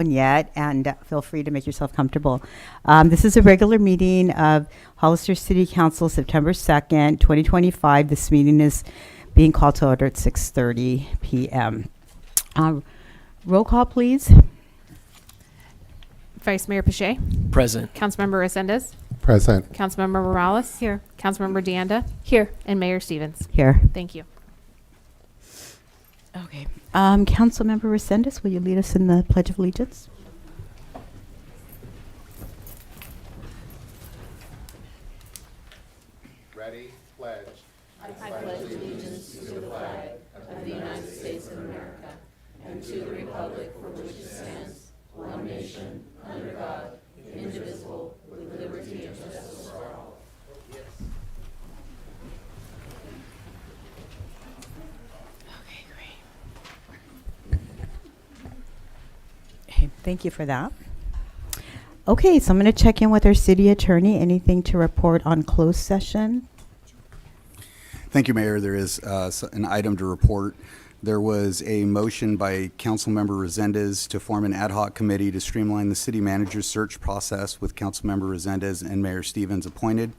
Yet, and feel free to make yourself comfortable. This is a regular meeting of Hollister City Council, September 2nd, 2025. This meeting is being called to order at 6:30 p.m. Roll call, please. Vice Mayor Pache. Present. Councilmember Resendez. Present. Councilmember Morales. Here. Councilmember DeAnda. Here. And Mayor Stevens. Here. Thank you. Okay. Councilmember Resendez, will you lead us in the Pledge of Allegiance? Ready? Pledge. Okay, great. Okay, thank you for that. Okay, so I'm going to check in with our city attorney. Anything to report on closed session? Thank you, Mayor. There is an item to report. There was a motion by Councilmember Resendez to form an ad hoc committee to streamline the city manager's search process with Councilmember Resendez and Mayor Stevens appointed.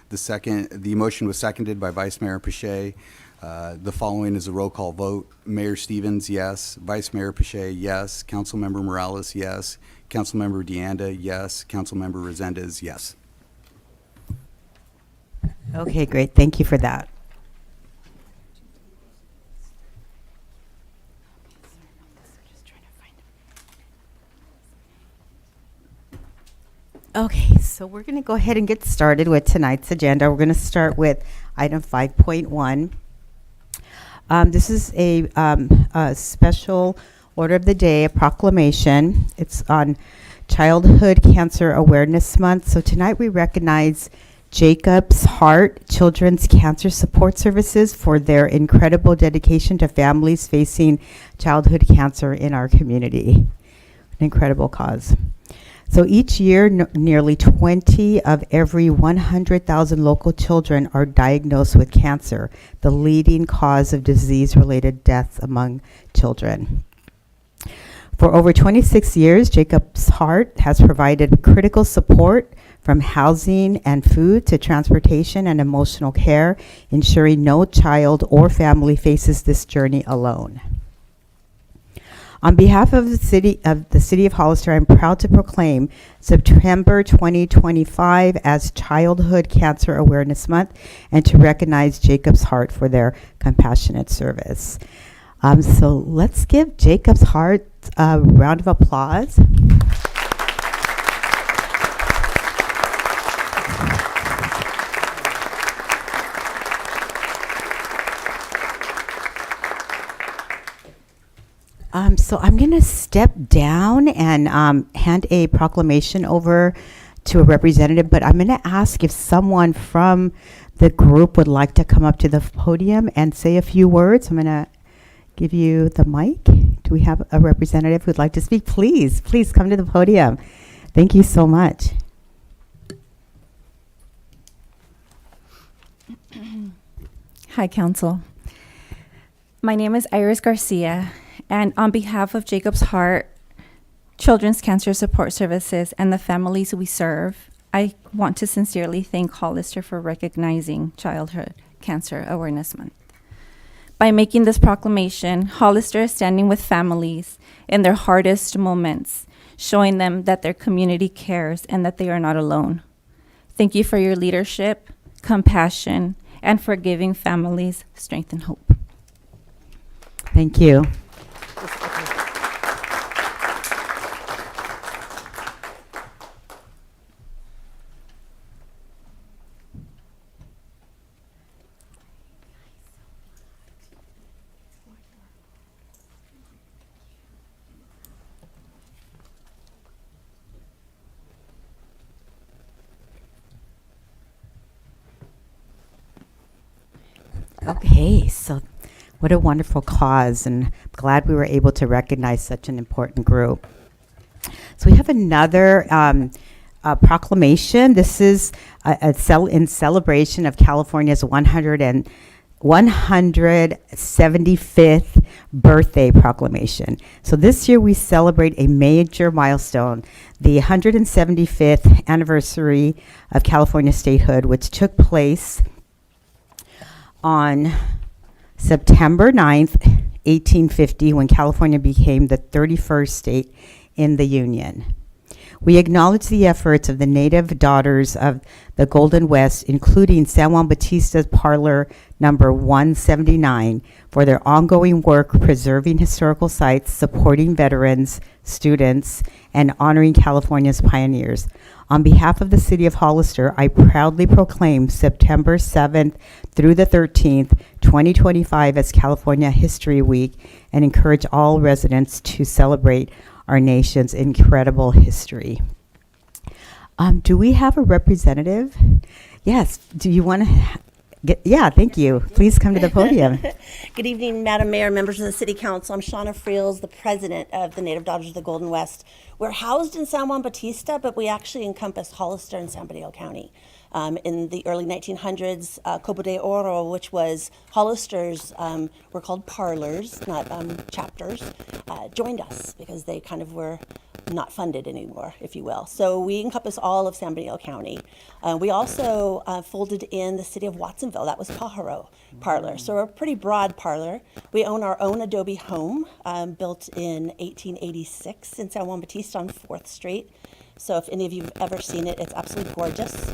The motion was seconded by Vice Mayor Pache. The following is a roll call vote. Mayor Stevens, yes. Vice Mayor Pache, yes. Councilmember Morales, yes. Councilmember DeAnda, yes. Councilmember Resendez, yes. Okay, great. Thank you for that. Okay, so we're going to go ahead and get started with tonight's agenda. We're going to start with item 5.1. This is a special order of the day, a proclamation. It's on Childhood Cancer Awareness Month. So tonight we recognize Jacob's Heart Children's Cancer Support Services for their incredible dedication to families facing childhood cancer in our community. An incredible cause. So each year, nearly 20 of every 100,000 local children are diagnosed with cancer, the leading cause of disease-related deaths among children. For over 26 years, Jacob's Heart has provided critical support from housing and food to transportation and emotional care, ensuring no child or family faces this journey alone. On behalf of the city of Hollister, I'm proud to proclaim September 2025 as Childhood Cancer Awareness Month and to recognize Jacob's Heart for their compassionate service. So let's give Jacob's Heart a round of applause. So I'm going to step down and hand a proclamation over to a representative, but I'm going to ask if someone from the group would like to come up to the podium and say a few words. I'm going to give you the mic. Do we have a representative who'd like to speak? Please come to the podium. Thank you so much. Hi, Council. My name is Iris Garcia, and on behalf of Jacob's Heart Children's Cancer Support Services and the families we serve, I want to sincerely thank Hollister for recognizing Childhood Cancer Awareness Month. By making this proclamation, Hollister is standing with families in their hardest moments, showing them that their community cares and that they are not alone. Thank you for your leadership, compassion, and for giving families strength and hope. Thank you. Okay, so what a wonderful cause, and I'm glad we were able to recognize such an important group. So we have another proclamation. This is in celebration of California's 175th birthday proclamation. So this year we celebrate a major milestone, the 175th anniversary of California statehood, which took place on September 9th, 1850, when California became the 31st state in the Union. We acknowledge the efforts of the native daughters of the Golden West, including San Juan Bautista's Parlor number 179, for their ongoing work preserving historical sites, supporting veterans, students, and honoring California's pioneers. On behalf of the City of Hollister, I proudly proclaim September 7th through the 13th, 2025 as California History Week, and encourage all residents to celebrate our nation's incredible history. Do we have a representative? Yes. Do you want to get? Yeah, thank you. Please come to the podium. Good evening, Madam Mayor, members of the City Council. I'm Shauna Friels, the president of the Native Daughters of the Golden West. We're housed in San Juan Bautista, but we actually encompass Hollister and San Bernardino County. In the early 1900s, Cobo de Oro, which was Hollister's, were called parlors, not chapters, joined us because they kind of were not funded anymore, if you will. So we encompass all of San Bernardino County. We also folded in the city of Watsonville. That was Pajaro Parlor. So we're a pretty broad parlor. We own our own Adobe home, built in 1886 in San Juan Bautista on 4th Street. So if any of you have ever seen it, it's absolutely gorgeous.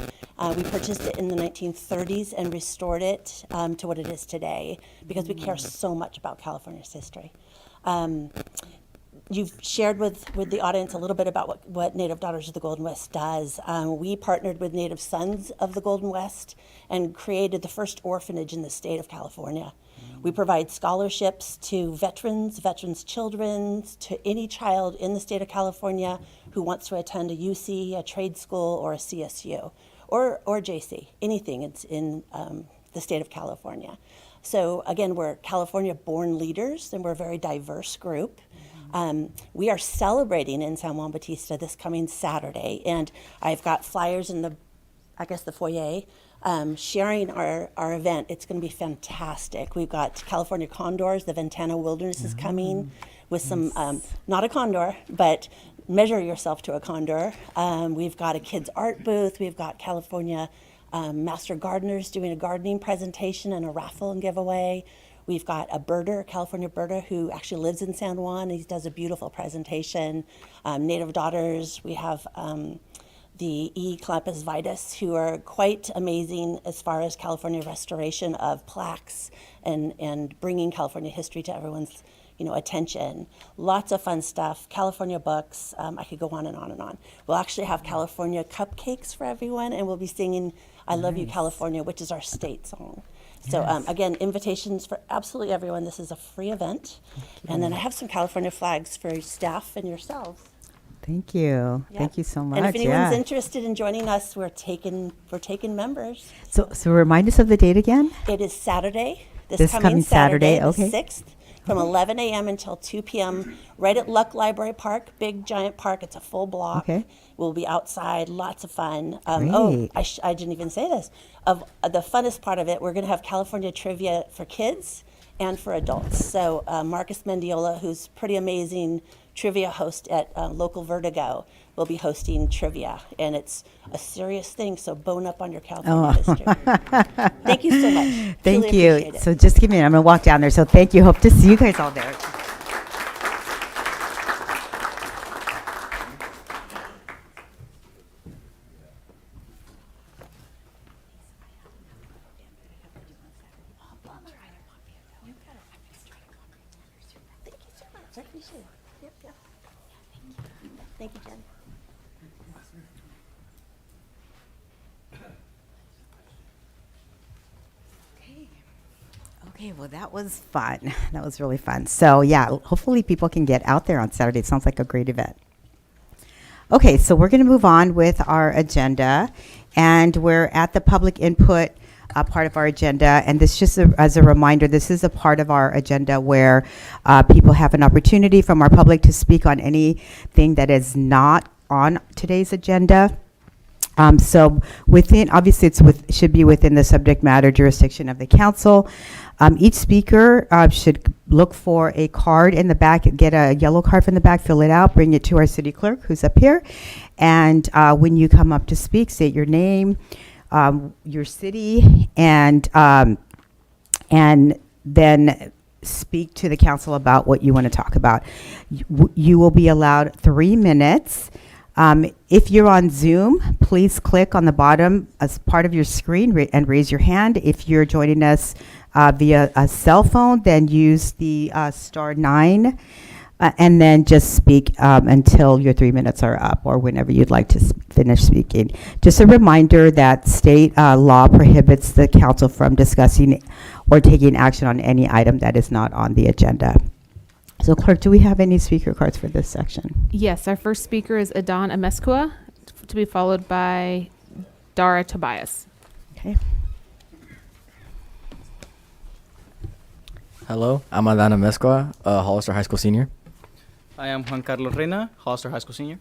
We purchased it in the 1930s and restored it to what it is today because we care so much about California's history. You've shared with the audience a little bit about what Native Daughters of the Golden West does. We partnered with Native Sons of the Golden West and created the first orphanage in the state of California. We provide scholarships to veterans' children, to any child in the state of California who wants to attend a UC, a trade school, or a CSU, or JC, anything. It's in the state of California. So again, we're California-born leaders, and we're a very diverse group. We are celebrating in San Juan Bautista this coming Saturday, and I've got flyers in the foyer sharing our event. It's going to be fantastic. We've got California condors. The Ventana Wilderness is coming with some, not a condor, but measure yourself to a condor. We've got a kids' art booth. We've got California master gardeners doing a gardening presentation and a raffle and giveaway. We've got a birder, a California birder, who actually lives in San Juan. He does a beautiful presentation. Native Daughters. We have the E. Clampus Vitus, who are quite amazing as far as California restoration of plaques and bringing California history to everyone's attention. Lots of fun stuff. California books. I could go on and on and on. We'll actually have California cupcakes for everyone, and we'll be singing "I Love You, California," which is our state song. So again, invitations for absolutely everyone. This is a free event. And then I have some California flags for staff and yourselves. Thank you. Yeah. Thank you so much. And if anyone's interested in joining us, we're taking members. So remind us of the date again. It is Saturday, This coming Saturday, the okay. 6th, from 11 a.m. until 2 p.m. right at Luck Library Park, big giant park. It's a full block. Okay. We'll be outside, lots of fun. Great. I didn't even say this. Of the funnest part of it, we're going to have California trivia for kids and for adults. So Marcus Mendiola, who's pretty amazing trivia host at local Vertigo, will be hosting trivia, and it's a serious thing. So bone up on your California history. Thank you so much. Thank Truly you. appreciate it. So just give me a minute. I'm going to walk down there. So thank you. Hope to see you guys all there. Thank you so much. I appreciate it. Yep. Thank you, Jen. Okay, well, that was fun. That was really fun. So, yeah, hopefully people can get out there on Saturday. It sounds like a great event. Okay, so we're going to move on with our agenda, and we're at the public input part of our agenda. And this just as a reminder, this is a part of our agenda where people have an opportunity from our public to speak on anything that is not on today's agenda. So within, obviously should be within the subject matter jurisdiction of the council. Each speaker should look for a card in the back, get a yellow card from the back, fill it out, bring it to our city clerk who's up here. And when you come up to speak, state your name, your city, and then speak to the council about what you want to talk about. You will be allowed 3 minutes. If you're on Zoom, please click on the bottom as part of your screen and raise your hand. If you're joining us via a cell phone, then use the *9 and then just speak until your 3 minutes are up or whenever you'd like to finish speaking. Just a reminder that state law prohibits the council from discussing or taking action on any item that is not on the agenda. So, Clerk, do we have any speaker cards for this section? Yes, our first speaker is Adan Ameskua, to be followed by Dara Tobias. Okay. Hello, I'm Adan Ameskua, Hollister High School senior. I am Juan Carlos Reina, Hollister High School senior.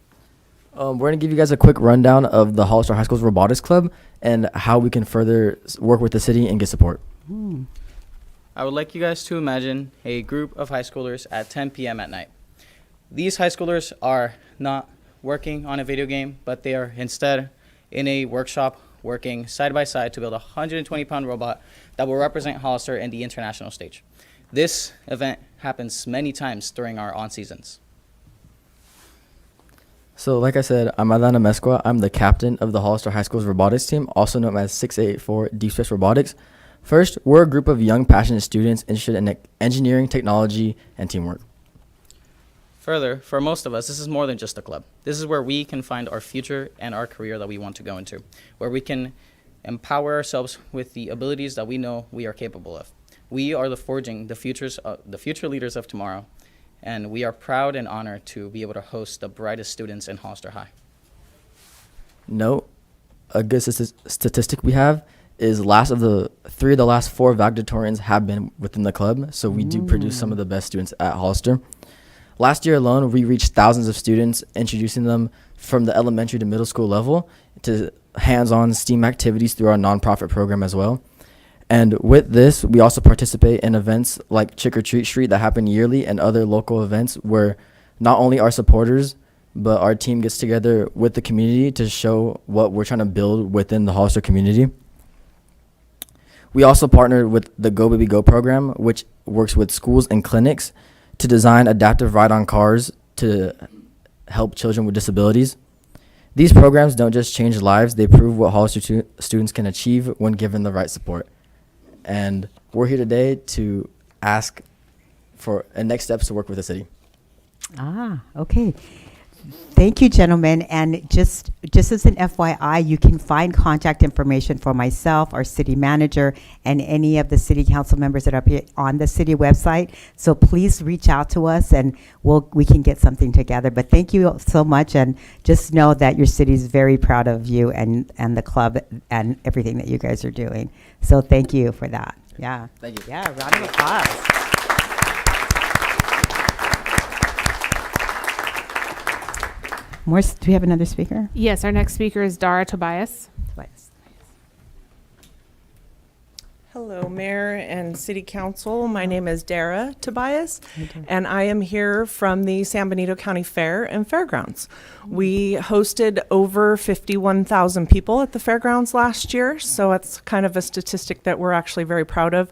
We're going to give you guys a quick rundown of the Hollister High School's Robotics Club and how we can further work with the city and get support. I would like you guys to imagine a group of high schoolers at 10 p.m. at night. These high schoolers are not working on a video game, but they are instead in a workshop working side by side to build a 120-pound robot that will represent Hollister in the international stage. This event happens many times during our on-seasons. So like I said, I'm Adan Ameskua. I'm the captain of the Hollister High School's robotics team, also known as 6884 Deep Space Robotics. First, we're a group of young, passionate students interested in engineering, technology, and teamwork. Further, for most of us, this is more than just a club. This is where we can find our future and our career that we want to go into, where we can empower ourselves with the abilities that we know we are capable of. We are forging the future leaders of tomorrow, and we are proud and honored to be able to host the brightest students in Hollister High. Note, a good statistic we have is three of the last 4 valedictorians have been within the club, so we do produce some of the best students at Hollister. Last year alone, we reached thousands of students, introducing them from the elementary to middle school level to hands-on STEAM activities through our nonprofit program as well. And with this, we also participate in events like Trick or Treat Street that happen yearly and other local events where not only our supporters, but our team gets together with the community to show what we're trying to build within the Hollister community. We also partnered with the Go Baby Go program, which works with schools and clinics to design adaptive ride-on cars to help children with disabilities. These programs don't just change lives, they prove what Hollister students can achieve when given the right support. And we're here today to ask for next steps to work with the city. Okay. Thank you, gentlemen. And just as an FYI, you can find contact information for myself, our city manager, and any of the city council members that are up here on the city website. So please reach out to us and we can get something together. But thank you so much. And just know that your city is very proud of you and the club and everything that you guys are doing. So thank you for that. Yeah. Thank you. Yeah, round of applause. Do we have another speaker? Yes, our next speaker is Dara Tobias. Hello, Mayor and City Council. My name is Dara Tobias, and I am here from the San Benito County Fair and Fairgrounds. We hosted over 51,000 people at the fairgrounds last year, so it's kind of a statistic that we're actually very proud of,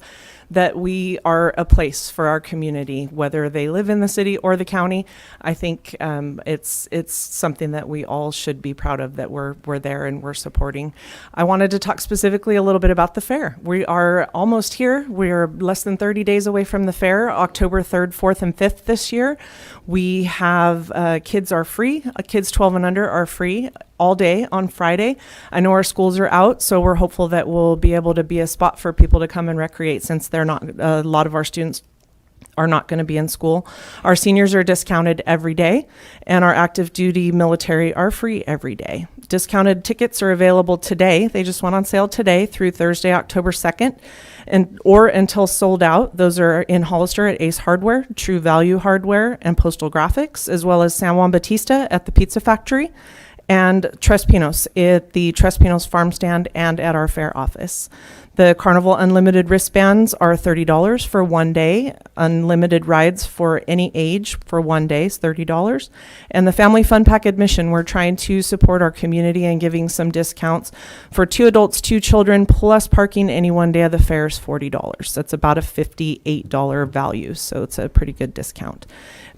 that we are a place for our community, whether they live in the city or the county. I think it's something that we all should be proud of, that we're there and we're supporting. I wanted to talk specifically a little bit about the fair. We are almost here. We are less than 30 days away from the fair, October 3rd, 4th, and 5th this year. We have kids are free. Kids 12 and under are free all day on Friday. I know our schools are out, so we're hopeful that we'll be able to be a spot for people to come and recreate, since they're not, a lot of our students are not going to be in school. Our seniors are discounted every day, and our active duty military are free every day. Discounted tickets are available today. They just went on sale today through Thursday, October 2nd, or until sold out. Those are in Hollister at Ace Hardware, True Value Hardware, and Postal Graphics, as well as San Juan Batista at the Pizza Factory, and Tres Pinos at the Tres Pinos farm stand and at our fair office. The Carnival Unlimited wristbands are $30 for 1 day. Unlimited rides for any age for 1 day is $30. And the Family Fun Pack admission, we're trying to support our community and giving some discounts for 2 adults, 2 children, plus parking any 1 day of the fair is $40. That's about a $58 value, so it's a pretty good discount.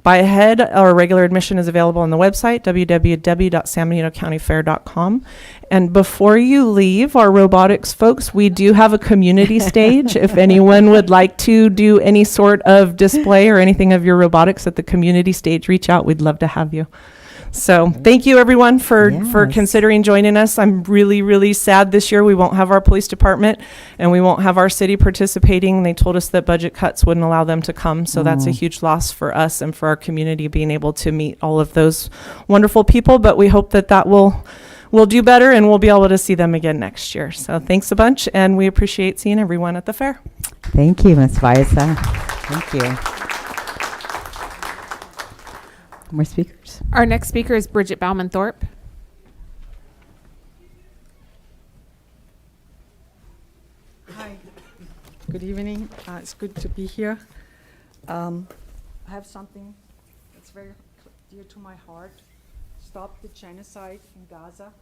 Buy ahead, our regular admission is available on the website, www.sanbenitocountyfair.com. And before you leave, our robotics folks, we do have a community stage. If anyone would like to do any sort of display or anything of your robotics at the community stage, reach out. We'd love to have you. So thank you, everyone, for Yes. considering joining us. I'm really, really sad this year we won't have our police department and we won't have our city participating. They told us that budget cuts wouldn't allow them to come. So that's a huge loss for us and for our community being able to meet all of those wonderful people. But we hope that will do better and we'll be able to see them again next year. So thanks a bunch, and we appreciate seeing everyone at the fair. Thank you, Ms. Baeza. Thank you. More speakers? Our next speaker is Bridget Bauman Thorpe. Hi, good evening. It's good to be here. I have something that's very dear to my heart. Stop the genocide in Gaza.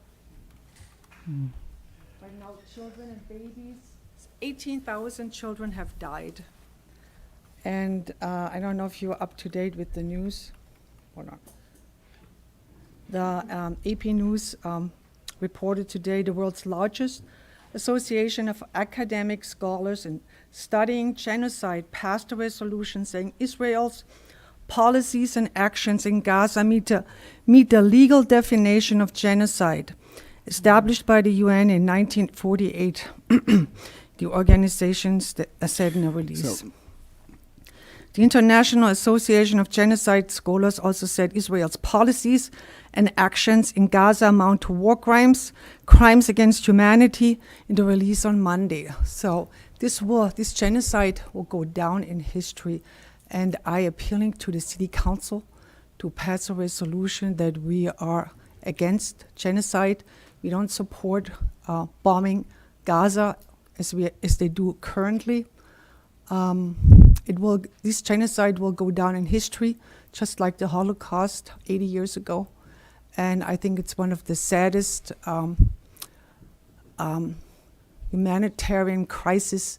Right now, children and babies, 18,000 children have died. And I don't know if you're up to date with the news or not. The AP News reported today the world's largest association of academic scholars in studying genocide passed a resolution saying Israel's policies and actions in Gaza meet the legal definition of genocide established by the UN in 1948. The organization said in a release. The International Association of Genocide Scholars also said Israel's policies and actions in Gaza amount to war crimes, crimes against humanity, in the release on Monday. So this genocide will go down in history, and I appealing to the City Council to pass a resolution that we are against genocide. We don't support bombing Gaza as they do currently. This genocide will go down in history, just like the Holocaust 80 years ago. And I think it's one of the saddest humanitarian crises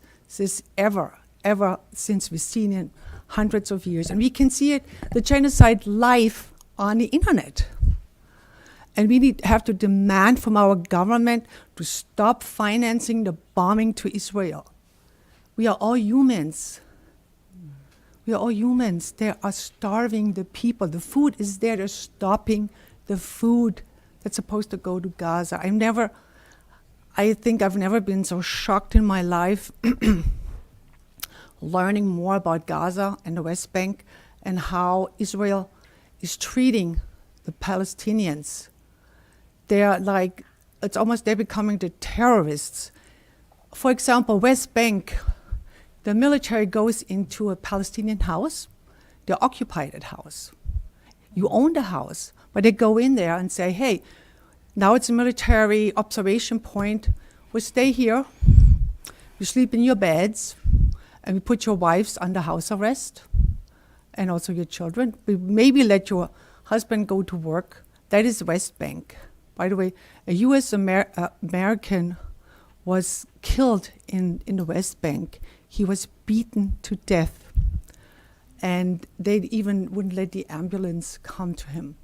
ever since we've seen in hundreds of years. And we can see the genocide live on the internet. And we have to demand from our government to stop financing the bombing to Israel. We are all humans. We are all humans. They are starving the people. The food is there. They're stopping the food that's supposed to go to Gaza. I think I've never been so shocked in my life learning more about Gaza and the West Bank and how Israel is treating the Palestinians. They're becoming the terrorists. For example, West Bank, the military goes into a Palestinian house. They occupy that house. You own the house, but they go in there and say, hey, now it's a military observation point. We stay here. You sleep in your beds, and we put your wives under house arrest, and also your children. We maybe let your husband go to work. That is West Bank. By the way, a U.S. American was killed in the West Bank. He was beaten to death, and they even wouldn't let the ambulance come to him,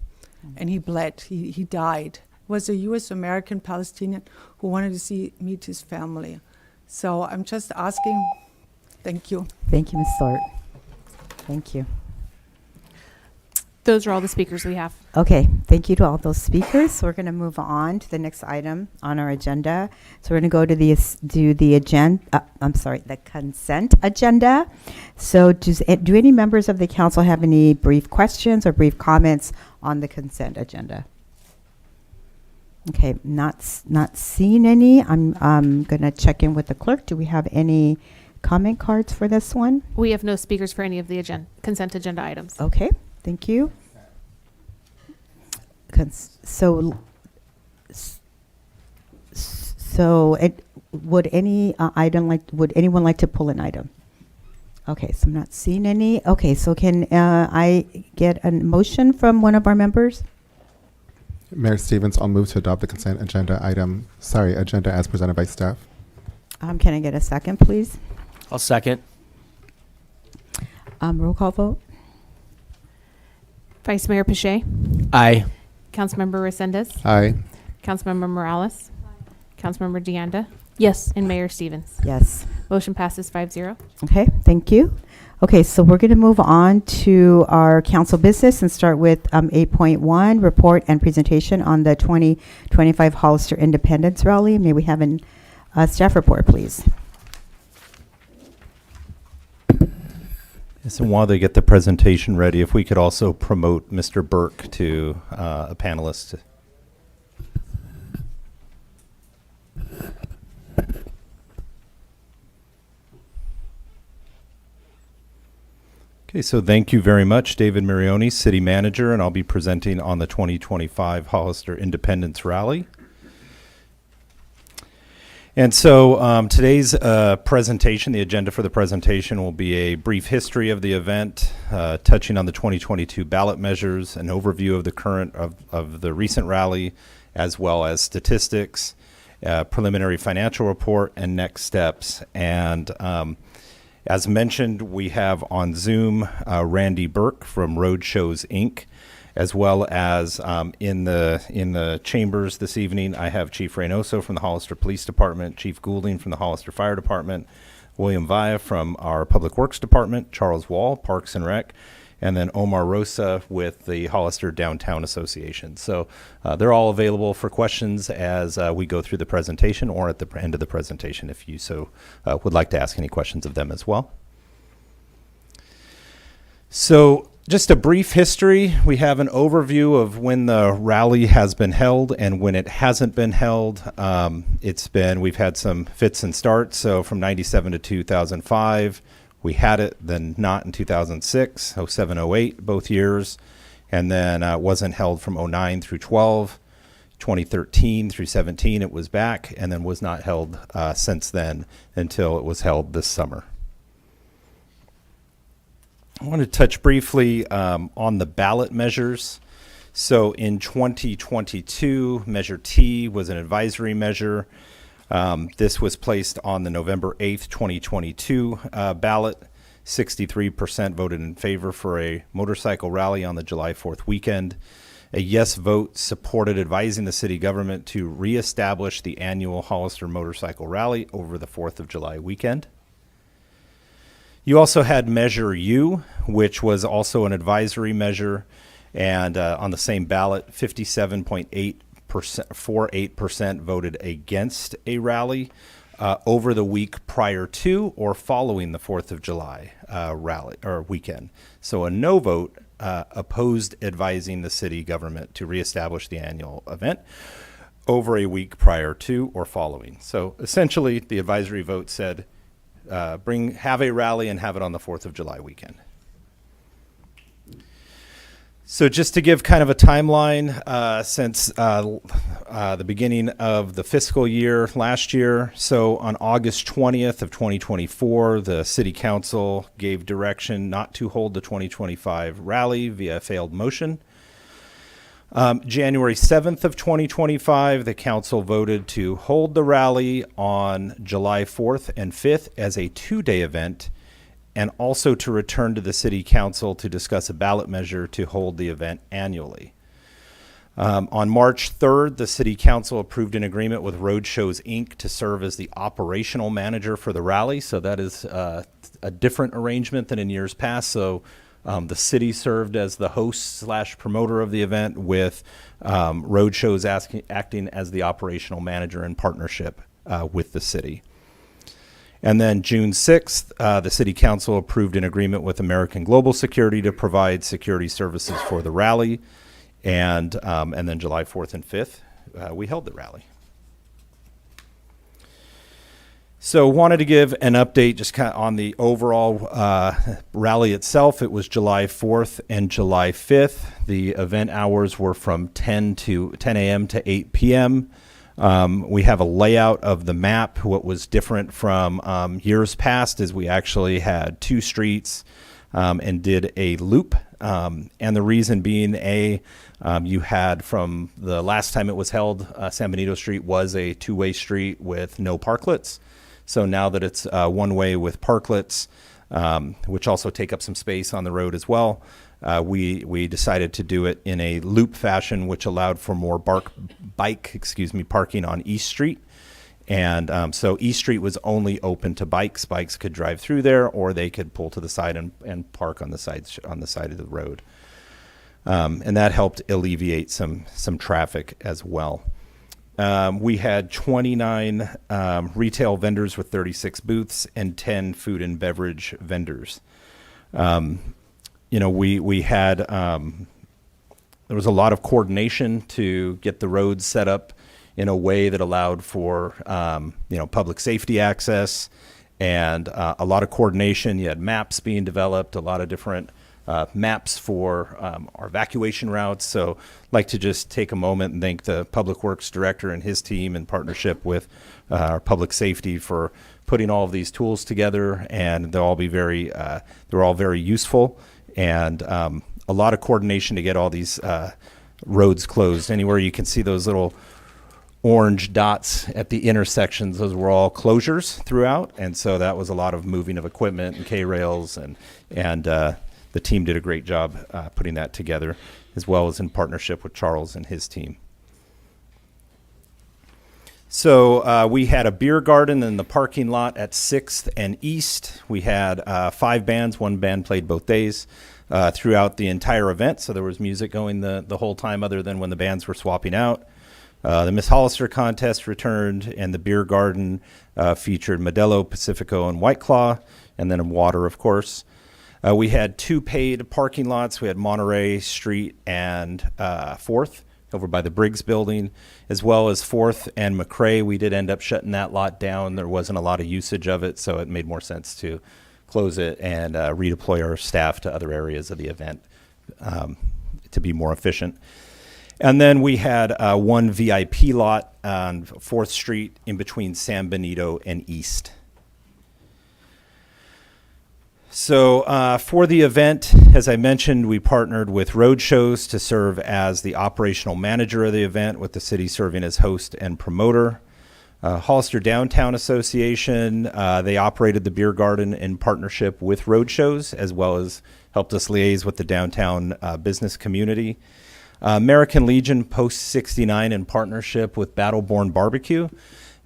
and he bled. He died. It was a U.S. American Palestinian who wanted to meet his family. So I'm just asking. Thank you. Thank you, Ms. Thorpe. Thank you. Those are all the speakers we have. Okay, thank you to all those speakers. So we're going to move on to the next item on our agenda. So we're going to go to the consent agenda. So do any members of the council have any brief questions or brief comments on the consent agenda? Okay, not seeing any. I'm going to check in with the clerk. Do we have any comment cards for this one? We have no speakers for any of the consent agenda items. Okay, thank you. So So, would would anyone like to pull an item? Okay, so I'm not seeing any. Okay, so can I get a motion from one of our members? Mayor Stevens, I'll move to adopt the consent agenda agenda as presented by staff. Can I get a second, please? I'll second. Roll call vote. Vice Mayor Pache, Aye. Councilmember Resendez, Aye. Councilmember Morales, Councilmember DeAnda, Yes. and Mayor Stevens. Yes. Motion passes 5-0. Okay, thank you. Okay, so we're going to move on to our council business and start with 8.1, report and presentation on the 2025 Hollister Independence Rally. May we have a staff report, please? Yes, and while they get the presentation ready, if we could also promote Mr. Burke to a panelist. Okay, so thank you very much, David Marioni, City Manager, and I'll be presenting on the 2025 Hollister Independence Rally. And so today's presentation, the agenda for the presentation will be a brief history of the event, touching on the 2022 ballot measures, an overview of the current of the recent rally, as well as statistics, preliminary financial report, and next steps. And as mentioned, we have on Zoom Randy Burke from Roadshows Inc., as well as in the chambers this evening, I have Chief Reynoso from the Hollister Police Department, Chief Goulding from the Hollister Fire Department, William Villa from our Public Works Department, Charles Wall, Parks and Rec, and then Omar Rosa with the Hollister Downtown Association. So they're all available for questions as we go through the presentation or at the end of the presentation if you so would like to ask any questions of them as well. So just a brief history. We have an overview of when the rally has been held and when it hasn't been held. We've had some fits and starts. So from 97 to 2005, we had it, then not in 2006, 07, 08, both years. And then it wasn't held from 09 through 12, 2013 through 17, it was back, and then was not held since then until it was held this summer. I want to touch briefly on the ballot measures. So in 2022, Measure T was an advisory measure. This was placed on the November 8th, 2022 ballot. 63% voted in favor for a motorcycle rally on the July 4th weekend. A yes vote supported advising the city government to reestablish the annual Hollister motorcycle rally over the 4th of July weekend. You also had Measure U, which was also an advisory measure, and on the same ballot, 57.48% voted against a rally over the week prior to or following the 4th of July rally or weekend. So a no vote opposed advising the city government to reestablish the annual event over a week prior to or following. So essentially, the advisory vote said, have a rally and have it on the 4th of July weekend. So just to give kind of a timeline, since the beginning of the fiscal year last year, so on August 20th of 2024, the City Council gave direction not to hold the 2025 rally via failed motion. January 7th of 2025, the council voted to hold the rally on July 4th and 5th as a two-day event, and also to return to the city council to discuss a ballot measure to hold the event annually. On March 3rd, the city council approved an agreement with Roadshows Inc. to serve as the operational manager for the rally. So that is a different arrangement than in years past. So the city served as the host / promoter of the event, with Roadshows acting as the operational manager in partnership with the city. And then June 6th, the City Council approved an agreement with American Global Security to provide security services for the rally. And then July 4th and 5th, we held the rally. So wanted to give an update just kind of on the overall rally itself. It was July 4th and July 5th. The event hours were from 10 a.m. to 8 p.m. We have a layout of the map. What was different from years past is we actually had 2 streets and did a loop. And the reason being, you had from the last time it was held, San Benito Street was a 2-way street with no parklets. So now that it's one-way with parklets, which also take up some space on the road as well, we decided to do it in a loop fashion, which allowed for more parking on East Street. And so East Street was only open to bikes. Bikes could drive through there, or they could pull to the side and park on the side of the road. And that helped alleviate some traffic as well. We had 29 retail vendors with 36 booths and 10 food and beverage vendors. We had there was a lot of coordination to get the roads set up in a way that allowed for public safety access, and a lot of coordination. You had maps being developed, a lot of different maps for our evacuation routes. So I'd like to just take a moment and thank the Public Works Director and his team in partnership with our public safety for putting all of these tools together, and they're all very useful, and a lot of coordination to get all these roads closed. Anywhere you can see those little orange dots at the intersections, those were all closures throughout, and so that was a lot of moving of equipment and K-rails, and the team did a great job putting that together, as well as in partnership with Charles and his team. So we had a beer garden in the parking lot at 6th and East. We had 5 bands. 1 band played both days throughout the entire event, so there was music going the whole time other than when the bands were swapping out. The Miss Hollister contest returned, and the beer garden featured Modelo, Pacifico, and White Claw, and then water, of course. We had 2 paid parking lots. We had Monterey Street and 4th over by the Briggs building, as well as 4th and McCrae. We did end up shutting that lot down. There wasn't a lot of usage of it, so it made more sense to close it and redeploy our staff to other areas of the event to be more efficient. And then we had 1 VIP lot on 4th Street in between San Benito and East. So for the event, as I mentioned, we partnered with Roadshows to serve as the operational manager of the event, with the city serving as host and promoter. Hollister Downtown Association, they operated the beer garden in partnership with Roadshows, as well as helped us liaise with the downtown business community. American Legion Post 69 in partnership with Battleborn Barbecue.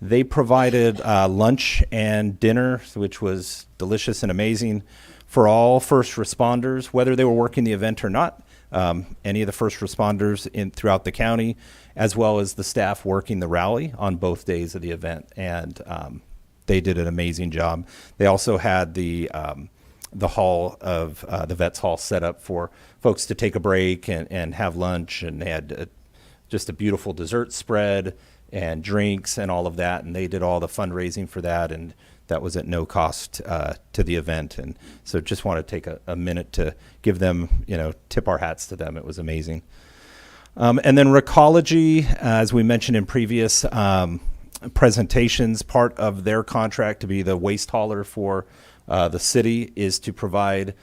They provided lunch and dinner, which was delicious and amazing for all first responders, whether they were working the event or not. Any of the first responders throughout the county, as well as the staff working the rally on both days of the event. And they did an amazing job. They also had the hall of the Vets Hall set up for folks to take a break and have lunch, and they had just a beautiful dessert spread and drinks and all of that, and they did all the fundraising for that, and that was at no cost to the event. And so just want to take a minute to give them, tip our hats to them. It was amazing. And then Recology, as we mentioned in previous presentations, part of their contract to be the waste hauler for the city is to provide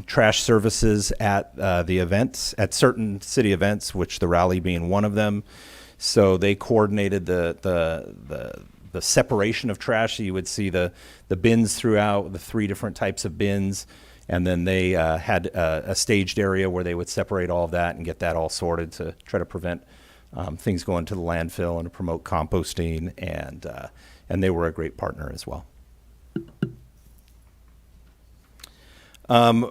trash services at the events, at certain city events, which the rally being one of them. So they coordinated the separation of trash. So you would see the bins throughout, the 3 different types of bins, and then they had a staged area where they would separate all of that and get that all sorted to try to prevent things going to the landfill and to promote composting, and they were a great partner as well.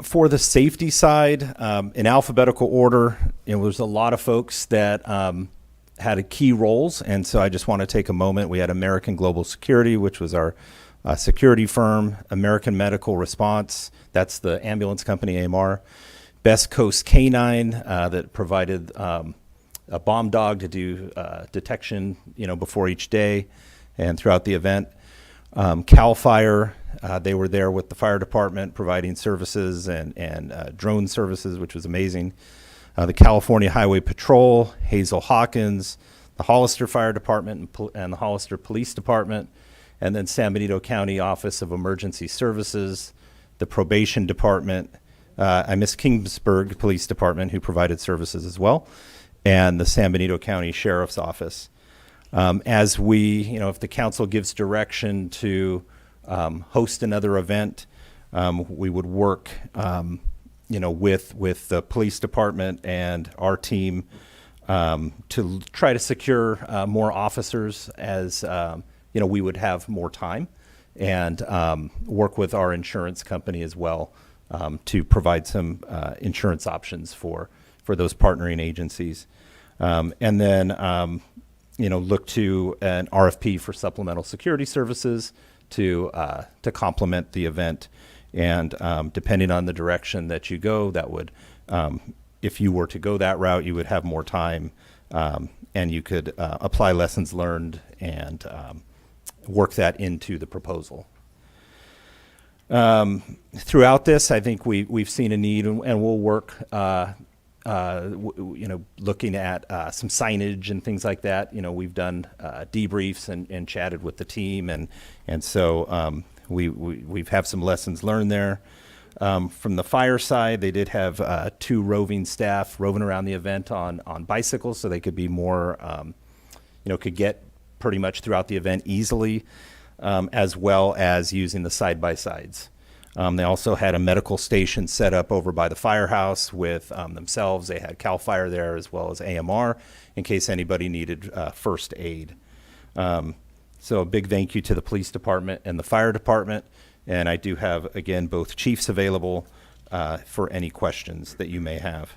For the safety side, in alphabetical order, there's a lot of folks that had key roles, and so I just want to take a moment. We had American Global Security, which was our security firm, American Medical Response, that's the ambulance company, AMR, Best Coast K9, that provided a bomb dog to do detection, before each day and throughout the event. CAL FIRE, they were there with the fire department providing services and drone services, which was amazing. The California Highway Patrol, Hazel Hawkins, the Hollister Fire Department and the Hollister Police Department, and then San Benito County Office of Emergency Services, the Probation Department. I missed Kingsburg Police Department, who provided services as well, and the San Benito County Sheriff's Office. As we, if the council gives direction to host another event, we would work, with the police department and our team to try to secure more officers as, we would have more time, and work with our insurance company as well to provide some insurance options for those partnering agencies. And then, look to an RFP for supplemental security services to complement the event. And depending on the direction that you go, that would, if you were to go that route, you would have more time, and you could apply lessons learned and work that into the proposal. Throughout this, I think we've seen a need, and we'll work, looking at some signage and things like that. We've done debriefs and chatted with the team, and so we've have some lessons learned there. From the fire side, they did have 2 roving staff roving around the event on bicycles, so they could be more, could get pretty much throughout the event easily, as well as using the side-by-sides. They also had a medical station set up over by the firehouse with themselves. They had CAL FIRE there as well as AMR in case anybody needed first aid. So a big thank you to the police department and the fire department. And I do have, again, both chiefs available for any questions that you may have.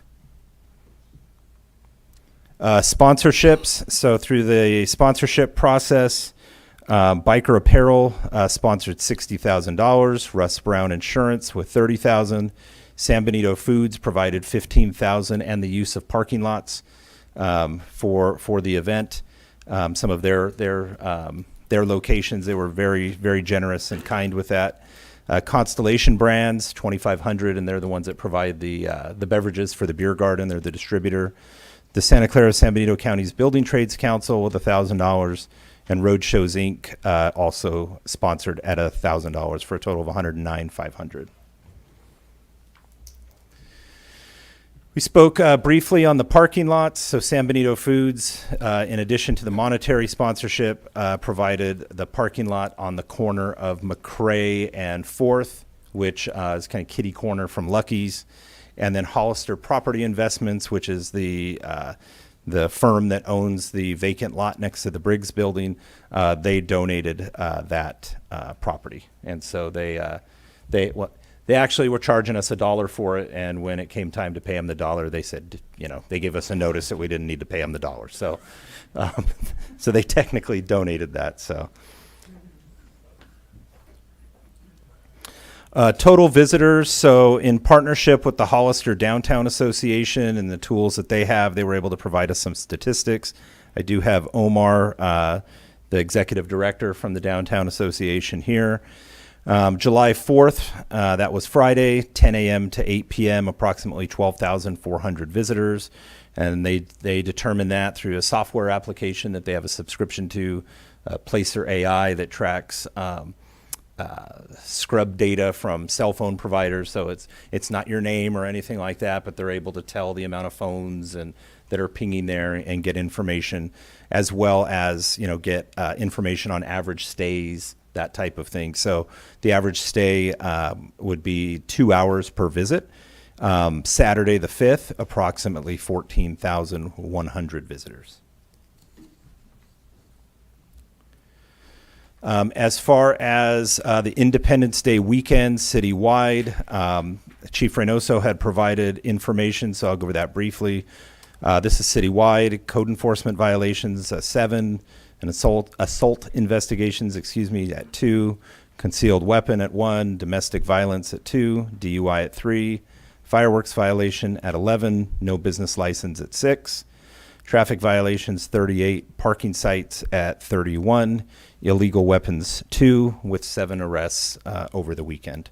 Sponsorships. So through the sponsorship process, Biker Apparel sponsored $60,000. Russ Brown Insurance with $30,000. San Benito Foods provided $15,000, and the use of parking lots for the event. Some of their locations, they were very, very generous and kind with that. Constellation Brands, $2,500, and they're the ones that provide the beverages for the beer garden. They're the distributor. The Santa Clara San Benito County's Building Trades Council with $1,000, and Roadshows Inc. Also sponsored at $1,000 for a total of $109,500. We spoke briefly on the parking lots. So San Benito Foods, in addition to the monetary sponsorship, provided the parking lot on the corner of McCrae and 4th, which is kind of kitty corner from Lucky's. And then Hollister Property Investments, which is the firm that owns the vacant lot next to the Briggs building. They donated that property. And so they actually were charging us $1 for it, and when it came time to pay them the $1, they said, they gave us a notice that we didn't need to pay them the $1. So, so they technically donated that. So, total visitors. So, in partnership with the Hollister Downtown Association and the tools that they have, they were able to provide us some statistics. I do have Omar, the executive director from the Downtown Association here. July 4th, that was Friday, 10 a.m. to 8 p.m., approximately 12,400 visitors. And they determined that through a software application that they have a subscription to, Placer AI, that tracks scrub data from cell phone providers. So it's not your name or anything like that, but they're able to tell the amount of phones and that are pinging there and get information, as well as get information on average stays, that type of thing. So the average stay would be 2 hours per visit. Saturday the 5th, approximately 14,100 visitors. As far as the Independence Day weekend citywide, Chief Reynoso had provided information, so I'll go over that briefly. This is citywide. Code enforcement violations, 7. And assault investigations, at 2, concealed weapon at 1, domestic violence at 2, DUI at 3, fireworks violation at 11, no business license at 6, traffic violations 38, parking sites at 31, illegal weapons 2, with 7 arrests over the weekend.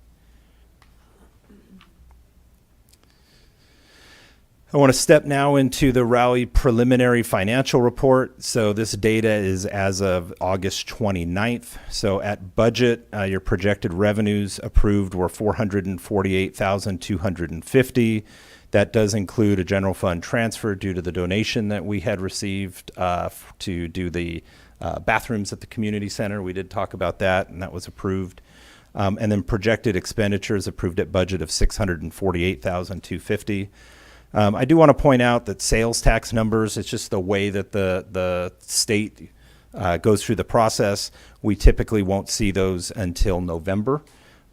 I want to step now into the Raleigh preliminary financial report. So this data is as of August 29th. So at budget, your projected revenues approved were $448,250. That does include a general fund transfer due to the donation that we had received to do the bathrooms at the community center. We did talk about that, and that was approved. And then projected expenditures approved at budget of $648,250. I do want to point out that sales tax numbers, it's just the way that the state goes through the process. We typically won't see those until November.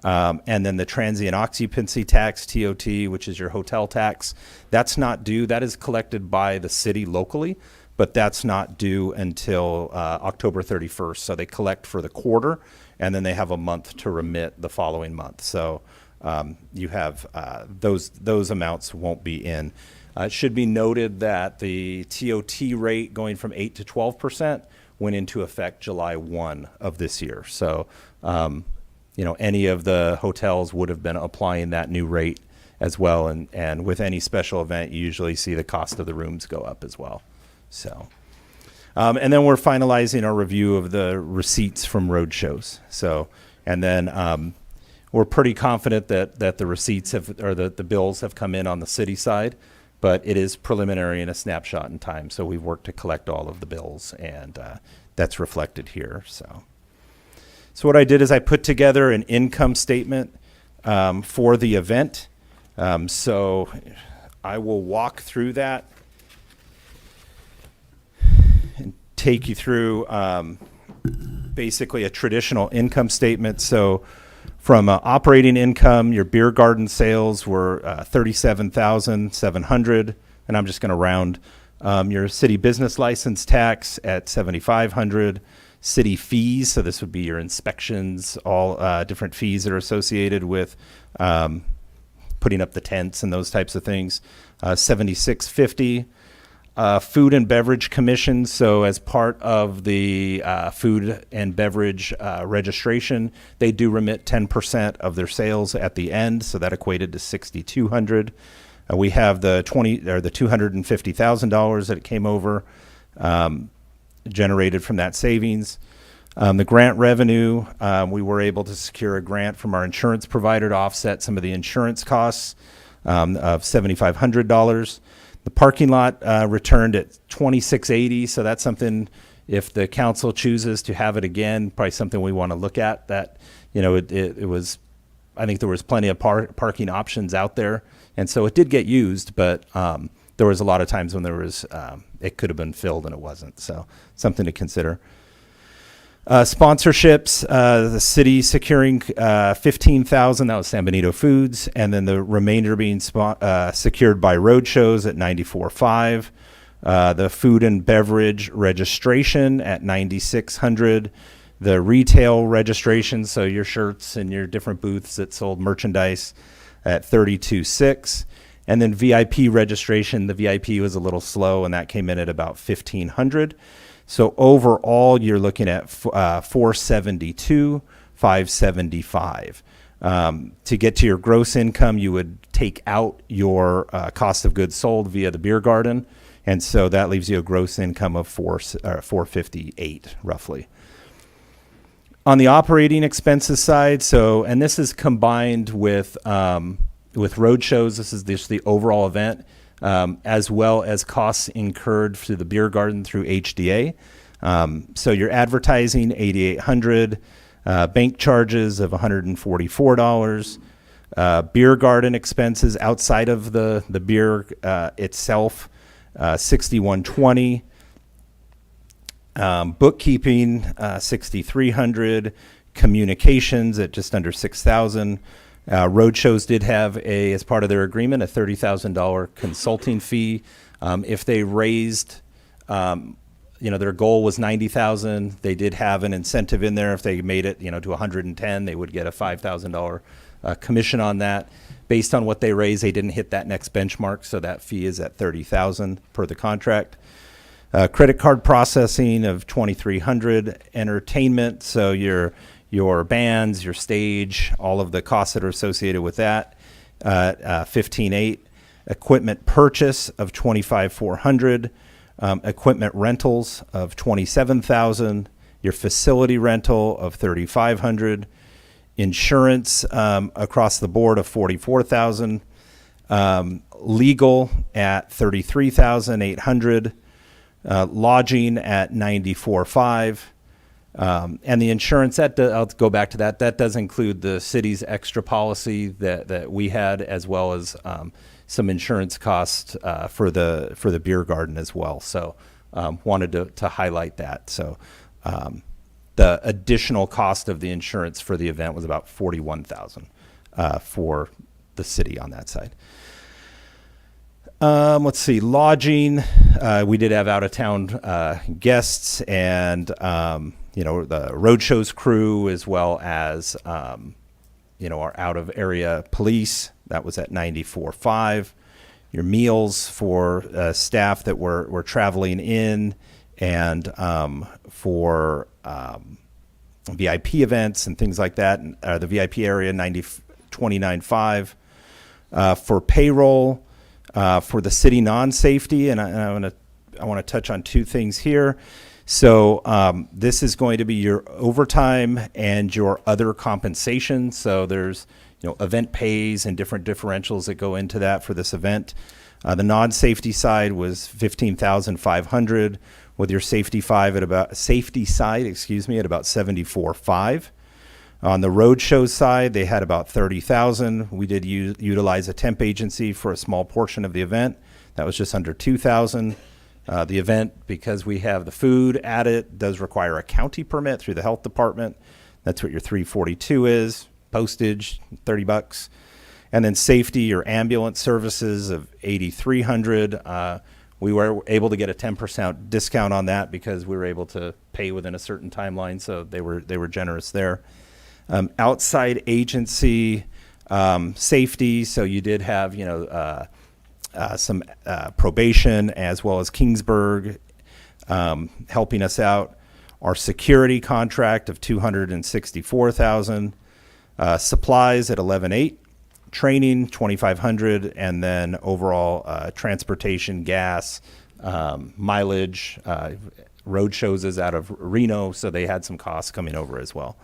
And then the transient occupancy tax, TOT, which is your hotel tax, that's not due. That is collected by the city locally, but that's not due until October 31st. So they collect for the quarter, and then they have a month to remit the following month. So you have those amounts won't be in. It should be noted that the TOT rate going from 8 to 12% went into effect July 1 of this year. So, any of the hotels would have been applying that new rate as well. And with any special event, you usually see the cost of the rooms go up as well. So, and then we're finalizing our review of the receipts from road shows. So, and then we're pretty confident that the receipts or the bills have come in on the city side, but it is preliminary and a snapshot in time. So we've worked to collect all of the bills, and that's reflected here. So what I did is I put together an income statement for the event. So I will walk through that and take you through basically a traditional income statement. So from operating income, your beer garden sales were $37,700, and I'm just going to round. Your city business license tax at $7,500. City fees, so this would be your inspections, all different fees that are associated with putting up the tents and those types of things. $76.50. Food and beverage commissions. So as part of the food and beverage registration, they do remit 10% of their sales at the end. So that equated to $6,200. We have the $250,000 that came over, generated from that savings. The grant revenue, we were able to secure a grant from our insurance provider to offset some of the insurance costs of $7,500. The parking lot returned at $2,680, so that's something, if the council chooses to have it again, probably something we want to look at. That, it was, I think there was plenty of parking options out there, and so it did get used, but there was a lot of times when there was, it could have been filled and it wasn't, so something to consider. Sponsorships, the city securing $15,000, that was San Benito Foods, and then the remainder being secured by road shows at $94,500. The food and beverage registration at $9,600. The retail registration, so your shirts and your different booths that sold merchandise, at $32,600. And then VIP registration, the VIP was a little slow, and that came in at about $1,500. So overall, you're looking at $472,575. To get to your gross income, you would take out your cost of goods sold via the beer garden, and so that leaves you a gross income of $458 roughly. On the operating expenses side, and this is combined with road shows. This is just the overall event. As well as costs incurred through the beer garden through HDA. So your advertising, $8,800, bank charges of $144, beer garden expenses outside of the beer itself, $6,120, bookkeeping, $6,300, communications at just under $6,000. Road shows did have as part of their agreement, a $30,000 consulting fee. If they raised, their goal was $90,000. They did have an incentive in there. If they made it, to 110, they would get a $5,000 commission on that. Based on what they raised, they didn't hit that next benchmark, so that fee is at $30,000 per the contract. Credit card processing of 2,300. Entertainment, so your bands, your stage, all of the costs that are associated with that, 15,800. Equipment purchase of 25,400. Equipment rentals of 27,000. Your facility rental of 3,500. Insurance across the board of 44,000. Legal at 33,800. Lodging at 94,500. And the insurance, I'll go back to that. That does include the city's extra policy that we had, as well as some insurance costs for the beer garden as well. So wanted to highlight that. So the additional cost of the insurance for the event was about $41,000 for the city on that side. Let's see, lodging. We did have out of town guests and the roadshows crew, as well as our out of area police. That was at 94,500. Your meals for staff that were traveling in, and for VIP events and things like that. The VIP area 29,500. For payroll, for the city non-safety, and I want to touch on two things here. So this is going to be your overtime and your other compensation. So there's event pays and different differentials that go into that for this event. The non-safety side was 15,500, with your safety side at about 74,500. On the roadshow side, they had about 30,000. We did utilize a temp agency for a small portion of the event. That was just under 2,000. The event, because we have the food at it, does require a county permit through the health department. That's what your 342 is. Postage, $30. And then safety, your ambulance services of 8,300. We were able to get a 10% discount on that because we were able to pay within a certain timeline, so they were generous there. Outside agency safety, so you did have some probation, as well as Kingsburg helping us out. Our security contract of 264,000. Supplies at 11,800. Training 2,500, and then overall transportation, gas, mileage. Road shows is out of Reno, so they had some costs coming over as well.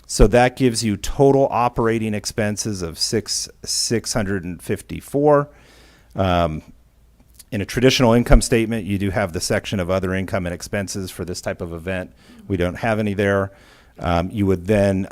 So that gives you total operating expenses of 654. In a traditional income statement, you do have the section of other income and expenses for this type of event. We don't have any there. You would then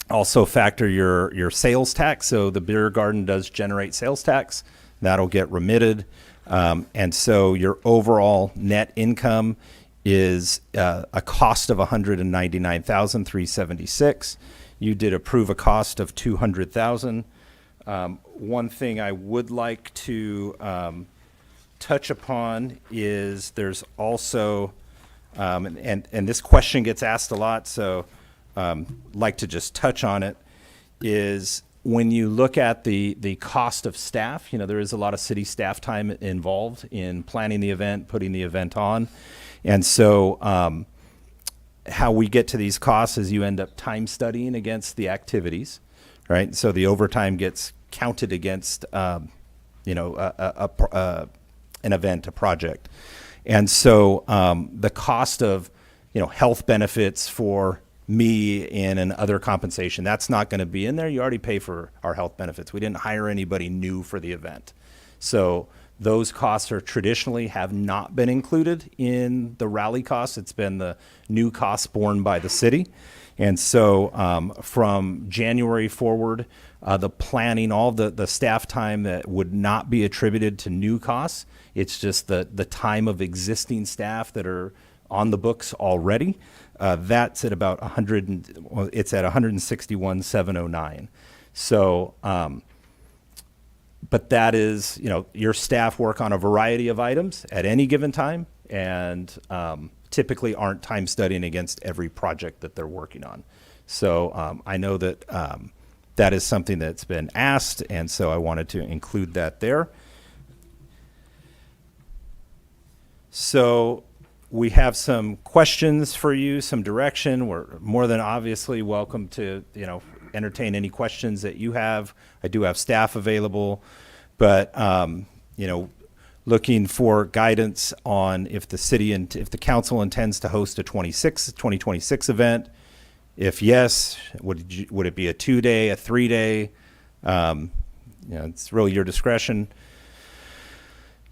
also factor your sales tax. So the beer garden does generate sales tax. That'll get remitted. And so your overall net income is a cost of $199,376. You did approve a cost of $200,000. One thing I would like to touch upon is there's also, and this question gets asked a lot, so like to just touch on it, is when you look at the cost of staff, there is a lot of city staff time involved in planning the event, putting the event on. And so how we get to these costs is you end up time studying against the activities, right? So the overtime gets counted against, an event, a project. And so the cost of, health benefits for me and other compensation, that's not going to be in there. You already pay for our health benefits. We didn't hire anybody new for the event. So those costs are traditionally have not been included in the rally costs. It's been the new costs borne by the city. And so from January forward, the planning, all the staff time that would not be attributed to new costs, it's just the time of existing staff that are on the books already. That's at about it's at 161,709. So, but that is, your staff work on a variety of items at any given time, and typically aren't time studying against every project that they're working on. So I know that that is something that's been asked, and so I wanted to include that there. So we have some questions for you, some direction. We're more than obviously welcome to, entertain any questions that you have. I do have staff available, but, looking for guidance on if the city and if the council intends to host a 2026 event. If yes, would it be a 2-day, a 3-day? It's really your discretion.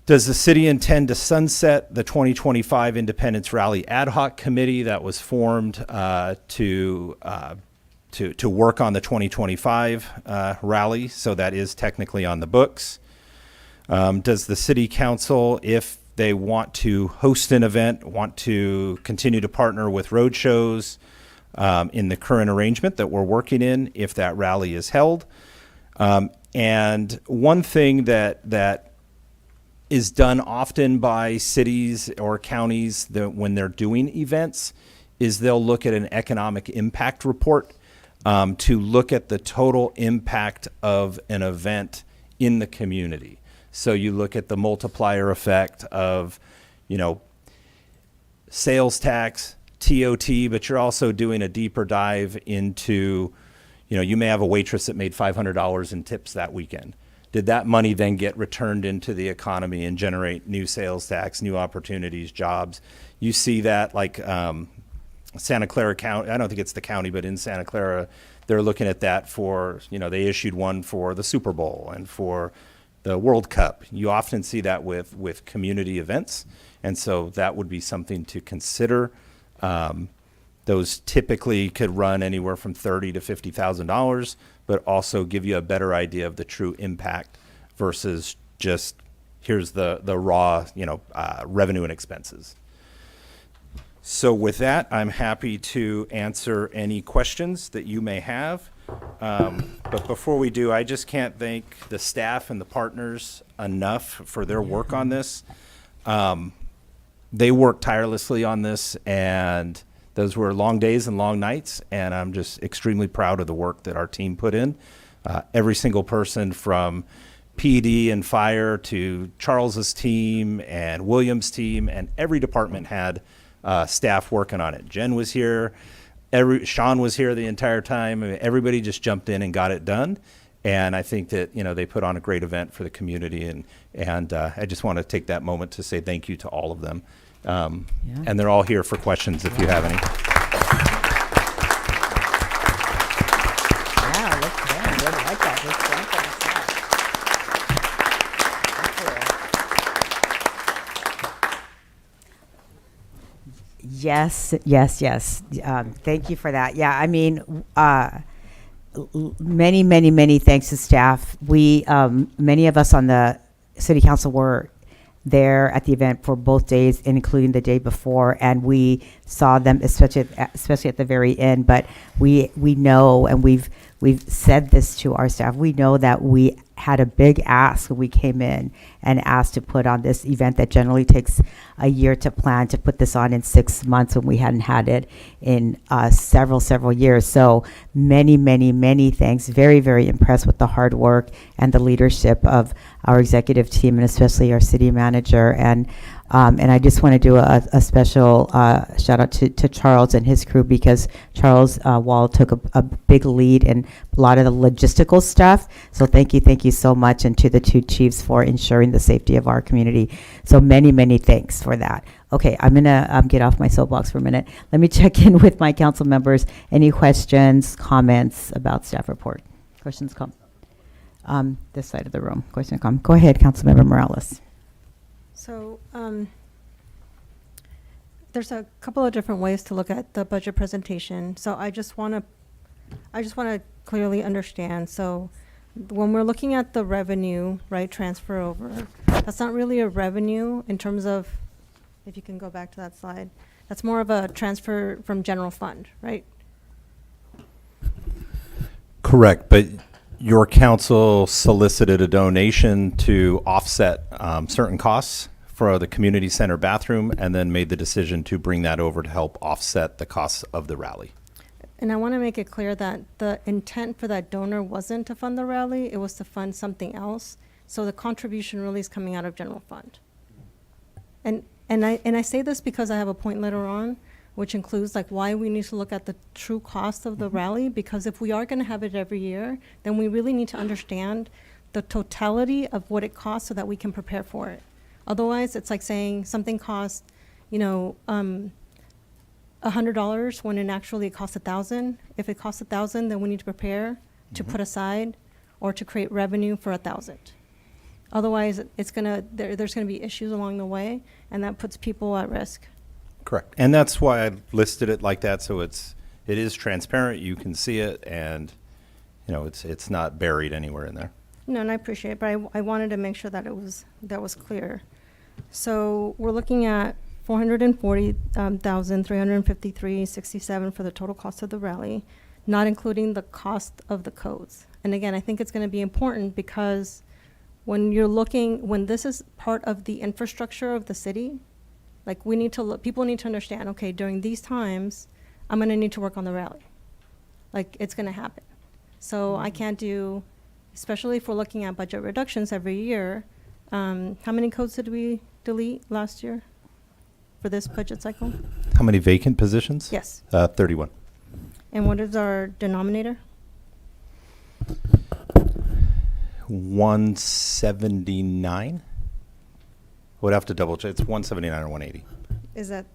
Does the city intend to sunset the 2025 Independence Rally Ad Hoc Committee that was formed to work on the 2025 rally? So that is technically on the books. Does the city council, if they want to host an event, want to continue to partner with road shows in the current arrangement that we're working in if that rally is held? And one thing that is done often by cities or counties when they're doing events is they'll look at an economic impact report to look at the total impact of an event in the community. So you look at the multiplier effect of, sales tax, TOT, but you're also doing a deeper dive into, you may have a waitress that made $500 in tips that weekend. Did that money then get returned into the economy and generate new sales tax, new opportunities, jobs? You see that like Santa Clara County, I don't think it's the county, but in Santa Clara, they're looking at that for, they issued one for the Super Bowl and for the World Cup. You often see that with community events, and so that would be something to consider. Those typically could run anywhere from $30,000 to $50,000, but also give you a better idea of the true impact versus just here's the raw revenue and expenses. So with that, I'm happy to answer any questions that you may have. But before we do, I just can't thank the staff and the partners enough for their work on this. They worked tirelessly on this, and those were long days and long nights, and I'm just extremely proud of the work that our team put in. Every single person from PD and fire to Charles's team and William's team, and every department had staff working on it. Jen was here. Sean was here the entire time. I mean, everybody just jumped in and got it done. And I think that, they put on a great event for the community. And I just want to take that moment to say thank you to all of them. And they're all here for questions if you have any. Yeah, looks good. I really like that. Looks good. Yes. Thank you for that. Yeah, I mean, many thanks to staff. We, many of us on the city council were there at the event for both days, including the day before, and we saw them, especially at the very end. But we know, and we've said this to our staff. We know that we had a big ask when we came in and asked to put on this event that generally takes a year to plan, to put this on in 6 months when we hadn't had it in several years. So many thanks. Very impressed with the hard work and the leadership of our executive team, and especially our city manager. And I just want to do a special shout out to Charles and his crew, because Charles Wall took a big lead in a lot of the logistical stuff. So thank you so much, and to the two chiefs for ensuring the safety of our community. So many thanks for that. Okay, I'm gonna get off my soapbox for a minute. Let me check in with my council members. Any questions, comments about staff report? Questions, this side of the room. Question, comment. Go ahead, Councilmember Morales. So there's a couple of different ways to look at the budget presentation. So I just want to clearly understand. So when we're looking at the revenue, right, transfer over, that's not really a revenue in terms of, if you can go back to that slide, that's more of a transfer from general fund, right? Correct, but your council solicited a donation to offset certain costs for the community center bathroom, and then made the decision to bring that over to help offset the costs of the rally. And I want to make it clear that the intent for that donor wasn't to fund the rally, it was to fund something else. So the contribution really is coming out of general fund. And and I say this because I have a point later on, which includes like why we need to look at the true cost of the rally, because if we are going to have it every year, then we really need to understand the totality of what it costs so that we can prepare for it. Otherwise, it's like saying something costs, you know, $100 when it actually costs 1,000. If it costs 1,000, then we need to prepare to put aside or to create revenue for 1,000. Otherwise, it's gonna there's gonna be issues along the way, and that puts people at risk. Correct. And that's why I listed it like that, so it is transparent, you can see it, and, you know, it's not buried anywhere in there. No, and I appreciate it, but I wanted to make sure that that was clear. So we're looking at 440,353.67 for the total cost of the rally, not including the cost of the codes. And again, I think it's going to be important because when this is part of the infrastructure of the city, like we need to look, people need to understand, okay, during these times, I'm going to need to work on the rally. Like it's going to happen. So I can't do, especially if we're looking at budget reductions every year. How many codes did we delete last year for this budget cycle? How many vacant positions? Yes. 31. And what is our denominator? 179. Would have to double check. It's 179 or 180. Is that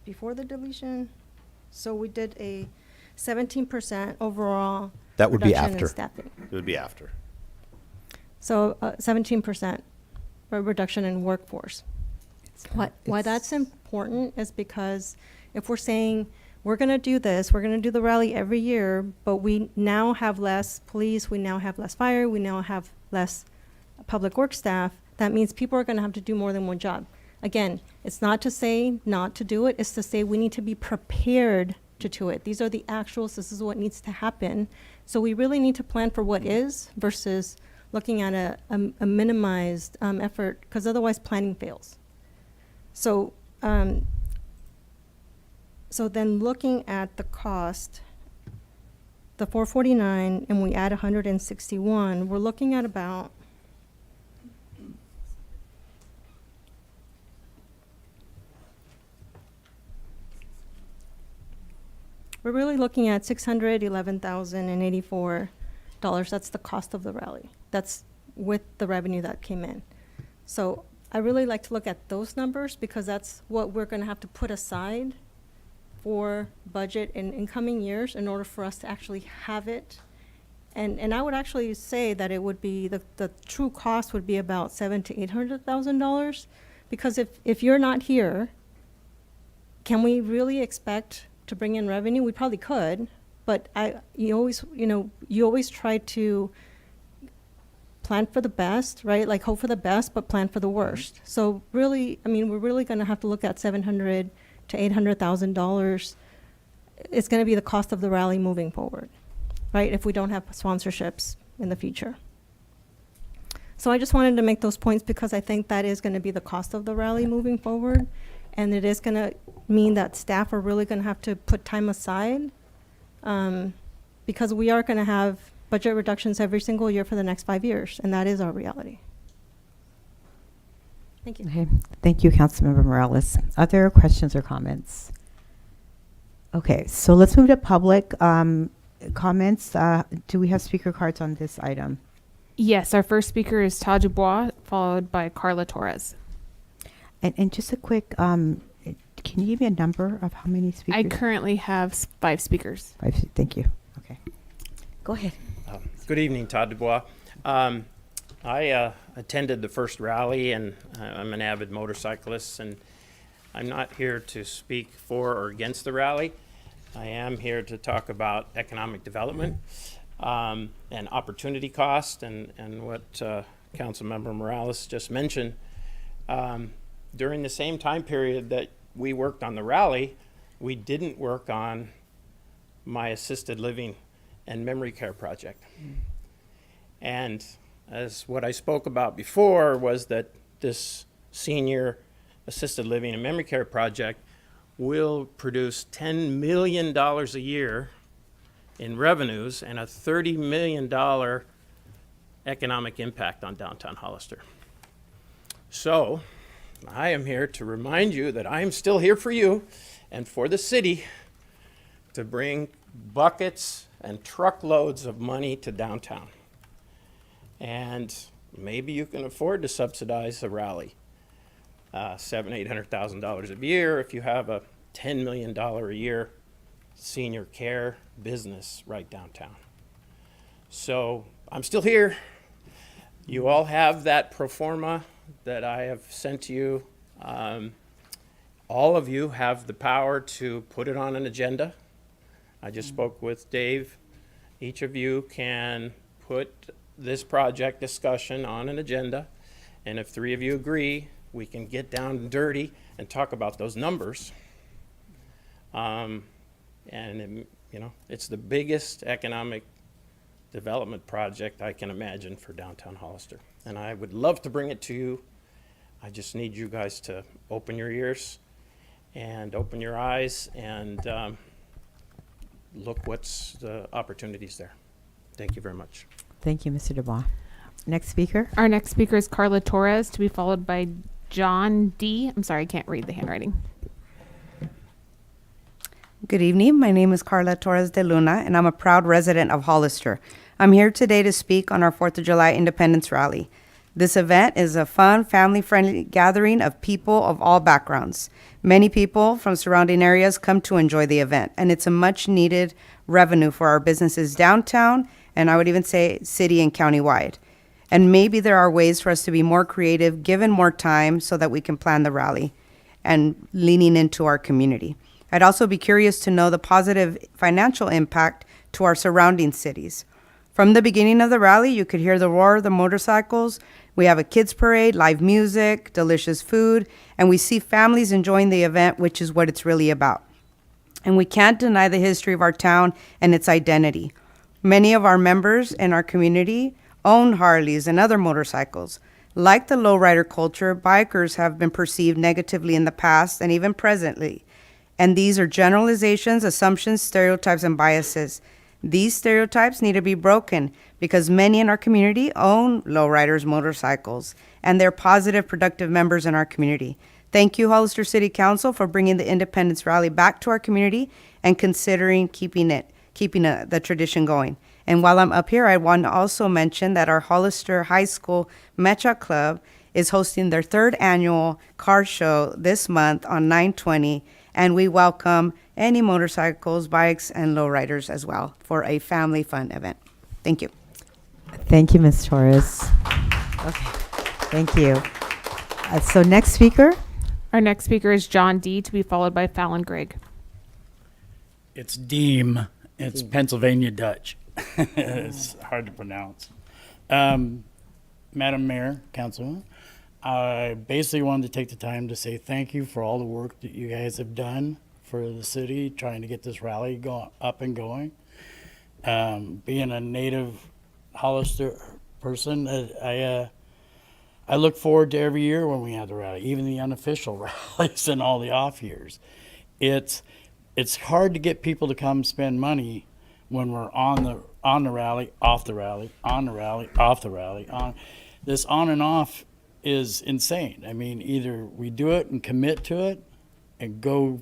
before the deletion? So we did a 17% overall That would be reduction after. in staffing. It would be after. So 17% reduction in workforce. Why that's important is because if we're saying we're going to do this, we're going to do the rally every year, but we now have less police, we now have less fire, we now have less public works staff, that means people are going to have to do more than one job. Again, it's not to say not to do it, it's to say we need to be prepared to do it. These are the actuals, this is what needs to happen. So we really need to plan for what is versus looking at a minimized effort, because otherwise planning fails. So, so then looking at the cost, the 449, and we add 161, we're looking at about we're really looking at $611,084. That's the cost of the rally. That's with the revenue that came in. So I really like to look at those numbers because that's what we're going to have to put aside for budget in incoming years in order for us to actually have it. And I would actually say that it would be the true cost would be about $700,000 to $800,000, because if you're not here, can we really expect to bring in revenue? We probably could, but you always try to plan for the best, right? Like hope for the best, but plan for the worst. So really, I mean, we're really going to have to look at $700,000 to $800,000. It's going to be the cost of the rally moving forward, right? If we don't have sponsorships in the future. So I just wanted to make those points because I think that is going to be the cost of the rally moving forward. And it is going to mean that staff are really going to have to put time aside because we are going to have budget reductions every single year for the next 5 years, and that is our reality. Thank you. Okay. Thank you, Councilmember Morales. Are there questions or comments? Okay, so let's move to public comments. Do we have speaker cards on this item? Yes, our first speaker is Todd Dubois, followed by Carla Torres. And just a quick, can you give me a number of how many speakers? I currently have 5 speakers. 5, thank you. Okay. Go ahead. Good evening, Todd Dubois. I attended the first rally, and I'm an avid motorcyclist, and I'm not here to speak for or against the rally. I am here to talk about economic development and opportunity cost, and what Councilmember Morales just mentioned. During the same time period that we worked on the rally, we didn't work on my assisted living and memory care project. And as what I spoke about before was that this senior assisted living and memory care project will produce $10 million a year in revenues and a $30 million economic impact on downtown Hollister. So I am here to remind you that I am still here for you and for the city to bring buckets and truckloads of money to downtown. And maybe you can afford to subsidize a rally, $700,000-800,000 a year if you have a $10 million a year senior care business right downtown. So I'm still here. You all have that pro forma that I have sent to you. All of you have the power to put it on an agenda. I just spoke with Dave. Each of you can put this project discussion on an agenda, and if 3 of you agree, we can get down and dirty and talk about those numbers. It's the biggest economic development project I can imagine for downtown Hollister, and I would love to bring it to you. I just need you guys to open your ears and open your eyes and look what's the opportunities there. Thank you very much. Thank you, Mr. Dubois. Next speaker. Our next speaker is Carla Torres, to be followed by John D. I'm sorry, I can't read the handwriting. Good evening. My name is Carla Torres de Luna, and I'm a proud resident of Hollister. I'm here today to speak on our 4th of July Independence Rally. This event is a fun, family-friendly gathering of people of all backgrounds. Many people from surrounding areas come to enjoy the event, and it's a much-needed revenue for our businesses downtown, and I would even say city and county-wide. And maybe there are ways for us to be more creative, given more time, so that we can plan the rally and leaning into our community. I'd also be curious to know the positive financial impact to our surrounding cities. From the beginning of the rally, you could hear the roar of the motorcycles. We have a kids parade, live music, delicious food, and we see families enjoying the event, which is what it's really about. And we can't deny the history of our town and its identity. Many of our members in our community own Harleys and other motorcycles. Like the lowrider culture, bikers have been perceived negatively in the past and even presently. And these are generalizations, assumptions, stereotypes, and biases. These stereotypes need to be broken because many in our community own lowriders motorcycles, and they're positive, productive members in our community. Thank you, Hollister City Council, for bringing the Independence Rally back to our community and considering keeping the tradition going. And while I'm up here, I want to also mention that our Hollister High School Mecha Club is hosting their 3rd annual car show this month on 9/20, and we welcome any motorcycles, bikes, and lowriders as well for a family fun event. Thank you. Thank you, Ms. Torres. Okay, thank you. So next speaker. Our next speaker is John D., to be followed by Fallon Gregg. It's Deem. It's Pennsylvania Dutch. It's hard to pronounce. Madam Mayor, Councilman, I basically wanted to take the time to say thank you for all the work that you guys have done for the city, trying to get this rally up and going. Being a native Hollister person, I look forward to every year when we have the rally, even the unofficial rallies and all the off years. It's hard to get people to come spend money when we're on the rally, off the rally, on the rally, off the rally. This on and off is insane. I mean, either we do it and commit to it and go,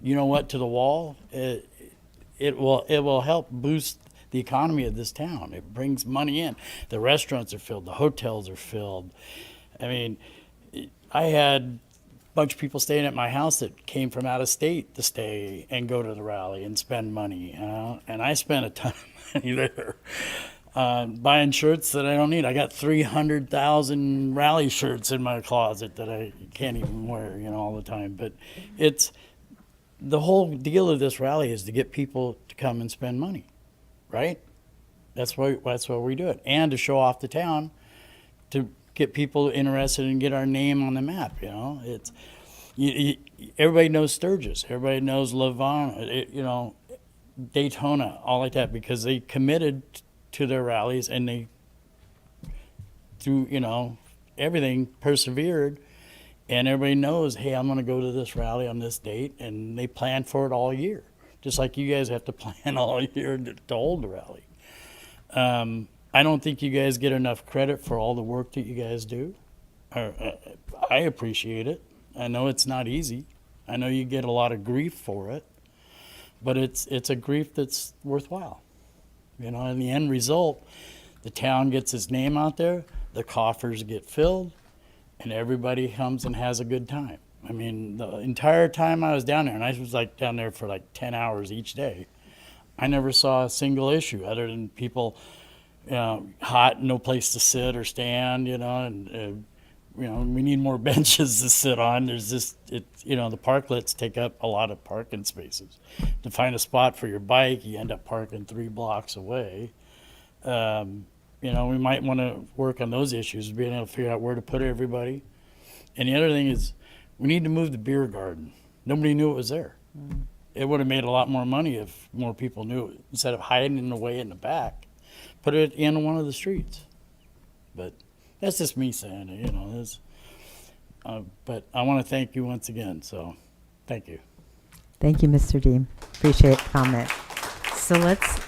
to the wall. It will help boost the economy of this town. It brings money in. The restaurants are filled. The hotels are filled. I mean, I had bunch of people staying at my house that came from out of state to stay and go to the rally and spend money, and I spent a ton of money there buying shirts that I don't need. I got 300,000 rally shirts in my closet that I can't even wear, all the time. But it's the whole deal of this rally is to get people to come and spend money, right? That's why we do it, and to show off the town, to get people interested and get our name on the map. It's everybody knows Sturgis, everybody knows Lavon, Daytona, all like that, because they committed to their rallies and they through everything persevered, and everybody knows, hey, I'm going to go to this rally on this date, and they plan for it all year, just like you guys have to plan all year to hold the rally. I don't think you guys get enough credit for all the work that you guys do. I appreciate it. I know it's not easy. I know you get a lot of grief for it, but it's a grief that's worthwhile. You know, in the end result, the town gets its name out there, the coffers get filled, and everybody comes and has a good time. I mean, the entire time I was down there, and I was like down there for like 10 hours each day, I never saw a single issue other than people, hot, no place to sit or stand, and we need more benches to sit on. There's just, the parklets take up a lot of parking spaces. To find a spot for your bike, you end up parking 3 blocks away. We might want to work on those issues, being able to figure out where to put everybody. And the other thing is, we need to move the beer garden. Nobody knew it was there. It would have made a lot more money if more people knew it. Instead of hiding it away in the back, put it in one of the streets. But that's just me saying it, but I want to thank you once again, so thank you. Thank you, Mr. Deem. Appreciate the comment. So let's,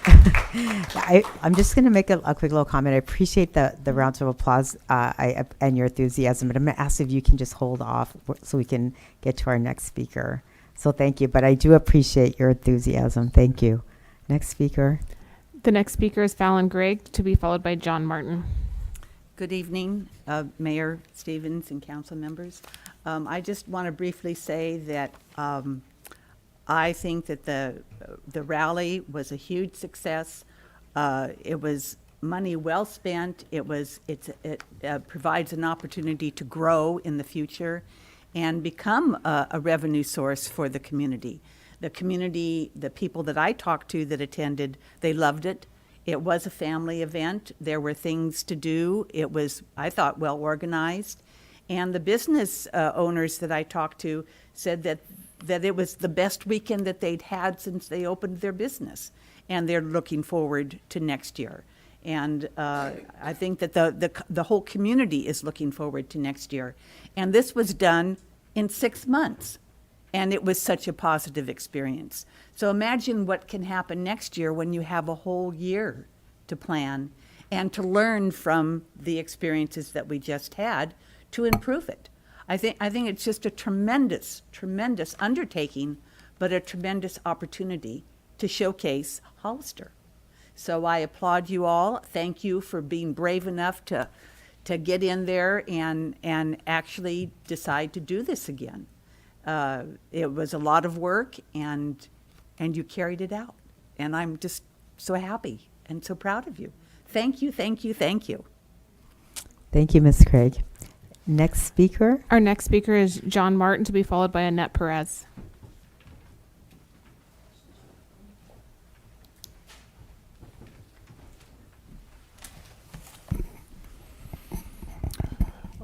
I'm just going to make a quick little comment. I appreciate the rounds of applause and your enthusiasm, but I'm going to ask if you can just hold off so we can get to our next speaker. So thank you, but I do appreciate your enthusiasm. Thank you. Next speaker. The next speaker is Fallon Gregg, to be followed by John Martin. Good evening, Mayor Stevens and council members. I just want to briefly say that I think that the rally was a huge success. It was money well spent. It provides an opportunity to grow in the future and become a revenue source for the community. The community, the people that I talked to that attended, they loved it. It was a family event. There were things to do. It was, I thought, well organized. And the business owners that I talked to said that it was the best weekend that they'd had since they opened their business. And they're looking forward to next year. And I think that the whole community is looking forward to next year. And this was done in 6 months. And it was such a positive experience. So imagine what can happen next year when you have a whole year to plan and to learn from the experiences that we just had to improve it. I think it's just a tremendous, tremendous undertaking, but a tremendous opportunity to showcase Hollister. So I applaud you all. Thank you for being brave enough to get in there and actually decide to do this again. It was a lot of work, and you carried it out. And I'm just so happy and so proud of you. Thank you, thank you, thank you. Thank you, Ms. Craig. Next speaker. Our next speaker is John Martin, to be followed by Annette Perez.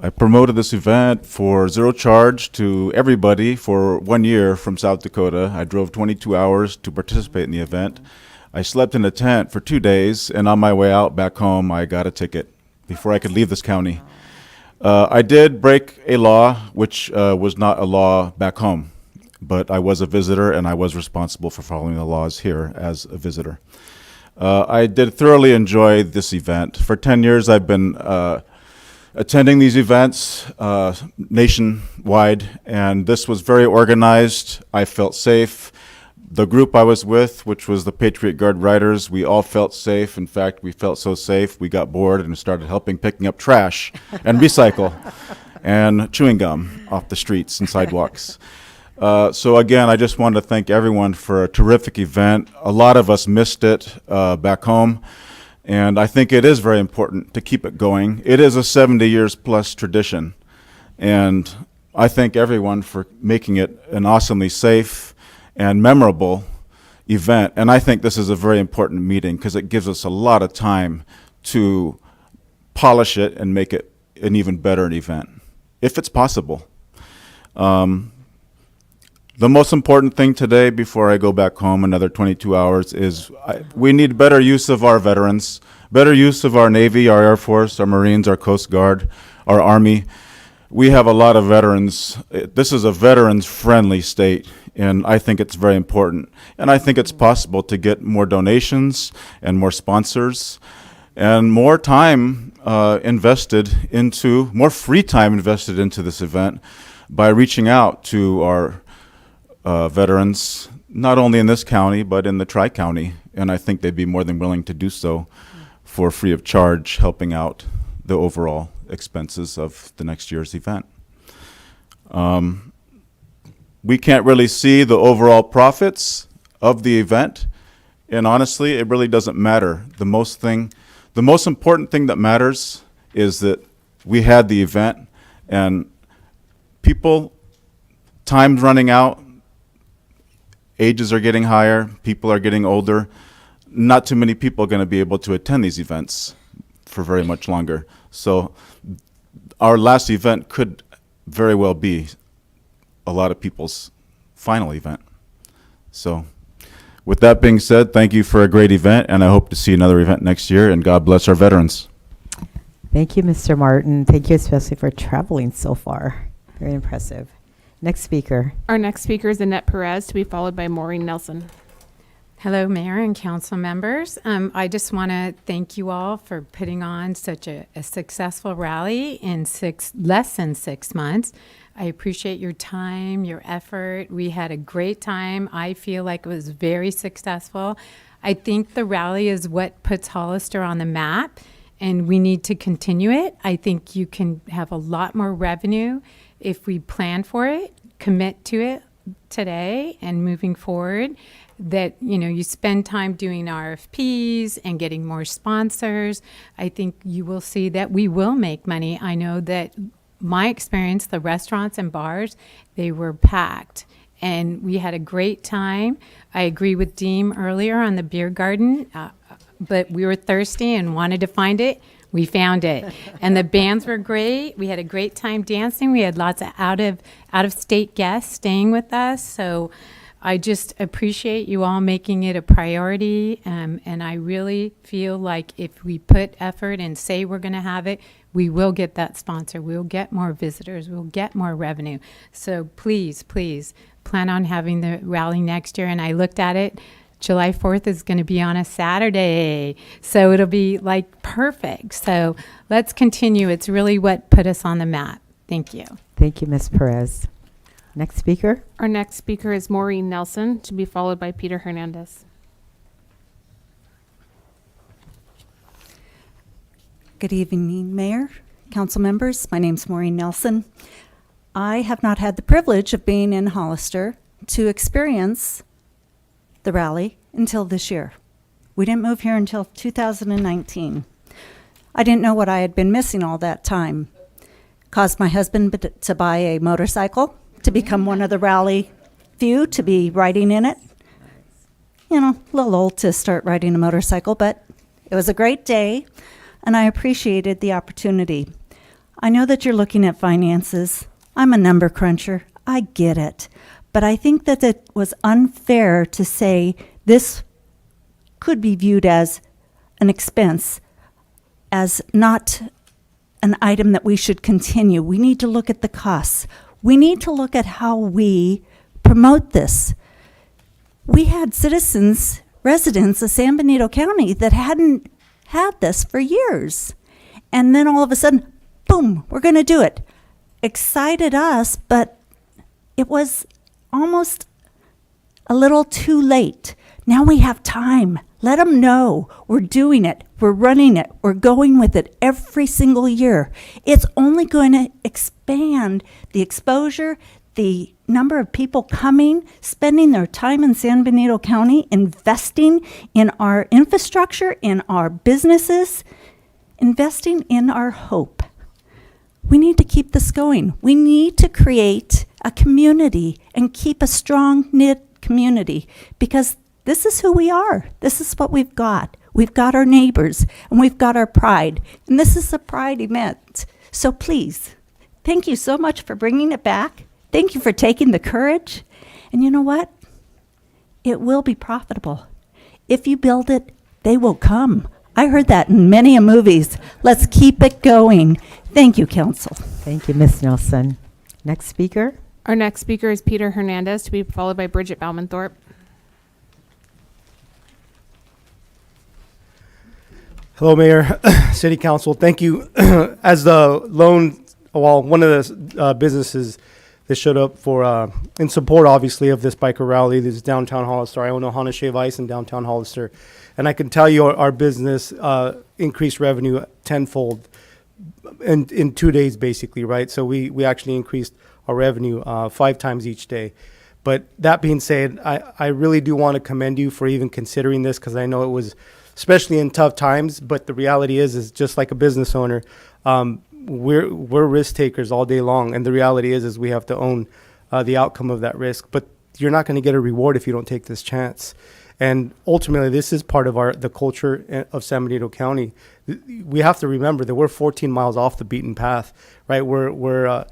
I promoted this event for zero charge to everybody for 1 year from South Dakota. I drove 22 hours to participate in the event. I slept in a tent for 2 days, and on my way out back home, I got a ticket before I could leave this county. I did break a law, which was not a law back home, but I was a visitor, and I was responsible for following the laws here as a visitor. I did thoroughly enjoy this event. For 10 years, I've been attending these events nationwide, and this was very organized. I felt safe. The group I was with, which was the Patriot Guard Riders, we all felt safe. In fact, we felt so safe, we got bored and started helping picking up trash and recycle and chewing gum off the streets and sidewalks. So again, I just wanted to thank everyone for a terrific event. A lot of us missed it back home. And I think it is very important to keep it going. It is a 70 years plus tradition. And I thank everyone for making it an awesomely safe and memorable event. And I think this is a very important meeting because it gives us a lot of time to polish it and make it an even better event, if it's possible. The most important thing today, before I go back home another 22 hours, is we need better use of our veterans, better use of our Navy, our Air Force, our Marines, our Coast Guard, our Army. We have a lot of veterans. This is a veterans-friendly state, and I think it's very important. And I think it's possible to get more donations and more sponsors. and more time more free time invested into this event by reaching out to our veterans, not only in this county, but in the Tri-County. And I think they'd be more than willing to do so for free of charge, helping out the overall expenses of the next year's event. We can't really see the overall profits of the event, and honestly, it really doesn't matter. The most important thing that matters is that we had the event, and time's running out, ages are getting higher, people are getting older. Not too many people are going to be able to attend these events for very much longer. So our last event could very well be a lot of people's final event. So with that being said, thank you for a great event, and I hope to see another event next year, and God bless our veterans. Thank you, Mr. Martin. Thank you especially for traveling so far. Very impressive. Next speaker. Our next speaker is Annette Perez, to be followed by Maureen Nelson. Hello, Mayor and council members. I just want to thank you all for putting on such a successful rally in less than 6 months. I appreciate your time, your effort. We had a great time. I feel like it was very successful. I think the rally is what puts Hollister on the map, and we need to continue it. I think you can have a lot more revenue if we plan for it, commit to it today and moving forward. That, you spend time doing RFPs and getting more sponsors. I think you will see that we will make money. I know that my experience, the restaurants and bars, they were packed and we had a great time. I agree with Deem earlier on the beer garden, but we were thirsty and wanted to find it. We found it. And the bands were great. We had a great time dancing. We had lots of out of state guests staying with us. So I just appreciate you all making it a priority, and I really feel like if we put effort and say we're going to have it, we will get that sponsor. We'll get more visitors. We'll get more revenue. So please, please plan on having the rally next year. And I looked at it. July 4th is going to be on a Saturday, so it'll be like perfect. So let's continue. It's really what put us on the map. Thank you. Thank you, Ms. Perez. Next speaker. Our next speaker is Maureen Nelson, to be followed by Peter Hernandez. Good evening, Mayor, council members. My name's Maureen Nelson. I have not had the privilege of being in Hollister to experience the rally until this year. We didn't move here until 2019. I didn't know what I had been missing all that time. Caused my husband to buy a motorcycle to become one of the rally few to be riding in it. A little old to start riding a motorcycle, but it was a great day, and I appreciated the opportunity. I know that you're looking at finances. I'm a number cruncher. I get it. But I think that it was unfair to say this could be viewed as an expense, as not an item that we should continue. We need to look at the costs. We need to look at how we promote this. We had citizens, residents of San Benito County that hadn't had this for years. And then all of a sudden, boom, we're going to do it. Excited us, but it was almost a little too late. Now we have time. Let them know we're doing it. We're running it. We're going with it every single year. It's only going to expand the exposure, the number of people coming, spending their time in San Benito County, investing in our infrastructure, in our businesses, investing in our hope. We need to keep this going. We need to create a community and keep a strong knit community, because this is who we are. This is what we've got. We've got our neighbors and we've got our pride. And this is a pride event. So please, thank you so much for bringing it back. Thank you for taking the courage. And you know what? It will be profitable. If you build it, they will come. I heard that in many movies. Let's keep it going. Thank you, Council. Thank you, Ms. Nelson. Next speaker. Our next speaker is Peter Hernandez, to be followed by Bridget Baumanthorpe. Hello, Mayor, City Council. Thank you. As one of the businesses that showed up for in support, obviously, of this biker rally, this is downtown Hollister. I own a Honda Shave Ice in downtown Hollister, and I can tell you our business increased revenue tenfold in 2 days, basically, right? So we actually increased our revenue 5 times each day. But that being said, I really do want to commend you for even considering this, because I know it was, especially in tough times. But the reality is just like a business owner, we're risk takers all day long, and the reality is we have to own the outcome of that risk. But you're not going to get a reward if you don't take this chance. And ultimately, this is part of the culture of San Benito County. We have to remember that we're 14 miles off the beaten path, right? We're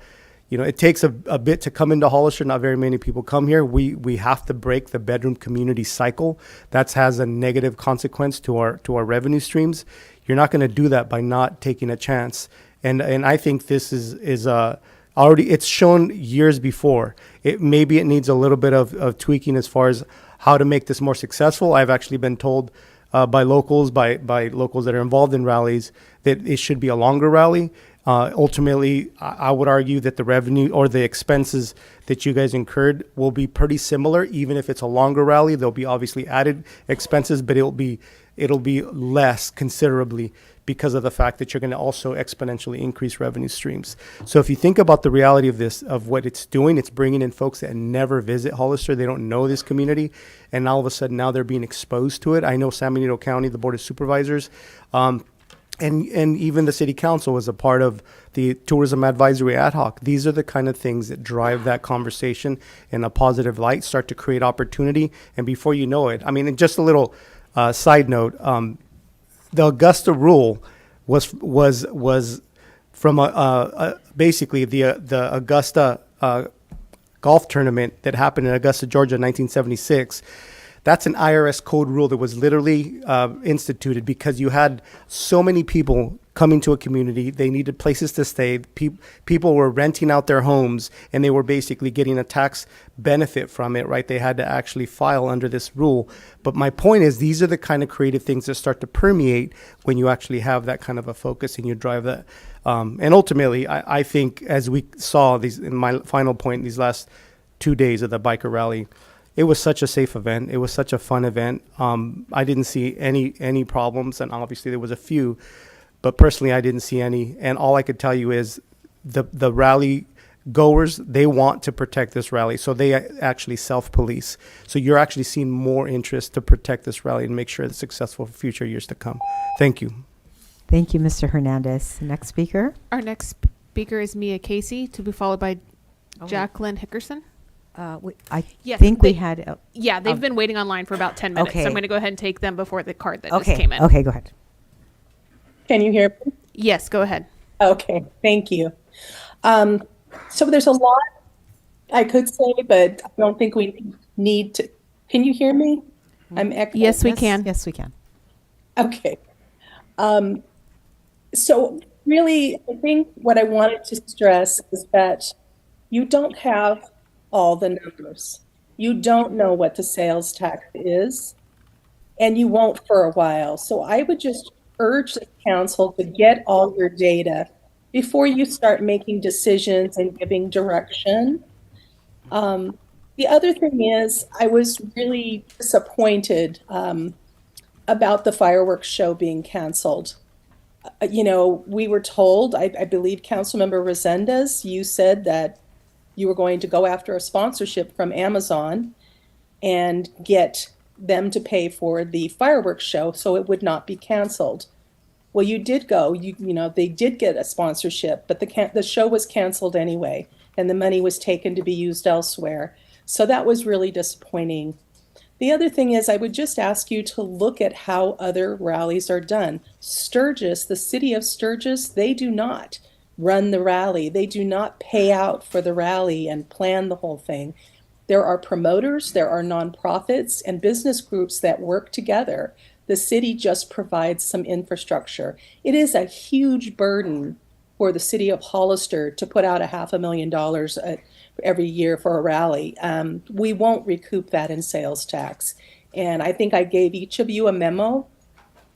it takes a bit to come into Hollister. Not very many people come here. We have to break the bedroom community cycle. That has a negative consequence to our revenue streams. You're not going to do that by not taking a chance. And I think this is already, it's shown years before. Maybe it needs a little bit of tweaking as far as how to make this more successful. I've actually been told by locals that are involved in rallies that it should be a longer rally. Ultimately, I would argue that the revenue or the expenses that you guys incurred will be pretty similar. Even if it's a longer rally, there'll be obviously added expenses, but it'll be less considerably, because of the fact that you're going to also exponentially increase revenue streams. So if you think about the reality of this, of what it's doing, it's bringing in folks that never visit Hollister. They don't know this community. And all of a sudden now they're being exposed to it. I know San Benito County, the Board of Supervisors, and even the City Council is a part of the Tourism Advisory Ad Hoc. These are the kind of things that drive that conversation in a positive light, start to create opportunity. And before you know it, I mean, and just a little side note, the Augusta rule was from basically the Augusta golf tournament that happened in Augusta, Georgia, in 1976. That's an IRS code rule that was literally instituted because you had so many people coming to a community. They needed places to stay. People were renting out their homes, and they were basically getting a tax benefit from it, right? They had to actually file under this rule. But my point is, these are the kind of creative things that start to permeate when you actually have that kind of a focus and you drive that. And ultimately, I think, as we saw in my final point, these last 2 days of the biker rally, it was such a safe event. It was such a fun event. I didn't see any problems, and obviously there was a few, but personally I didn't see any. And all I could tell you is the rally goers, they want to protect this rally, so they actually self-police. So you're actually seeing more interest to protect this rally and make sure it's successful for future years to come. Thank you. Thank you, Mr. Hernandez. Next speaker. Our next speaker is Mia Casey, to be followed by Jacqueline Hickerson. I think we had. Yeah, they've been waiting online for about 10 minutes. Okay. So I'm going to go ahead and take them before the card that Okay. just came in. Okay, go ahead. Can you hear me? Yes, go ahead. Okay, thank you. So there's a lot I could say, but I don't think we need to. Can you hear me? I'm echoing. Yes, we can. Yes, we can. Okay. So really, I think what I wanted to stress is that you don't have all the numbers. You don't know what the sales tax is, and you won't for a while. So I would just urge the council to get all your data before you start making decisions and giving direction. The other thing is, I was really disappointed about the fireworks show being canceled. We were told, I believe Councilmember Resendez, you said that you were going to go after a sponsorship from Amazon and get them to pay for the fireworks show so it would not be canceled. Well, you did go, they did get a sponsorship, but the show was canceled anyway, and the money was taken to be used elsewhere. So that was really disappointing. The other thing is, I would just ask you to look at how other rallies are done. Sturgis, the city of Sturgis, they do not run the rally. They do not pay out for the rally and plan the whole thing. There are promoters, there are nonprofits and business groups that work together. The city just provides some infrastructure. It is a huge burden for the city of Hollister to put out $500,000 every year for a rally. We won't recoup that in sales tax. And I think I gave each of you a memo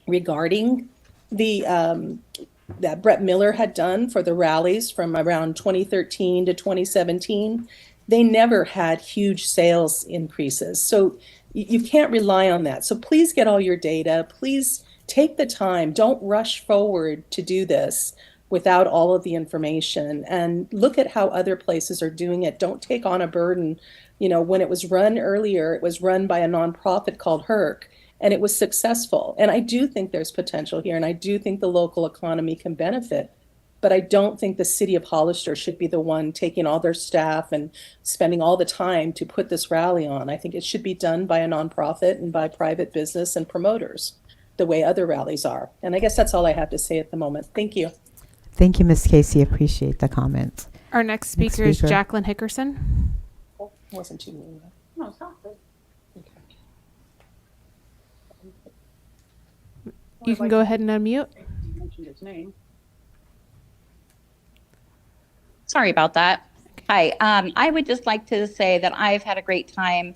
regarding that Brett Miller had done for the rallies from around 2013 to 2017, they never had huge sales increases. So you can't rely on that. So please get all your data. Please take the time. Don't rush forward to do this without all of the information, and look at how other places are doing it. Don't take on a burden. You know, when it was run earlier, it was run by a nonprofit called HERC, and it was successful. And I do think there's potential here, and I do think the local economy can benefit. But I don't think the city of Hollister should be the one taking all their staff and spending all the time to put this rally on. I think it should be done by a nonprofit and by private business and promoters, the way other rallies are. And I guess that's all I have to say at the moment. Thank you. Thank you, Ms. Casey. Appreciate the comment. Our next speaker is Jacqueline Hickerson. Oh, wasn't too mean. No, it's not good. You can go ahead and unmute. Mentioned his name. Sorry about that. Hi, I would just like to say that I've had a great time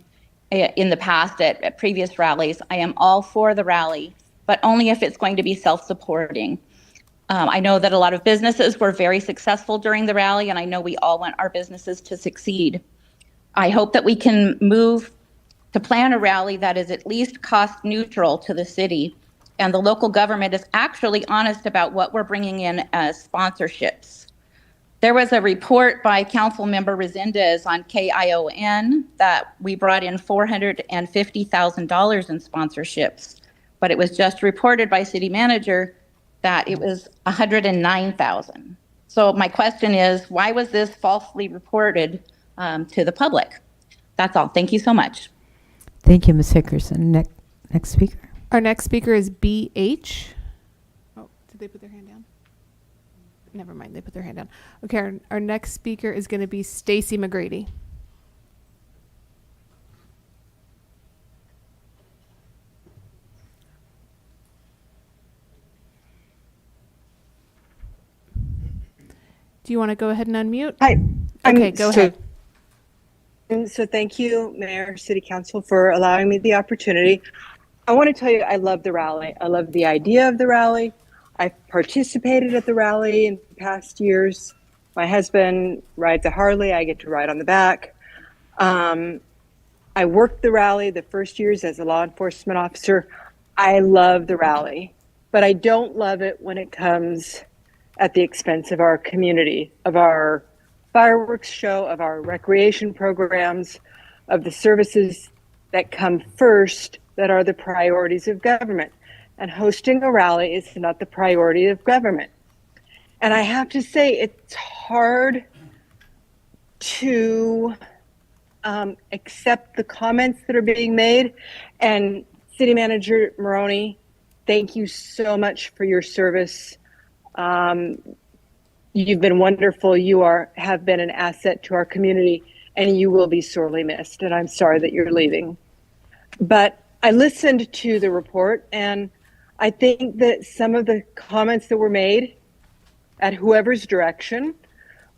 in the past at previous rallies. I am all for the rally, but only if it's going to be self-supporting. I know that a lot of businesses were very successful during the rally, and I know we all want our businesses to succeed. I hope that we can move to plan a rally that is at least cost neutral to the city, and the local government is actually honest about what we're bringing in as sponsorships. There was a report by Councilmember Resendez on KION that we brought in $450,000 in sponsorships, but it was just reported by city manager that it was $109,000. So my question is, why was this falsely reported to the public? That's all. Thank you so much. Thank you, Ms. Hickerson. Next speaker. Our next speaker is BH. Oh, did they put their hand down? Never mind, they put their hand down. Okay, our next speaker is going to be Stacy McGrady. Do you want to go ahead and unmute? Hi. Okay, go ahead. So thank you, Mayor, City Council, for allowing me the opportunity. I want to tell you, I love the rally. I love the idea of the rally. I've participated at the rally in past years. My husband rides a Harley. I get to ride on the back. I worked the rally the first years as a law enforcement officer. I love the rally, but I don't love it when it comes at the expense of our community, of our fireworks show, of our recreation programs, of the services that come first that are the priorities of government. And hosting a rally is not the priority of government. And I have to say, it's hard to accept the comments that are being made. And City Manager Maroney, thank you so much for your service. You've been wonderful. You have been an asset to our community, and you will be sorely missed. And I'm sorry that you're leaving. But I listened to the report, and I think that some of the comments that were made at whoever's direction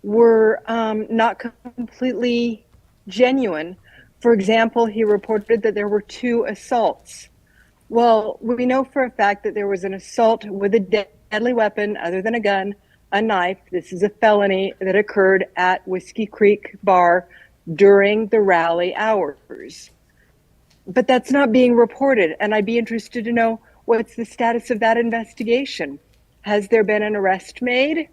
were not completely genuine. For example, he reported that there were 2 assaults. Well, we know for a fact that there was an assault with a deadly weapon other than a gun, a knife. This is a felony that occurred at Whiskey Creek Bar during the rally hours. But that's not being reported, and I'd be interested to know what's the status of that investigation. Has there been an arrest made?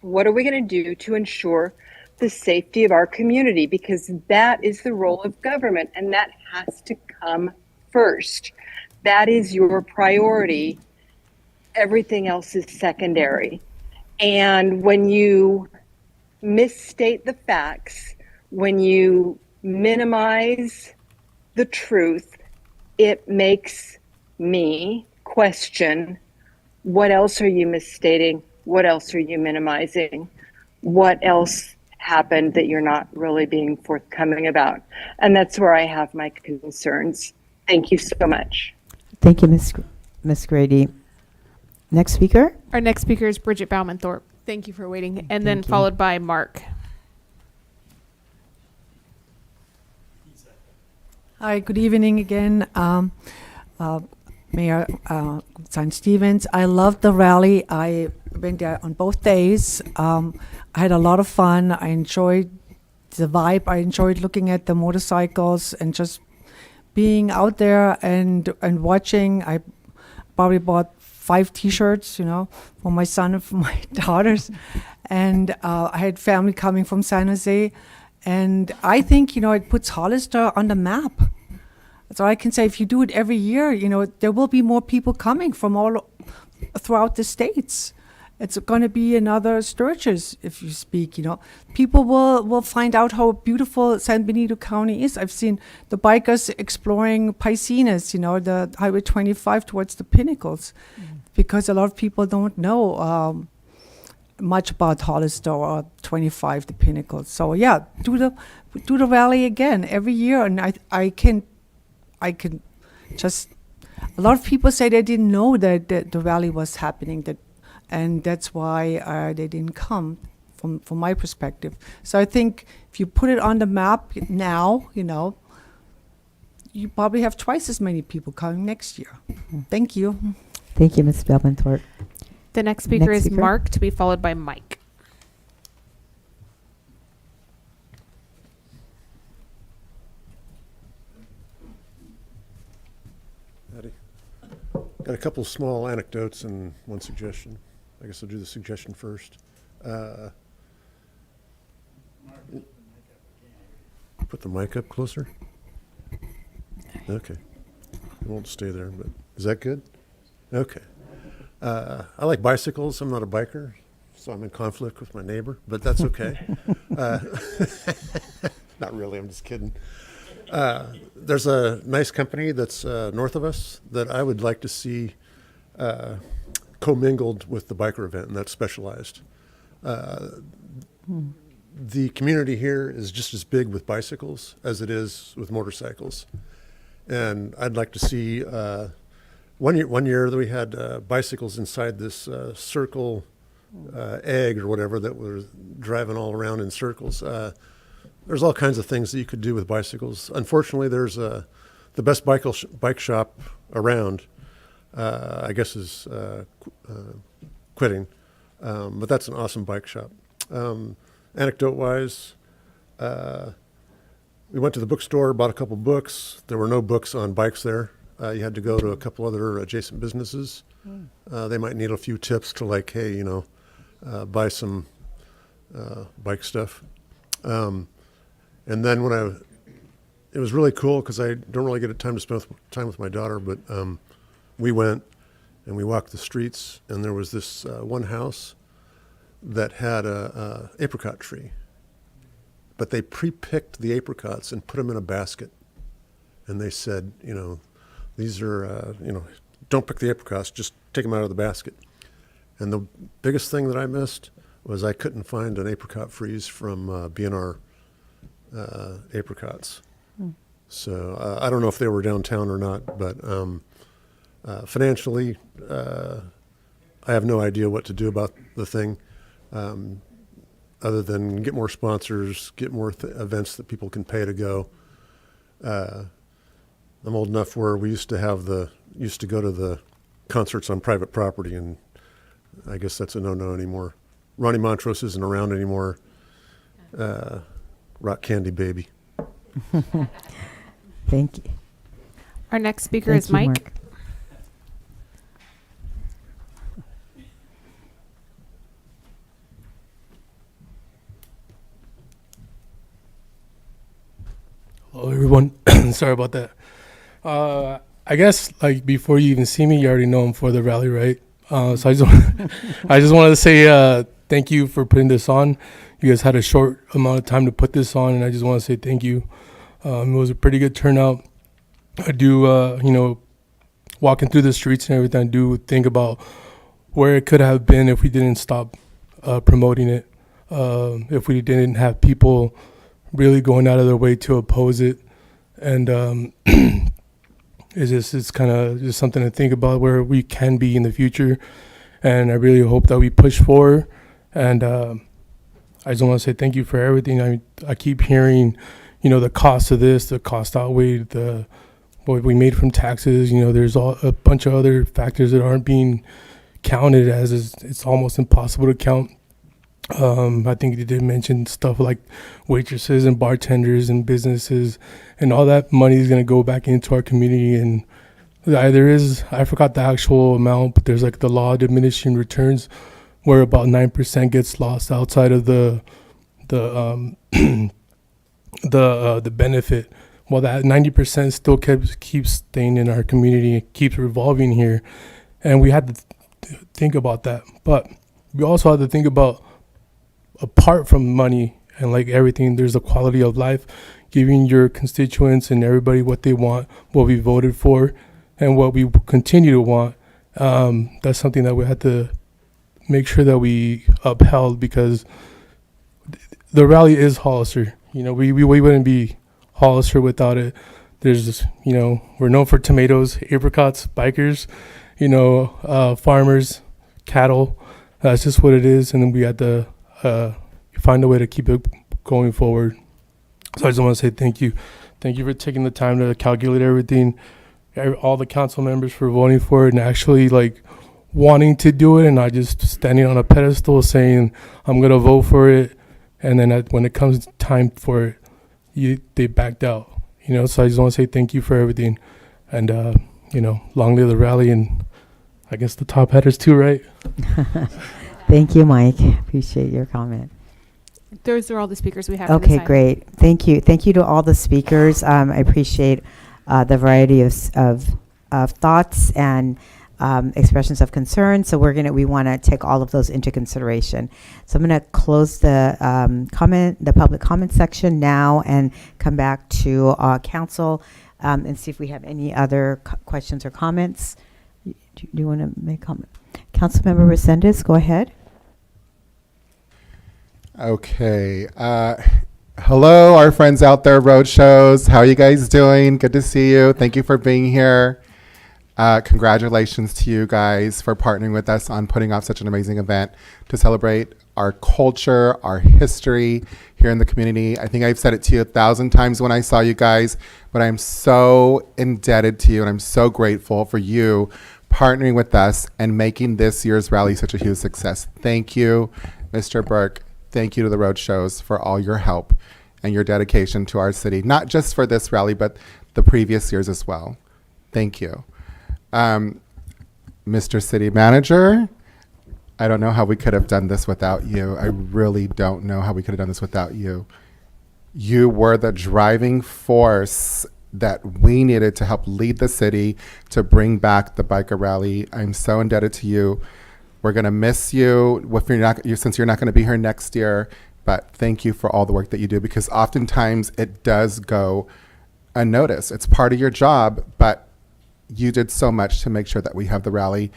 What are we going to do to ensure the safety of our community? Because that is the role of government, and that has to come first. That is your priority. Everything else is secondary. And when you misstate the facts, when you minimize the truth, it makes me question, what else are you misstating? What else are you minimizing? What else happened that you're not really being forthcoming about? And that's where I have my concerns. Thank you so much. Thank you, Ms. Grady. Next speaker. Our next speaker is Bridget Bauman-Thorpe. Thank you for waiting. And then followed by Mark. Hi, good evening again. Mayor St. Stevens. I loved the rally. I went there on both days. I had a lot of fun. I enjoyed the vibe. I enjoyed looking at the motorcycles and just being out there and watching. I probably bought 5 T-shirts, for my son and for my daughters. And I had family coming from San Jose. And I think, it puts Hollister on the map. So I can say if you do it every year, there will be more people coming from all throughout the states. It's going to be another Sturgis, if you speak, People will find out how beautiful San Benito County is. I've seen the bikers exploring Paisinas, the Highway 25 towards the Pinnacles, because a lot of people don't know much about Hollister or 25, the Pinnacles. So yeah, do the rally again every year, and I can just, a lot of people say they didn't know that the rally was happening, and that's why they didn't come from my perspective. So I think if you put it on the map now, you probably have twice as many people coming next year. Thank you. Thank you, Ms. Belmanthorpe. The next speaker is speaker. Mark, to be followed by Mike. Howdy. Got a couple small anecdotes and one suggestion. I guess I'll do the suggestion first. Put the mic up closer. Okay. I won't stay there, but is that good? Okay. I like bicycles. I'm not a biker, so I'm in conflict with my neighbor, but that's okay. Not really, I'm just kidding. There's a nice company that's north of us that I would like to see commingled with the biker event, and that's Specialized. The community here is just as big with bicycles as it is with motorcycles. And I'd like to see, one year that we had bicycles inside this circle egg or whatever that was driving all around in circles. There's all kinds of things that you could do with bicycles. Unfortunately, there's the best bike shop around, I guess, is quitting. But that's an awesome bike shop. Anecdote-wise, we went to the bookstore, bought a couple books. There were no books on bikes there. You had to go to a couple other adjacent businesses. They might need a few tips to, like, hey, buy some bike stuff. And then it was really cool because I don't really get a time to spend time with my daughter, but we went and we walked the streets, and there was this one house that had a apricot tree, but they pre-picked the apricots and put them in a basket, and they said, these are, don't pick the apricots, just take them out of the basket. And the biggest thing that I missed was I couldn't find an apricot freeze from B&R apricots. So I don't know if they were downtown or not, but financially, I have no idea what to do about the thing, other than get more sponsors, get more events that people can pay to go. I'm old enough where we used to go to the concerts on private property, and I guess that's a no-no anymore. Ronnie Montrose isn't around anymore. Rock Candy Baby. Thank you. Our next speaker Thank is you, Mike. Mark. Hello, everyone. Sorry about that. I guess, like, before you even see me, you already know I'm for the rally, right? So I just wanted to say thank you for putting this on. You guys had a short amount of time to put this on, and I just want to say thank you. It was a pretty good turnout. I do, walking through the streets and everything, I do think about where it could have been if we didn't stop promoting it, if we didn't have people really going out of their way to oppose it. And it's kind of just something to think about where we can be in the future. And I really hope that we push forward. And I just want to say thank you for everything. I keep hearing, the cost of this, the cost outweighed what we made from taxes. You know, there's a bunch of other factors that aren't being counted as it's almost impossible to count. I think they did mention stuff like waitresses and bartenders and businesses, and all that money is going to go back into our community. And there is, I forgot the actual amount, but there's like the law of diminishing returns, where about 9% gets lost outside of the benefit. Well, that 90% still keeps staying in our community, it keeps revolving here, and we had to think about that. But we also had to think about, apart from money and like everything, there's a quality of life, giving your constituents and everybody what they want, what we voted for, and what we continue to want. That's something that we had to make sure that we upheld, because the rally is Hollister. You know, we wouldn't be Hollister without it. There's this, you know, we're known for tomatoes, apricots, bikers, you know, farmers, cattle. That's just what it is. And then we had to find a way to keep it going forward. So I just want to say thank you. Thank you for taking the time to calculate everything. All the council members for voting for it and actually like wanting to do it, and not just standing on a pedestal saying, I'm going to vote for it. And then when it comes time for it, they backed out. You know, so I just want to say thank you for everything. And, you know, long live the rally, and I guess the top headers too, right? Thank you, Mike. Appreciate your comment. Those are all the speakers we have. For this Okay, item. great. Thank you. Thank you to all the speakers. I appreciate the variety of thoughts and expressions of concern. So we want to take all of those into consideration. So I'm going to close the public comment section now, and come back to council and see if we have any other questions or comments. Do you want to make comment? Councilmember Resendez, go ahead. Okay. Hello, our friends out there, road shows. How are you guys doing? Good to see you. Thank you for being here. Congratulations to you guys for partnering with us on putting off such an amazing event to celebrate our culture, our history here in the community. I think I've said it to you 1,000 times when I saw you guys, but I'm so indebted to you, and I'm so grateful for you partnering with us and making this year's rally such a huge success. Thank you, Mr. Burke. Thank you to the road shows for all your help and your dedication to our city, not just for this rally, but the previous years as well. Thank you. Mr. City Manager, I don't know how we could have done this without you. I really don't know how we could have done this without you. You were the driving force that we needed to help lead the city to bring back the biker rally. I'm so indebted to you. We're going to miss you since you're not going to be here next year, but thank you for all the work that you do, because oftentimes it does go unnoticed. It's part of your job, but you did so much to make sure that we have the rally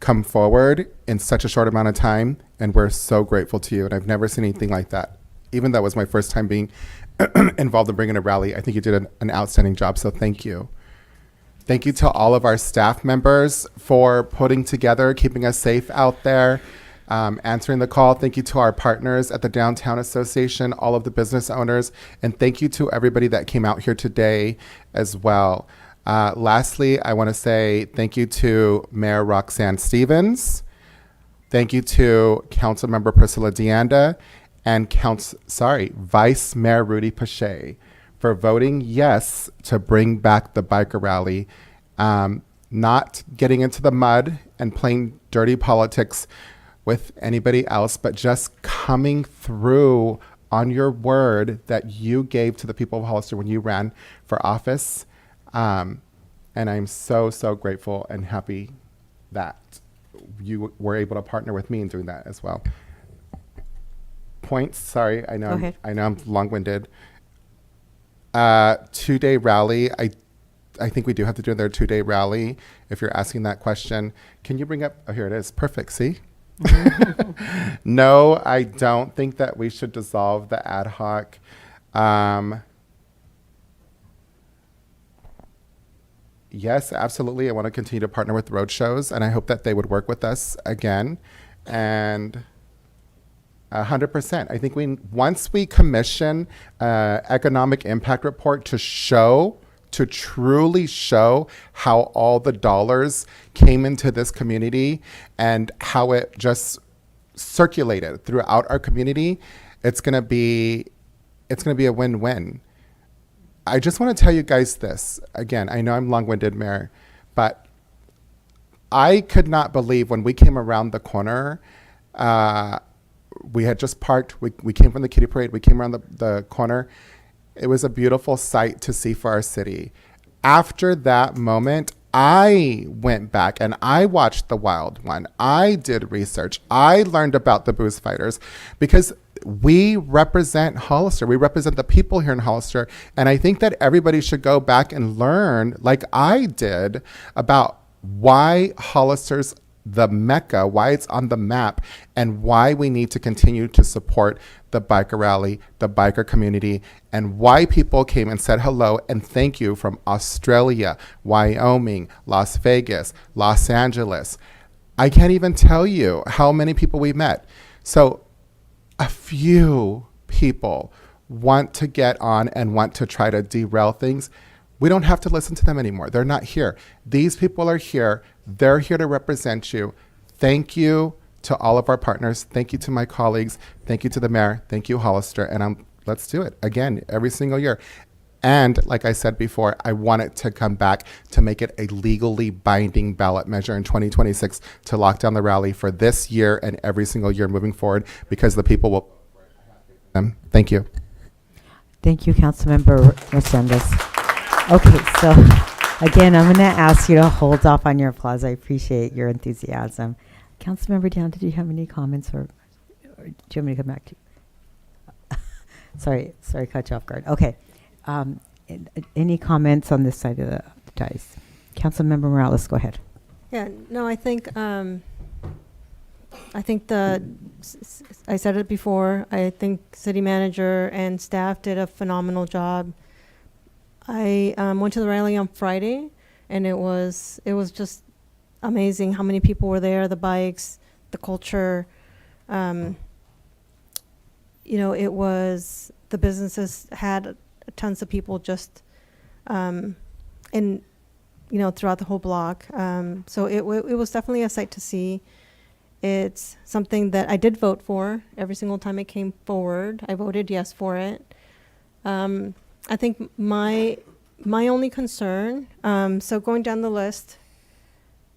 come forward in such a short amount of time, and we're so grateful to you. And I've never seen anything like that. Even though it was my first time being involved in bringing a rally, I think you did an outstanding job, so thank you. Thank you to all of our staff members for putting together, keeping us safe out there, answering the call. Thank you to our partners at the Downtown Association, all of the business owners, and thank you to everybody that came out here today as well. Lastly, I want to say thank you to Mayor Roxanne Stevens. Thank you to Councilmember Priscilla Deanda and Vice Mayor Rudy Pache for voting yes to bring back the biker rally, not getting into the mud and playing dirty politics with anybody else, but just coming through on your word that you gave to the people of Hollister when you ran for office. And I'm so, so grateful and happy that you were able to partner with me in doing that as well. Points, sorry, I know I'm long-winded. 2-day rally, I think we do have to do another 2-day rally if you're asking that question. Can you bring up, oh, here it is, perfect, see? No, I don't think that we should dissolve the ad hoc. Yes, absolutely. I want to continue to partner with road shows, and I hope that they would work with us again. And 100%. I think once we commission economic impact report to show to truly show how all the dollars came into this community and how it just circulated throughout our community, it's going to be a win-win. I just want to tell you guys this. Again, I know I'm long-winded, Mayor, but I could not believe when we came around the corner, we had just parked, we came from the kiddie parade, we came around the corner. It was a beautiful sight to see for our city. After that moment, I went back and I watched the Wild One. I did research. I learned about the booze fighters because we represent Hollister. We represent the people here in Hollister. And I think that everybody should go back and learn, like I did, about why Hollister's the Mecca, why it's on the map, and why we need to continue to support the biker rally, the biker community, and why people came and said hello and thank you from Australia, Wyoming, Las Vegas, Los Angeles. I can't even tell you how many people we met. So a few people want to get on and want to try to derail things. We don't have to listen to them anymore. They're not here. These people are here. They're here to represent you. Thank you to all of our partners. Thank you to my colleagues. Thank you to the mayor. Thank you, Hollister. And let's do it again every single year. And like I said before, I want it to come back to make it a legally binding ballot measure in 2026 to lock down the rally for this year and every single year moving forward, because the people will. Thank you. Thank you, Councilmember Resendez. Okay, so again, I'm going to ask you to hold off on your applause. I appreciate your enthusiasm. Councilmember Down, did you have any comments, or do you want me to come back to you? sorry, cut you off guard. Okay. Any comments on this side of the dice? Councilmember Morales, go ahead. Yeah, no, I think I said it before. I think city manager and staff did a phenomenal job. I went to the rally on Friday, and it was just amazing how many people were there, the bikes, the culture. It was, the businesses had tons of people just throughout the whole block. So it was definitely a sight to see. It's something that I did vote for every single time it came forward. I voted yes for it. I think my only concern, so going down the list,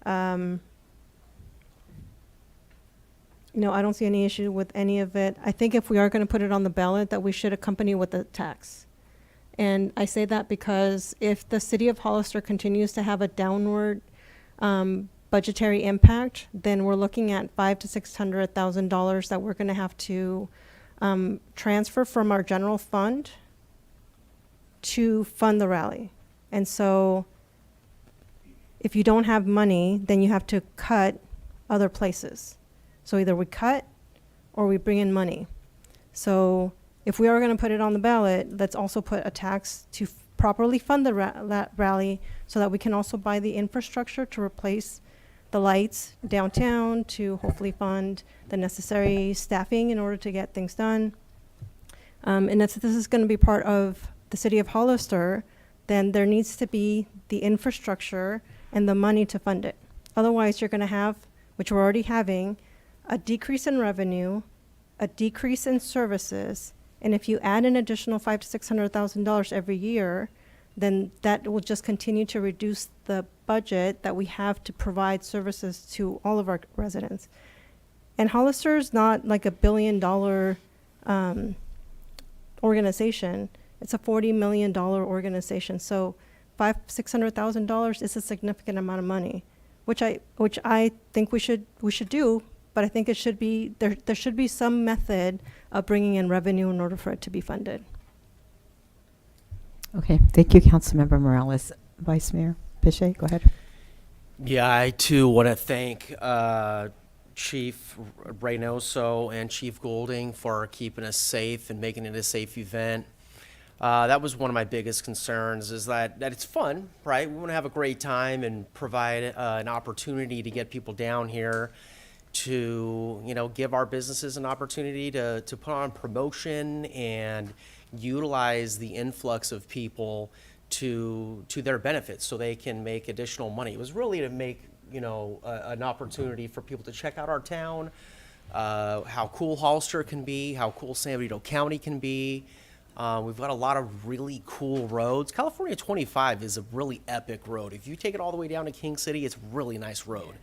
I don't see any issue with any of it. I think if we are going to put it on the ballot, that we should accompany with a tax. And I say that because if the city of Hollister continues to have a downward budgetary impact, then we're looking at $500,000 to $600,000 that we're going to have to transfer from our general fund to fund the rally. And so if you don't have money, then you have to cut other places. So either we cut or we bring in money. So if we are going to put it on the ballot, let's also put a tax to properly fund that rally so that we can also buy the infrastructure to replace the lights downtown, to hopefully fund the necessary staffing in order to get things done. And if this is going to be part of the city of Hollister, then there needs to be the infrastructure and the money to fund it. Otherwise, you're going to have, which we're already having, a decrease in revenue, a decrease in services, and if you add an additional $500,000 to $600,000 every year, then that will just continue to reduce the budget that we have to provide services to all of our residents. And Hollister is not like $1 billion organization. It's a $40 million organization. So $600,000 is a significant amount of money, which I think we should do. But I think it should be there should be some method of bringing in revenue in order for it to be funded. Okay, thank you, Councilmember Morales. Vice Mayor Pichet, go ahead. Yeah, I too want to thank Chief Reynoso and Chief Goulding for keeping us safe and making it a safe event. That was one of my biggest concerns, is that it's fun, right? We want to have a great time and provide an opportunity to get people down here, to give our businesses an opportunity to put on promotion and utilize the influx of people to their benefit so they can make additional money. It was really to make, an opportunity for people to check out our town, how cool Hollister can be, how cool San Benito County can be. We've got a lot of really cool roads. California 25 is a really epic road. If you take it all the way down to King City, it's a really nice road.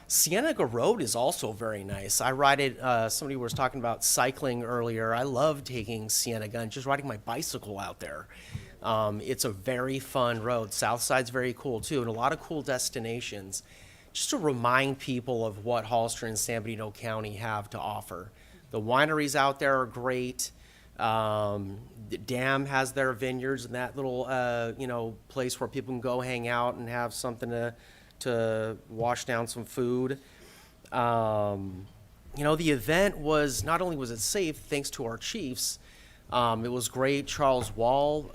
Cienega Road is also very nice. I ride it, somebody was talking about cycling earlier. I love taking Cienega and just riding my bicycle out there. It's a very fun road. Southside's very cool too, and a lot of cool destinations. Just to remind people of what Hollister and San Benito County have to offer. The wineries out there are great. The Dam has their vineyards and that little, place where people can go hang out and have something to wash down some food. The event was, not only was it safe, thanks to our chiefs, it was great. Charles Wall,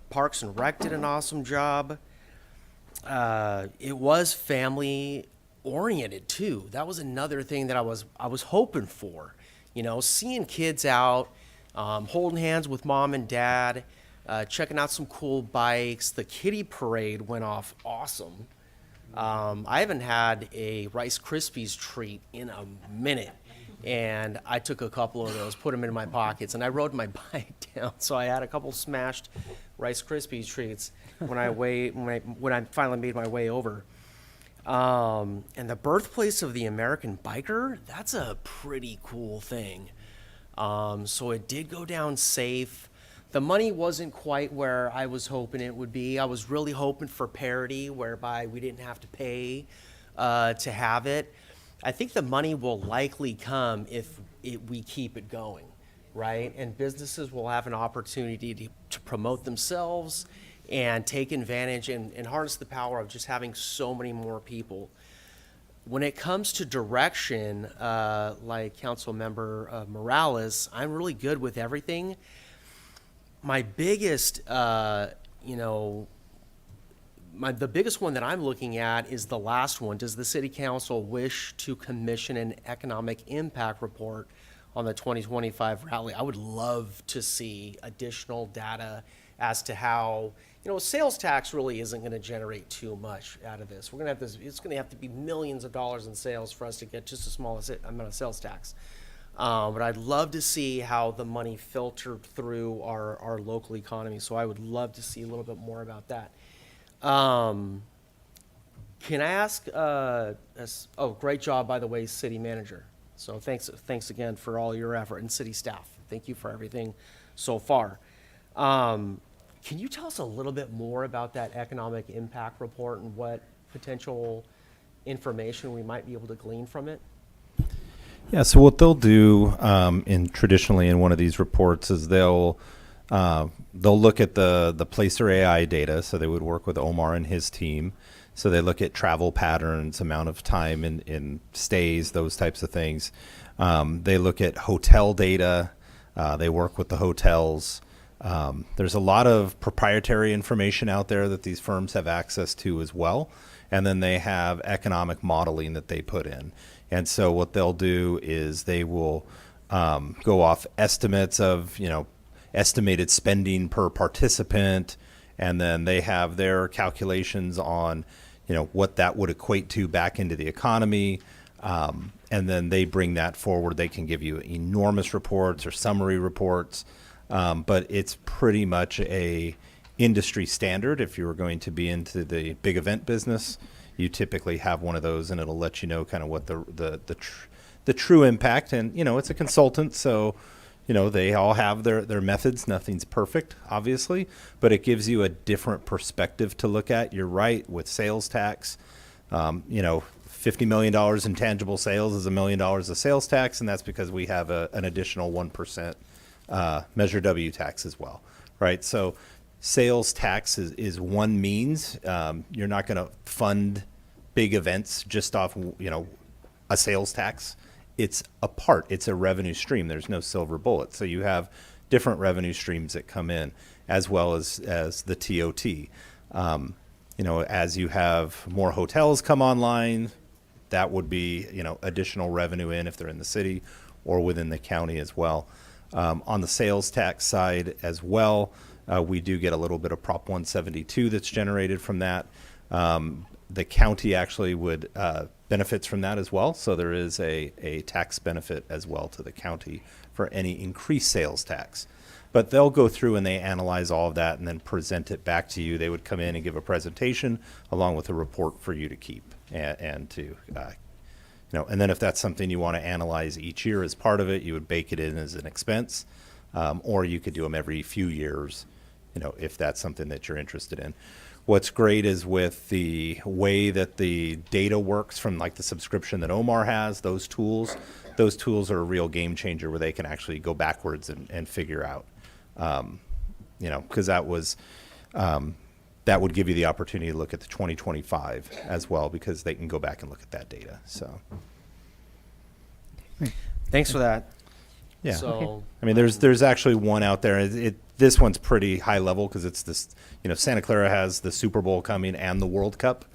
Parks and Rec did an awesome job. It was family oriented too. That was another thing that I was hoping for. Seeing kids out, holding hands with mom and dad, checking out some cool bikes. The kiddie parade went off awesome. I haven't had a Rice Krispies treat in a minute, and I took a couple of those, put them in my pockets, and I rode my bike down. So I had a couple smashed Rice Krispies treats when I finally made my way over. And the birthplace of the American biker, that's a pretty cool thing. So it did go down safe. The money wasn't quite where I was hoping it would be. I was really hoping for parity, whereby we didn't have to pay to have it. I think the money will likely come if we keep it going, right? And businesses will have an opportunity to promote themselves and take advantage and harness the power of just having so many more people. When it comes to direction, like Council Member Morales, I'm really good with everything. My biggest, the biggest one that I'm looking at is the last one. Does the City Council wish to commission an economic impact report on the 2025 rally? I would love to see additional data as to how, sales tax really isn't going to generate too much out of this. We're going to have this, it's going to have to be millions of dollars in sales for us to get just a small amount of sales tax. But I'd love to see how the money filtered through our local economy. So I would love to see a little bit more about that. Can I ask, great job, by the way, city manager. So thanks again for all your effort, and city staff. Thank you for everything so far. Can you tell us a little bit more about that economic impact report and what potential information we might be able to glean from it? Yeah, so what they'll do traditionally in one of these reports is they'll look at the Placer AI data. So they would work with Omar and his team. So they look at travel patterns, amount of time in stays, those types of things. They look at hotel data. They work with the hotels. There's a lot of proprietary information out there that these firms have access to as well. And then they have economic modeling that they put in. And so what they'll do is they will go off estimates of, estimated spending per participant, and then they have their calculations on, what that would equate to back into the economy. And then they bring that forward. They can give you enormous reports or summary reports, but it's pretty much a industry standard. If you were going to be into the big event business, you typically have one of those, and it'll let you know kind of what the true impact. And it's a consultant, so they all have their methods. Nothing's perfect, obviously, but it gives you a different perspective to look at. You're right with sales tax. $50 million in tangible sales is $1 million of sales tax, and that's because we have an additional 1% Measure W tax as well, right? So sales tax is one means. You're not going to fund big events just off, a sales tax. It's a revenue stream. There's no silver bullet. So you have different revenue streams that come in, as well as the TOT. As you have more hotels come online, that would be, additional revenue in if they're in the city or within the county as well. On the sales tax side as well, We do get a little bit of Prop 172 that's generated from that. The county actually would benefits from that as well. So there is a tax benefit as well to the county for any increased sales tax. But they'll go through and they analyze all of that and then present it back to you. They would come in and give a presentation along with a report for you to keep and to, and then if that's something you want to analyze each year as part of it, you would bake it in as an expense, or you could do them every few years, if that's something that you're interested in. What's great is with the way that the data works from like the subscription that Omar has, those tools are a real game changer where they can actually go backwards and figure out, because that would give you the opportunity to look at the 2025 as well, because they can go back and look at that data. So, Thanks for that. yeah. So, Okay. I mean, there's actually one out there. This one's pretty high level because it's this. Santa Clara has the Super Bowl coming and the World Cup,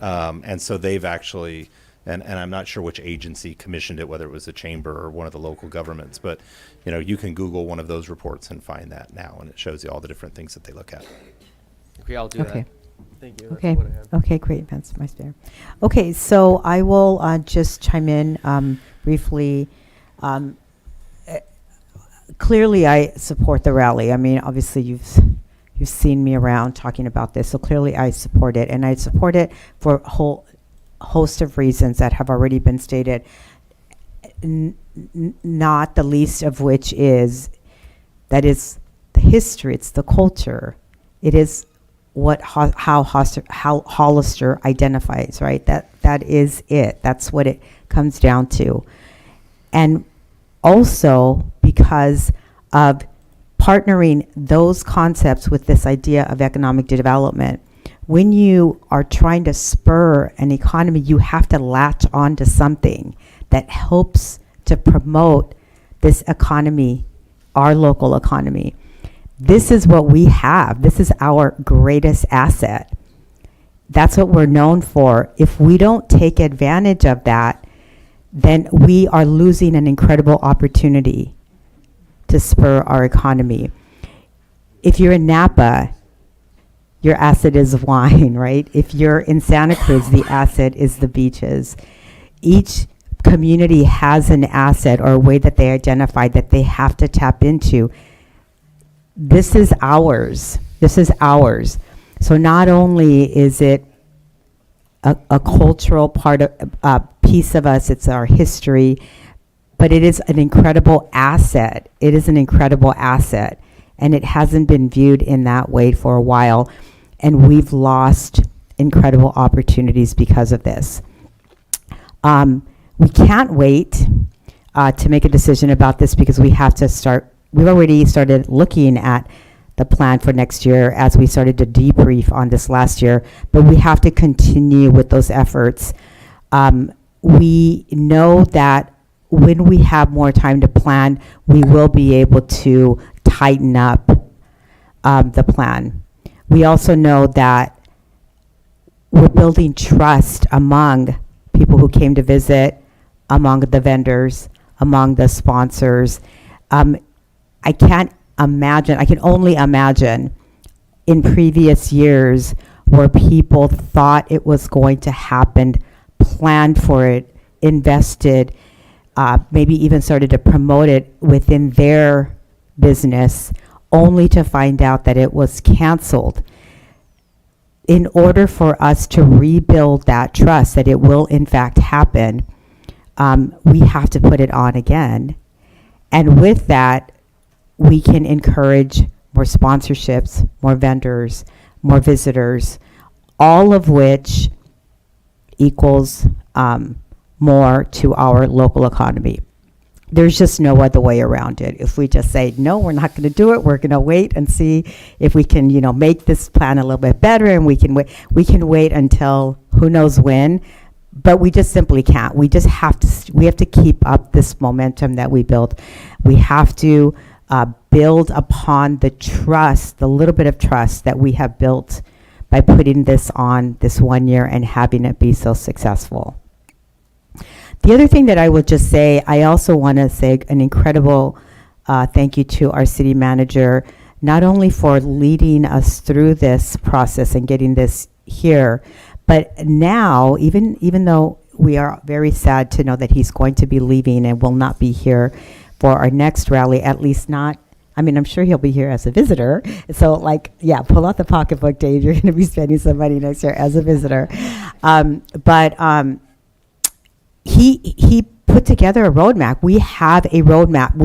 and so they've actually. And I'm not sure which agency commissioned it, whether it was a chamber or one of the local governments, but you can Google one of those reports and find that now, and it shows you all the different things that they look at. Okay, I'll do that. Thank you. That's Okay. what I had. Okay, great. That's my spare. Okay, so I will just chime in briefly. Clearly, I support the rally. I mean, obviously, you've seen me around talking about this, so clearly, I support it, and I support it for a whole host of reasons that have already been stated. Not the least of which is that is the history. It's the culture. It is what how Hollister identifies, right? That is it. That's what it comes down to. And also because of partnering those concepts with this idea of economic development, when you are trying to spur an economy, you have to latch on to something that helps to promote this economy, our local economy. This is what we have. This is our greatest asset. That's what we're known for. If we don't take advantage of that, then we are losing an incredible opportunity to spur our economy. If you're in Napa, your asset is wine, right? If you're in Santa Cruz, the asset is the beaches. Each community has an asset or a way that they identify that they have to tap into. This is ours. This is ours. So not only is it a cultural part of piece of us, it's our history, but it is an incredible asset. It is an incredible asset, and it hasn't been viewed in that way for a while, and we've lost incredible opportunities because of this. We can't wait to make a decision about this because we have to start. We've already started looking at the plan for next year as we started to debrief on this last year, but we have to continue with those efforts. We know that when we have more time to plan, we will be able to tighten up the plan. We also know that we're building trust among people who came to visit, among the vendors, among the sponsors. I can only imagine in previous years where people thought it was going to happen, planned for it, invested, maybe even started to promote it within their business, only to find out that it was canceled. In order for us to rebuild that trust that it will in fact happen, we have to put it on again. And with that, we can encourage more sponsorships, more vendors, more visitors, all of which equals more to our local economy. There's just no other way around it. If we just say, no, we're not going to do it, we're going to wait and see if we can, make this plan a little bit better, and we can wait until who knows when, but we just simply can't. We just have to keep up this momentum that we built. We have to build upon the trust, the little bit of trust that we have built by putting this on this 1 year and having it be so successful. The other thing that I would just say, I also want to say an incredible thank you to our city manager, not only for leading us through this process and getting this here, but now, even though we are very sad to know that he's going to be leaving and will not be here for our next rally, at least not, I mean, I'm sure he'll be here as a visitor. So, like, yeah, pull out the pocketbook, Dave. You're going to be spending some money next year as a visitor. He put together a roadmap. We have a roadmap.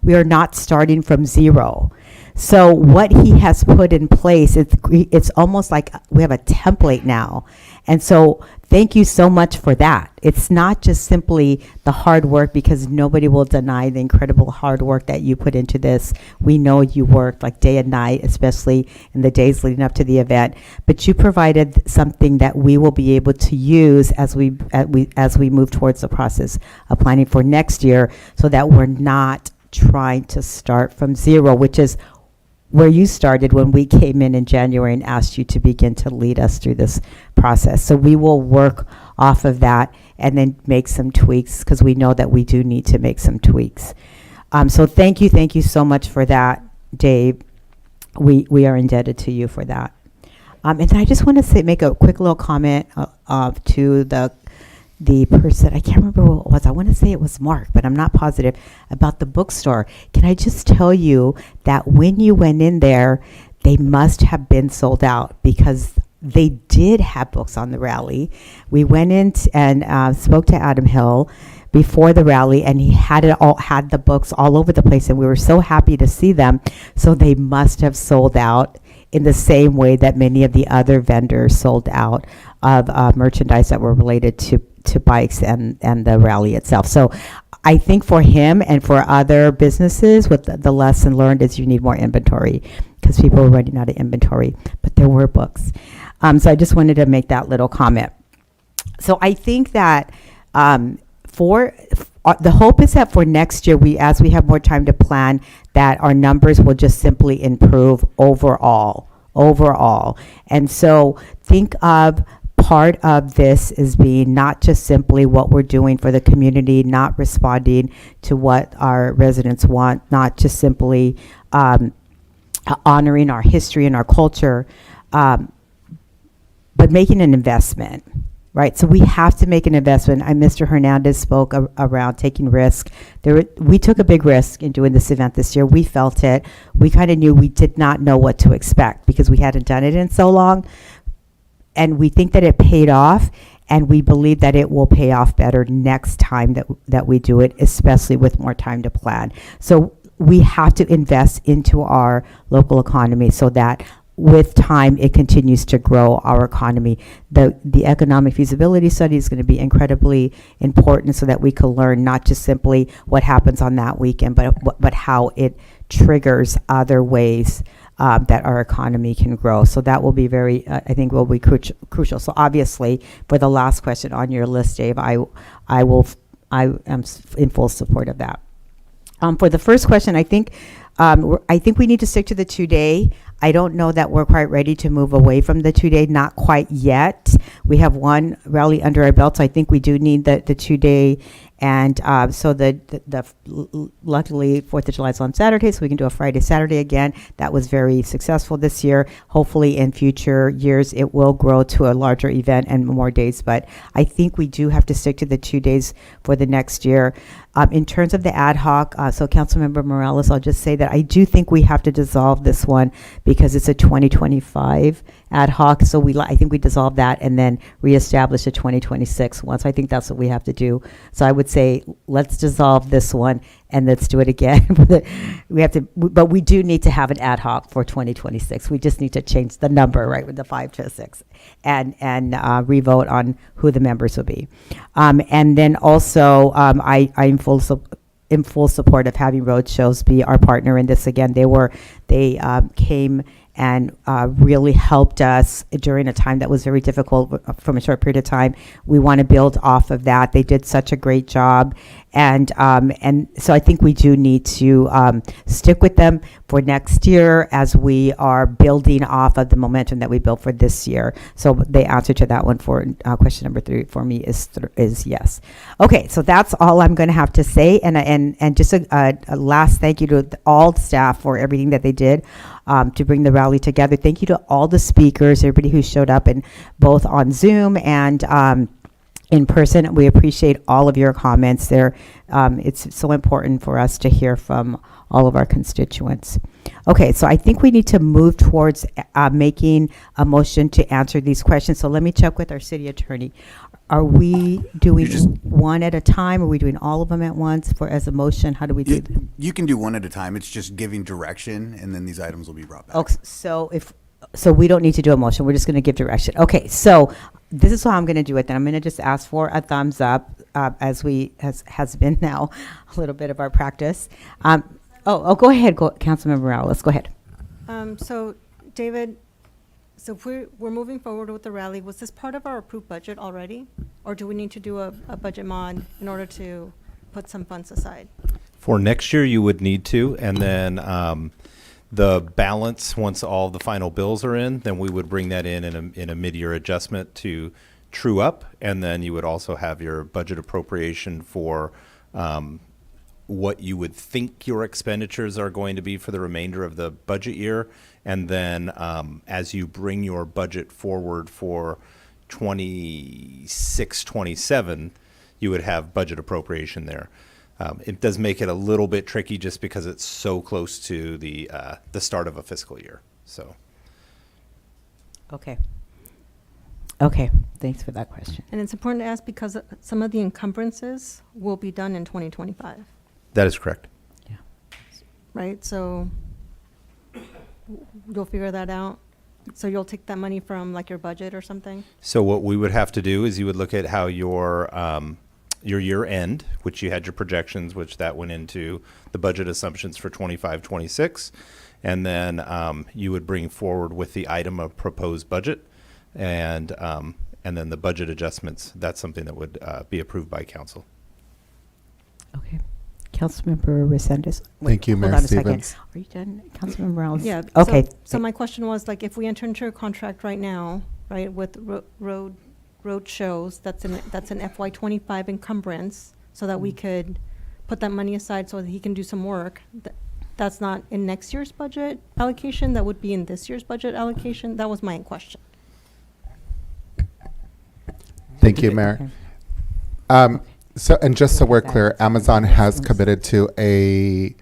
We are not starting from zero. So what he has put in place, it's almost like we have a template now. And so thank you so much for that. It's not just simply the hard work, because nobody will deny the incredible hard work that you put into this. We know you worked like day and night, especially in the days leading up to the event. But you provided something that we will be able to use as we move towards the process of planning for next year, so that we're not trying to start from zero, which is where you started when we came in January and asked you to begin to lead us through this process. So we will work off of that and then make some tweaks, because we know that we do need to make some tweaks. So thank you so much for that, Dave. We are indebted to you for that. And then I just want to make a quick little comment to the person, I can't remember who it was. I want to say it was Mark, but I'm not positive, about the bookstore. Can I just tell you that when you went in there, they must have been sold out, because they did have books on the rally. We went in and spoke to Adam Hill before the rally, and he had the books all over the place, and we were so happy to see them. So they must have sold out in the same way that many of the other vendors sold out of merchandise that were related to bikes and the rally itself. So I think for him and for other businesses, with the lesson learned is you need more inventory, because people are running out of inventory, but there were books. So I just wanted to make that little comment. So I think that the hope is that for next year, as we have more time to plan, that our numbers will just simply improve overall. And so think of part of this as being not just simply what we're doing for the community, not responding to what our residents want, not just simply honoring our history and our culture, but making an investment, right? So we have to make an investment. Mr. Hernandez spoke around taking risk. We took a big risk in doing this event this year. We felt it. We kind of knew we did not know what to expect, because we hadn't done it in so long. And we think that it paid off, and we believe that it will pay off better next time that we do it, especially with more time to plan. So we have to invest into our local economy so that with time it continues to grow our economy. The economic feasibility study is going to be incredibly important, so that we can learn not just simply what happens on that weekend, but how it triggers other ways that our economy can grow. So that will be I think will be crucial. So obviously, for the last question on your list, Dave, I am in full support of that. For the first question, I think we need to stick to the 2-day. I don't know that we're quite ready to move away from the 2-day, not quite yet. We have one rally under our belt, so I think we do need the 2-day. And so luckily 4th of July is on Saturday, so we can do a Friday, Saturday again. That was very successful this year. Hopefully in future years it will grow to a larger event and more days, but I think we do have to stick to the 2 days for the next year. In terms of the ad hoc, so Councilmember Morales, I'll just say that I do think we have to dissolve this one, because it's a 2025 ad hoc. So I think we dissolve that and then reestablish a 2026 one. So I think that's what we have to do. So I would say let's dissolve this one and let's do it again. But we do need to have an ad hoc for 2026. We just need to change the number, right, with the 5 to 6, and revote on who the members will be. And then also, I'm in full support of having roadshows be our partner in this again. They came and really helped us during a time that was very difficult from a short period of time. We want to build off of that. They did such a great job. And so I think we do need to stick with them for next year as we are building off of the momentum that we built for this year. So the answer to that one for question number 3 for me is yes. Okay, so that's all I'm going to have to say. And just a last thank you to all staff for everything that they did. to bring the rally together. Thank you to all the speakers, everybody who showed up, and both on Zoom and in person. We appreciate all of your comments there. It's so important for us to hear from all of our constituents. Okay, so I think we need to move towards making a motion to answer these questions. So let me check with our city attorney. Are we doing one at a time? Are we doing all of them at once as a motion? How do we do that? You can do one at a time. It's just giving direction, and then these items will be brought back. Okay, so we don't need to do a motion. We're just going to give direction. Okay, so this is how I'm going to do it. Then I'm going to just ask for a thumbs up, as has been now a little bit of our practice. Go ahead, Councilmember Morales. Go ahead. So, David, so if we're moving forward with the rally, was this part of our approved budget already? Or do we need to do a budget mod in order to put some funds aside? For next year, you would need to, and then the balance, once all the final bills are in, then we would bring that in a mid-year adjustment to true up, and then you would also have your budget appropriation for what you would think your expenditures are going to be for the remainder of the budget year. And then as you bring your budget forward for 26, 27, you would have budget appropriation there. It does make it a little bit tricky just because it's so close to the start of a fiscal year. So. Okay. Okay, thanks for that question. And it's important to ask because some of the encumbrances will be done in 2025. That is correct. Yeah. Right, so you'll figure that out? So you'll take that money from like your budget or something? So what we would have to do is you would look at how your year end, which you had your projections, which that went into the budget assumptions for 25, 26. And then you would bring forward with the item of proposed budget and then the budget adjustments. That's something that would be approved by council. Okay. Councilmember Resendez. Thank you, Hold Mayor on a second. Stevens. Are you done, Councilmember Morales? Yeah. Okay. So my question was, like, if we enter into a contract right now, right, with road shows, that's an FY25 encumbrance, so that we could put that money aside so that he can do some work. That's not in next year's budget allocation. That would be in this year's budget allocation. That was my question. Thank you, Mayor. So, and just so we're clear, Amazon has committed to a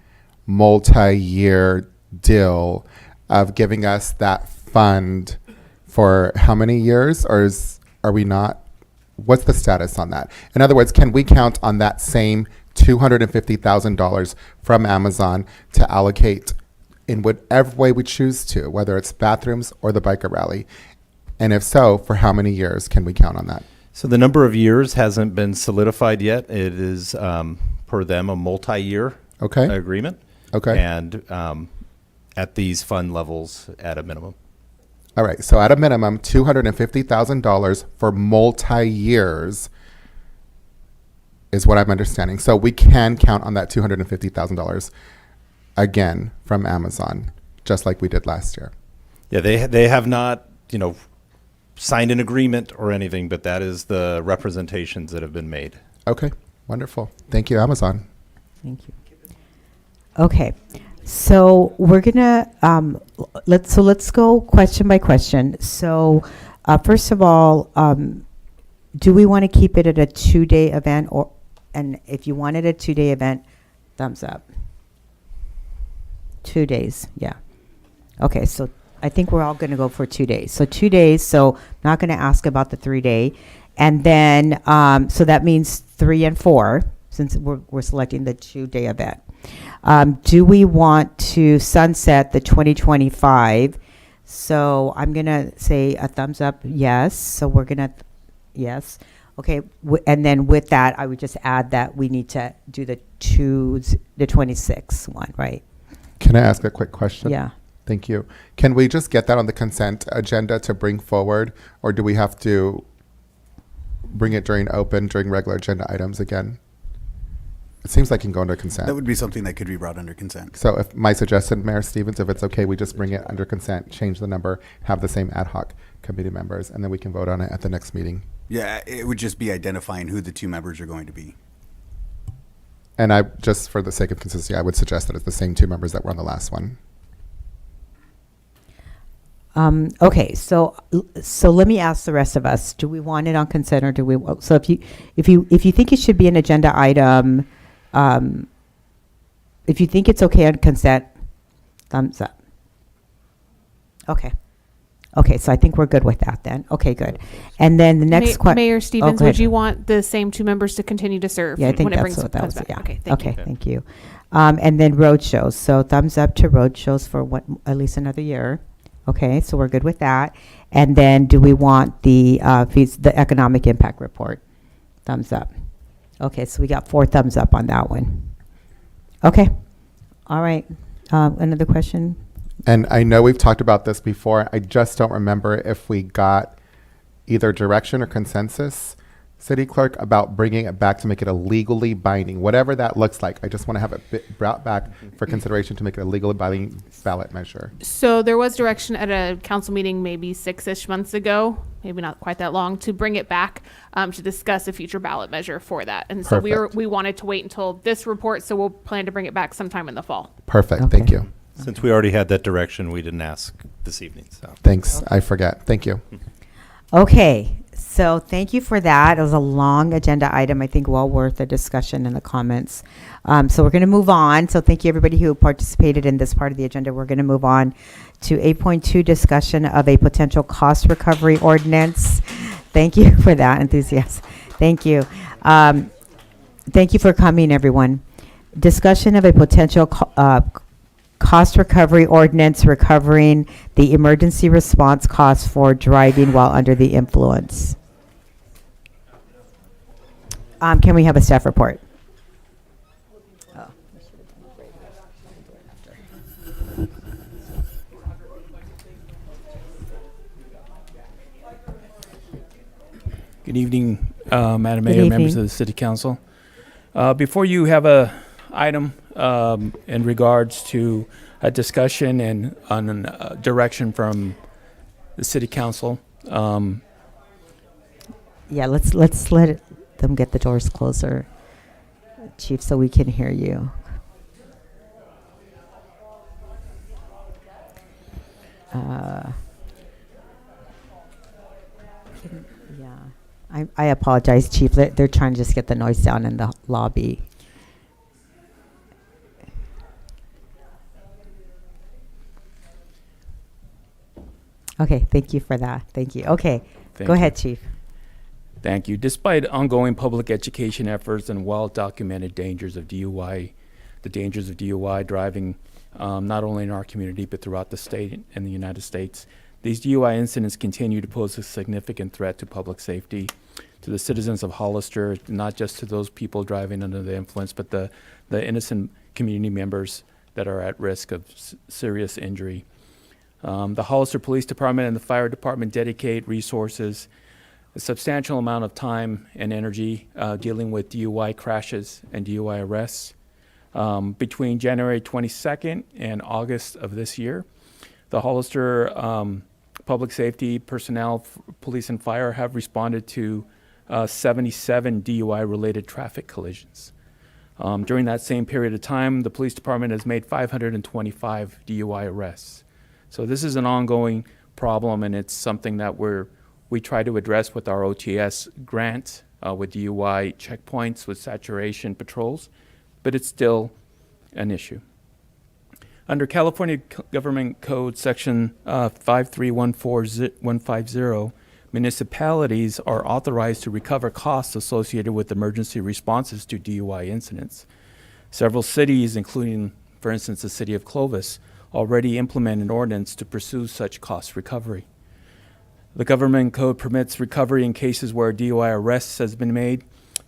multi-year deal of giving us that fund for how many years, or are we not? What's the status on that? In other words, can we count on that same $250,000 from Amazon to allocate in whatever way we choose to, whether it's bathrooms or the biker rally? And if so, for how many years can we count on that? So the number of years hasn't been solidified yet. It is, per them, a multi-year agreement. Okay. And at these fund levels at a minimum. All right. So at a minimum, $250,000 for multi-years is what I'm understanding. So we can count on that $250,000 again from Amazon, just like we did last year. Yeah, they have not, signed an agreement or anything, but that is the representations that have been made. Okay, wonderful. Thank you, Amazon. Thank you. Okay, so we're gonna let's go question by question. So first of all, do we want to keep it at a 2-day event, and if you wanted a 2-day event, thumbs up. 2 days, yeah. Okay, so I think we're all going to go for 2 days. So 2 days, so not going to ask about the 3-day. And then, so that means 3 and 4, since we're selecting the 2-day event. Do we want to sunset the 2025? So I'm going to say a thumbs up, yes. So we're going to, yes. Okay, and then with that, I would just add that we need to do the 26 one, right? Can I ask a quick question? Yeah. Thank you. Can we just get that on the consent agenda to bring forward, or do we have to bring it during regular agenda items again? It seems like it can go under consent. That would be something that could be brought under consent. So if my suggestion, Mayor Stevens, if it's okay, we just bring it under consent, change the number, have the same ad hoc committee members, and then we can vote on it at the next meeting. Yeah, it would just be identifying who the 2 members are going to be. And I, just for the sake of consistency, I would suggest that it's the same 2 members that were on the last one. Okay, so let me ask the rest of us, do we want it on consent, or do we, so if you think it should be an agenda item, if you think it's okay on consent, thumbs up. Okay, so I think we're good with that then. Okay, good. And then the next question. Mayor Stevens, would you want the same two members to continue to serve? Yeah, I think when it that's brings what that comes was, back? yeah. Okay, thank you. Thank you. And then road shows. So thumbs up to road shows for at least another year. Okay, so we're good with that. And then do we want the economic impact report? Thumbs up. Okay, so we got 4 thumbs up on that one. Okay. All right. Another question? And I know we've talked about this before. I just don't remember if we got either direction or consensus, City Clerk, about bringing it back to make it a legally binding, whatever that looks like. I just want to have it brought back for consideration to make it a legally binding ballot measure. So there was direction at a council meeting maybe 6-ish months ago, maybe not quite that long, to bring it back to discuss a future ballot measure for that. And so Perfect. we wanted to wait until this report, so we'll plan to bring it back sometime in the fall. Perfect. Thank you. Since we already had that direction, we didn't ask this evening. So Thanks. I forget. Thank you. Okay, so thank you for that. It was a long agenda item, I think well worth the discussion and the comments. So we're going to move on. So thank you everybody who participated in this part of the agenda. We're going to move on to 8.2, discussion of a potential cost recovery ordinance. Thank you for that enthusiasm. Thank you. Thank you for coming, everyone. Discussion of a potential cost recovery ordinance recovering the emergency response costs for driving while under the influence. Can we have a staff report? Good evening, Madam Good Mayor, members evening. of the City Council. Before you have a item in regards to a discussion and on direction from the City Council. Yeah, let's let them get the doors closer, Chief, so we can hear you. Yeah, I apologize, Chief. They're trying to just get the noise down in the lobby. Okay, thank you for that. Thank you. Okay, Thank go you. ahead, Chief. Thank you. Despite ongoing public education efforts and well-documented dangers of DUI, the dangers of DUI driving, not only in our community but throughout the state and the United States, these DUI incidents continue to pose a significant threat to public safety, to the citizens of Hollister, not just to those people driving under the influence, but the innocent community members that are at risk of serious injury. The Hollister Police Department and the Fire Department dedicate resources, a substantial amount of time and energy dealing with DUI crashes and DUI arrests. Between January 22nd and August of this year, the Hollister public safety personnel, police and fire, have responded to 77 DUI-related traffic collisions. During that same period of time, the police department has made 525 DUI arrests. So this is an ongoing problem, and it's something that we try to address with our OTS grant, with DUI checkpoints, with saturation patrols, but it's still an issue. Under California Government Code Section 5314150, municipalities are authorized to recover costs associated with emergency responses to DUI incidents. Several cities, including, for instance, the city of Clovis, already implement an ordinance to pursue such cost recovery. The government code permits recovery in cases where DUI arrests has been made,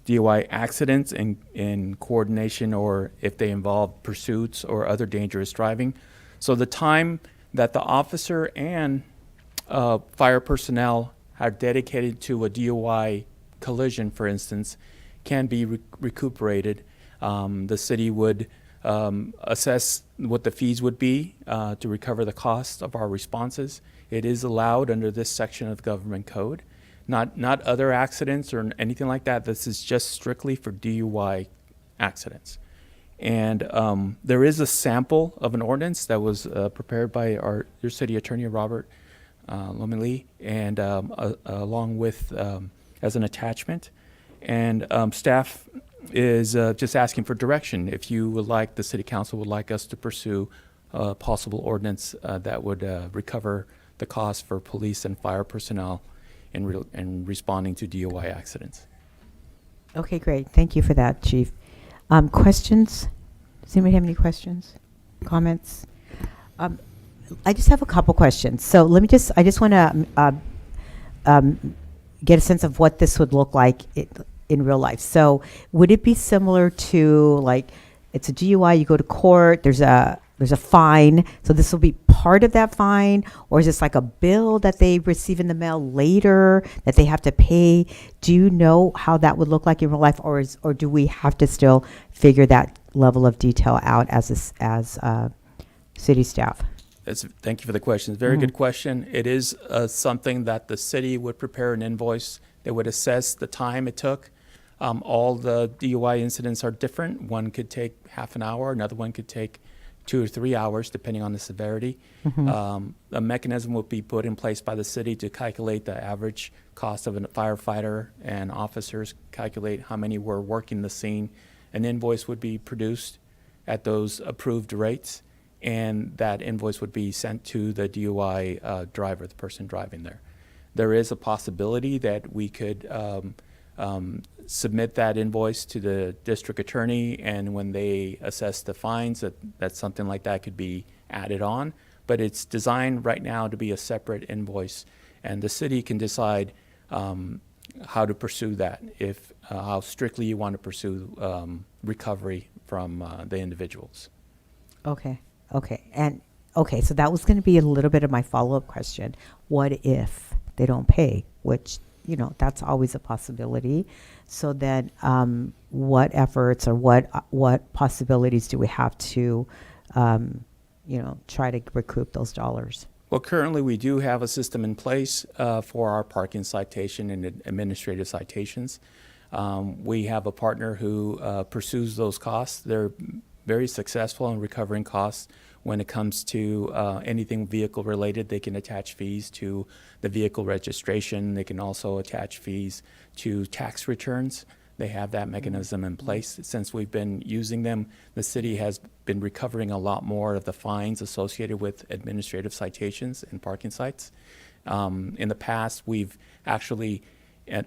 DUI accidents in coordination, or if they involve pursuits or other dangerous driving. So the time that the officer and fire personnel are dedicated to a DUI collision, for instance, can be recuperated. The city would assess what the fees would be to recover the cost of our responses. It is allowed under this section of the government code, not other accidents or anything like that. This is just strictly for DUI accidents. And there is a sample of an ordinance that was prepared by your city attorney, Robert Lomeli, and along with as an attachment. And staff is just asking for direction. If you would like, the city council would like us to pursue a possible ordinance that would recover the cost for police and fire personnel in responding to DUI accidents. Okay, great. Thank you for that, Chief. Questions? Does anybody have any questions, comments? I just have a couple questions. So I just want to get a sense of what this would look like in real life. So would it be similar to, like, it's a DUI, you go to court, there's a fine, so this will be part of that fine, or is this like a bill that they receive in the mail later that they have to pay? Do you know how that would look like in real life, or do we have to still figure that level of detail out as city staff? Thank you for the question. Very good question. It is something that the city would prepare an invoice. They would assess the time it took. All the DUI incidents are different. One could take half an hour. Another one could take 2 or 3 hours, depending on the severity. A mechanism would be put in place by the city to calculate the average cost of a firefighter, and officers calculate how many were working the scene. An invoice would be produced at those approved rates, and that invoice would be sent to the DUI driver, the person driving there. There is a possibility that we could submit that invoice to the district attorney, and when they assess the fines, that something like that could be added on. But it's designed right now to be a separate invoice, and the city can decide how to pursue that, if how strictly you want to pursue recovery from the individuals. Okay. So that was going to be a little bit of my follow-up question. What if they don't pay? Which, that's always a possibility. So then, what efforts or what possibilities do we have to, try to recoup those dollars? Well, currently we do have a system in place for our parking citation and administrative citations. We have a partner who pursues those costs. They're very successful in recovering costs. When it comes to anything vehicle related, they can attach fees to the vehicle registration. They can also attach fees to tax returns. They have that mechanism in place. Since we've been using them, the city has been recovering a lot more of the fines associated with administrative citations and parking sites. In the past, we've actually,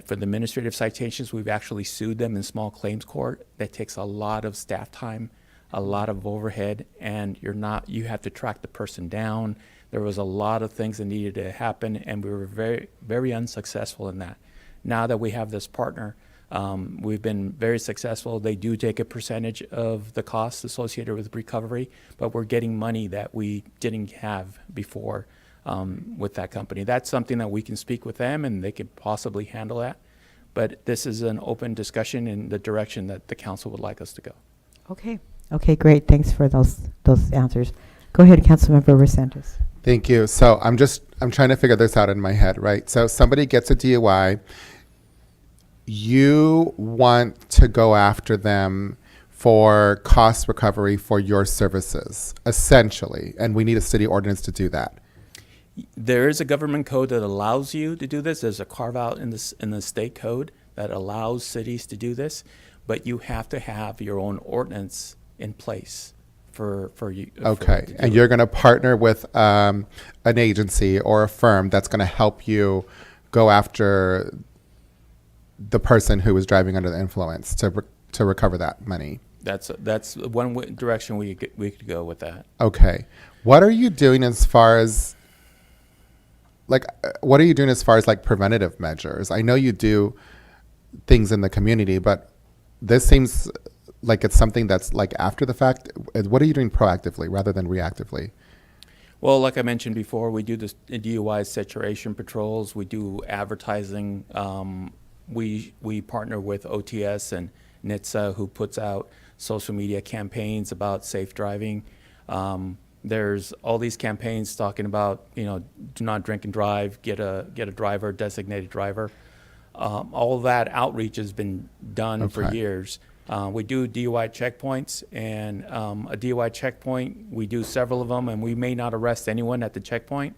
for the administrative citations, we've actually sued them in small claims court. That takes a lot of staff time, a lot of overhead, and you have to track the person down. There was a lot of things that needed to happen, and we were very, very unsuccessful in that. Now that we have this partner, we've been very successful. They do take a percentage of the costs associated with recovery, but we're getting money that we didn't have before with that company. That's something that we can speak with them, and they could possibly handle that. But this is an open discussion in the direction that the council would like us to go. Okay, great. Thanks for those answers. Go ahead, Councilmember Resendes. Thank you. So I'm trying to figure this out in my head, right? So somebody gets a DUI. You want to go after them for cost recovery for your services, essentially, and we need a city ordinance to do that. There is a government code that allows you to do this. There's a carve out in the state code that allows cities to do this, but you have to have your own ordinance in place for you. Okay, and you're going to partner with an agency or a firm that's going to help you go after the person who was driving under the influence to recover that money. That's one direction we could go with that. Okay, what are you doing as far as preventative measures? I know you do things in the community, but this seems like it's something that's like after the fact. What are you doing proactively rather than reactively? Well, like I mentioned before, we do the DUI saturation patrols. We do advertising. We partner with OTS and NHTSA, who puts out social media campaigns about safe driving. There's all these campaigns talking about, do not drink and drive, get a driver, designated driver. All that outreach has been done for years. We do DUI checkpoints, and a DUI checkpoint, we do several of them, and we may not arrest anyone at the checkpoint,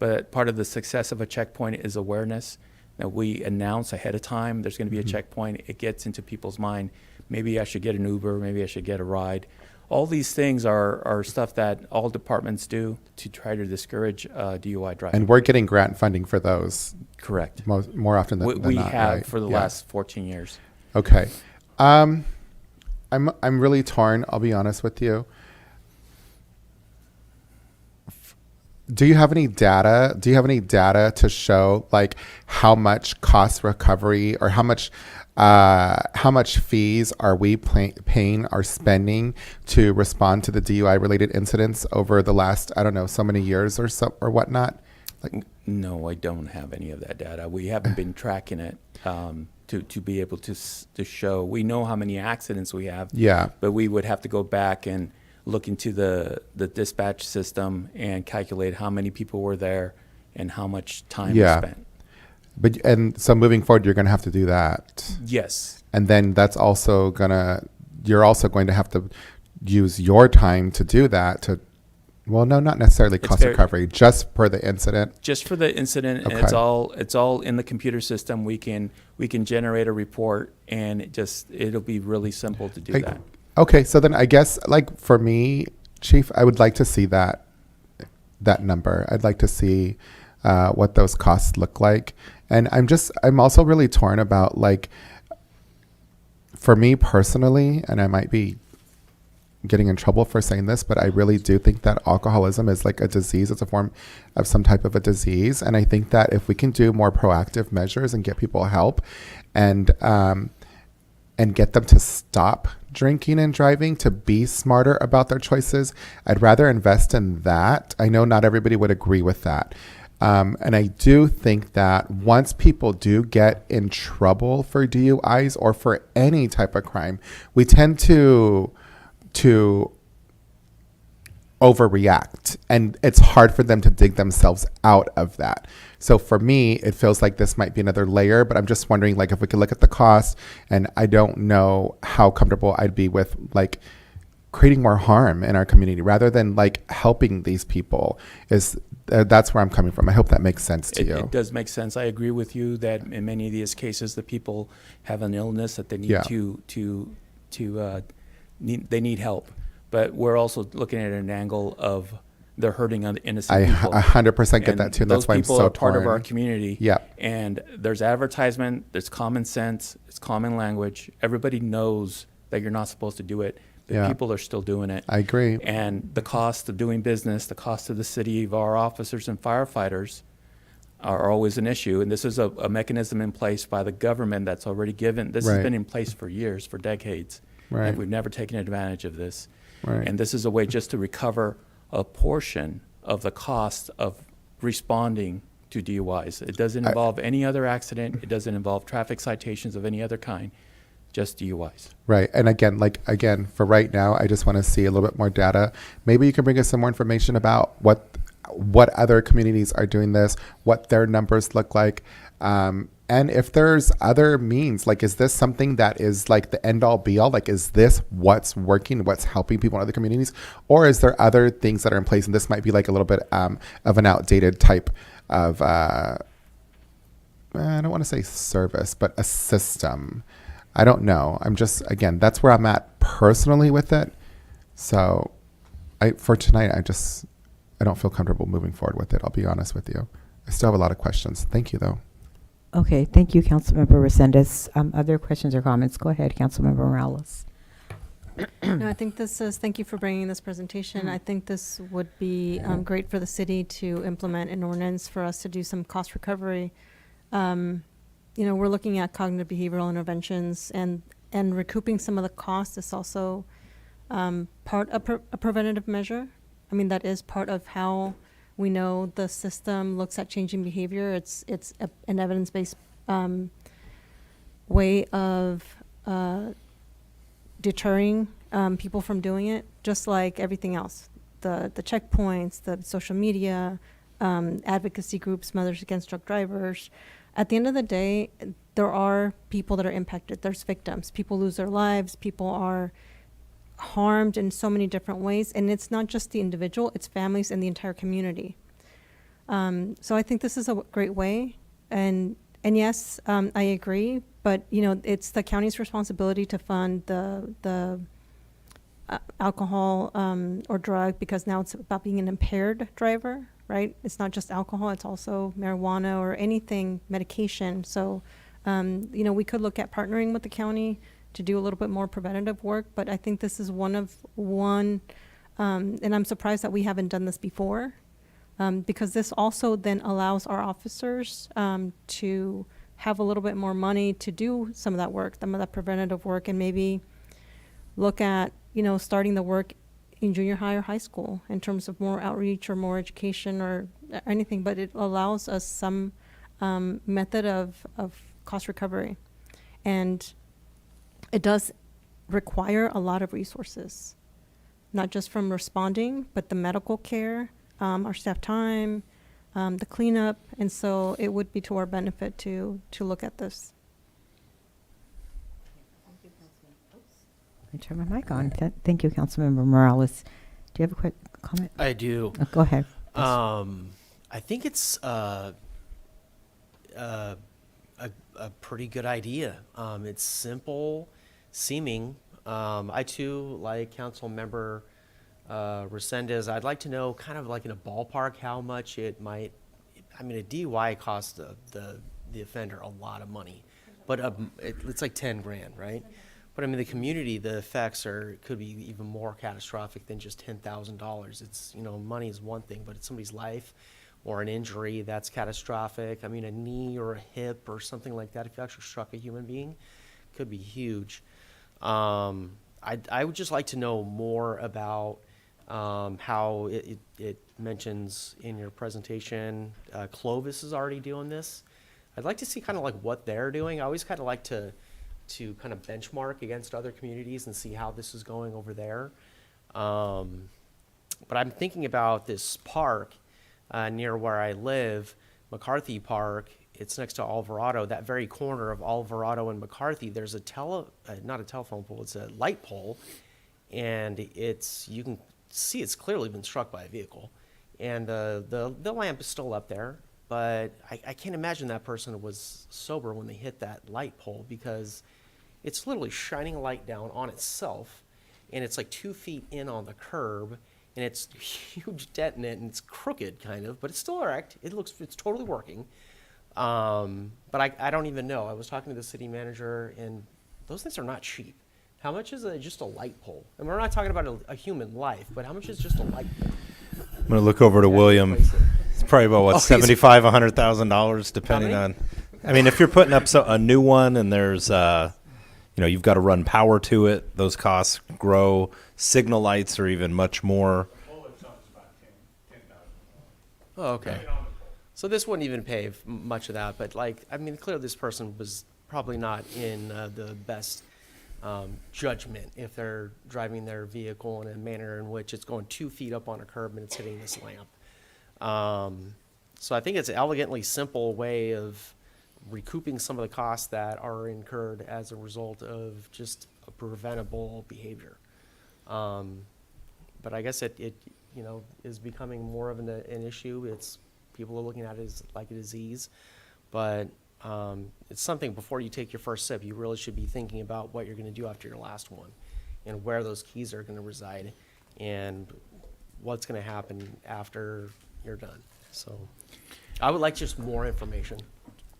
But part of the success of a checkpoint is awareness. That we announce ahead of time there's going to be a checkpoint. It gets into people's mind. Maybe I should get an Uber. Maybe I should get a ride. All these things are stuff that all departments do to try to discourage DUI driving. And we're getting grant funding for those. Correct. More often than We not, have right? for the Yeah. last 14 years. Okay. I'm really torn, I'll be honest with you. Do you have any data? Do you have any data to show like how much cost recovery or how much fees are we paying or spending to respond to the DUI related incidents over the last, I don't know, so many years or so or whatnot? Like, no, I don't have any of that data. We haven't been tracking it to be able to show. We know how many accidents we have. Yeah. But we would have to go back and look into the dispatch system and calculate how many people were there and how much time was spent. And so moving forward, you're going to have to do that. Yes. And then you're also going to have to use your time to do that well, no, not necessarily cost recovery, just per the incident. Just for the incident, Okay. and it's all in the computer system. We can generate a report, and it'll be really simple to do that. Okay, so then I guess like for me, Chief, I would like to see that number. I'd like to see what those costs look like. And I'm also really torn about like, for me personally, and I might be getting in trouble for saying this, but I really do think that alcoholism is like a disease. It's a form of some type of a disease. And I think that if we can do more proactive measures and get people help and get them to stop drinking and driving, to be smarter about their choices, I'd rather invest in that. I know not everybody would agree with that. And I do think that once people do get in trouble for DUIs or for any type of crime, we tend to overreact, and it's hard for them to dig themselves out of that. So for me, it feels like this might be another layer, but I'm just wondering like if we could look at the cost, and I don't know how comfortable I'd be with like creating more harm in our community rather than like helping these people. That's where I'm coming from. I hope that makes sense to you. It does make sense. I agree with you that in many of these cases, the people have an illness that they need they need help. But we're also looking at an angle of they're hurting on the innocent people. I 100% get that too. And that's why I'm so those people are part of torn. our community. Yeah. And there's advertisement, there's common sense, it's common language. Everybody knows that you're not supposed to do it, but Yeah. people are still doing it. I agree. And the cost of doing business, the cost of the city of our officers and firefighters are always an issue. And this is a mechanism in place by the government that's already given. This Right. has been in place for years, for decades. Right. And we've never taken advantage of this. Right. And this is a way just to recover a portion of the cost of responding to DUIs. It doesn't involve any other accident. It doesn't involve traffic citations of any other kind, just DUIs. Right. And again, for right now, I just want to see a little bit more data. Maybe you can bring us some more information about what other communities are doing this, what their numbers look like. And if there's other means, like, is this something that is like the end all be all? Like, is this what's working, what's helping people in other communities? Or is there other things that are in place? And this might be like a little bit of an outdated type of, I don't want to say service, but a system. I don't know. Again, that's where I'm at personally with it. So for tonight, I don't feel comfortable moving forward with it. I'll be honest with you. I still have a lot of questions. Thank you, though. Okay, thank you, Councilmember Resendez. Other questions or comments? Go ahead, Councilmember Morales. No, I think thank you for bringing this presentation. I think this would be great for the city to implement an ordinance for us to do some cost recovery. We're looking at cognitive behavioral interventions, and recouping some of the cost is also part of a preventative measure. I mean, that is part of how we know the system looks at changing behavior. It's an evidence-based way of deterring people from doing it, just like everything else. The checkpoints, the social media, advocacy groups, Mothers Against Drunk Drivers. At the end of the day, there are people that are impacted. There's victims. People lose their lives. People are harmed in so many different ways. And it's not just the individual, it's families and the entire community. So I think this is a great way. And yes, I agree, but it's the county's responsibility to fund the alcohol or drug, because now it's about being an impaired driver, right? It's not just alcohol, it's also marijuana or anything, medication. So, we could look at partnering with the county to do a little bit more preventative work, but I think this is one, and I'm surprised that we haven't done this before, because this also then allows our officers to have a little bit more money to do some of that work, some of that preventative work, and maybe look at, starting the work in junior high or high school in terms of more outreach or more education or anything, but it allows us some method of cost recovery. And it does require a lot of resources, not just from responding, but the medical care, our staff time, the cleanup, and so it would be to our benefit to look at this. I turn my mic on. Thank you, Councilmember Morales. Do you have a quick comment? I do. Go ahead. I think it's a pretty good idea. It's simple seeming. I too, like Councilmember Resendez, I'd like to know kind of like in a ballpark how much it might. I mean, a DUI costs the offender a lot of money, but it's like 10 grand, right? But I mean, the community, the effects could be even more catastrophic than just $10,000. It's, money is one thing, but it's somebody's life or an injury that's catastrophic. I mean, a knee or a hip or something like that, if you actually struck a human being, could be huge. I would just like to know more about how it mentions in your presentation, Clovis is already doing this. I'd like to see kind of like what they're doing. I always kind of like to kind of benchmark against other communities and see how this is going over there. But I'm thinking about this park near where I live, McCarthy Park. It's next to Alvarado. That very corner of Alvarado and McCarthy, there's not a telephone pole, it's a light pole. And you can see it's clearly been struck by a vehicle. And the lamp is still up there, but I can't imagine that person was sober when they hit that light pole, because it's literally shining a light down on itself, and it's like 2 feet in on the curb, and it's a huge dent in it, and it's crooked kind of, but it's still erect. It's totally working. But I don't even know. I was talking to the city manager, and those things are not cheap. How much is just a light pole? And we're not talking about a human life, but how much is just a light pole? I'm going to look over to William. It's probably about, $75,000, $100,000, depending on. I mean, if you're putting up a new one and there's, you've got to run power to it, those costs grow. Signal lights are even much more. Oh, okay. So this wouldn't even pay much of that, but clearly this person was probably not in the best judgment if they're driving their vehicle in a manner in which it's going 2 feet up on a curb and it's hitting this lamp. So I think it's an elegantly simple way of recouping some of the costs that are incurred as a result of just a preventable behavior. But I guess it is becoming more of an issue. People are looking at it as like a disease, but it's something before you take your first sip, you really should be thinking about what you're going to do after your last one and where those keys are going to reside and what's going to happen after you're done. So I would like just more information.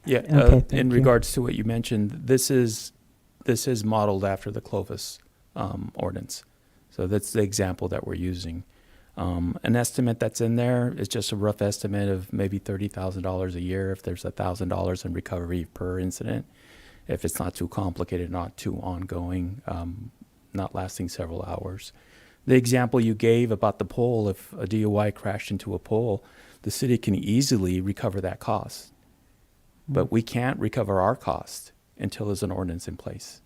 Yeah, Okay, in you. regards to what you mentioned, this is modeled after the Clovis ordinance. So that's the example that we're using. An estimate that's in there is just a rough estimate of maybe $30,000 a year if there's $1,000 in recovery per incident. If it's not too complicated, not too ongoing, not lasting several hours. The example you gave about the pole, if a DUI crashed into a pole, the city can easily recover that cost. But we can't recover our cost until there's an ordinance in place.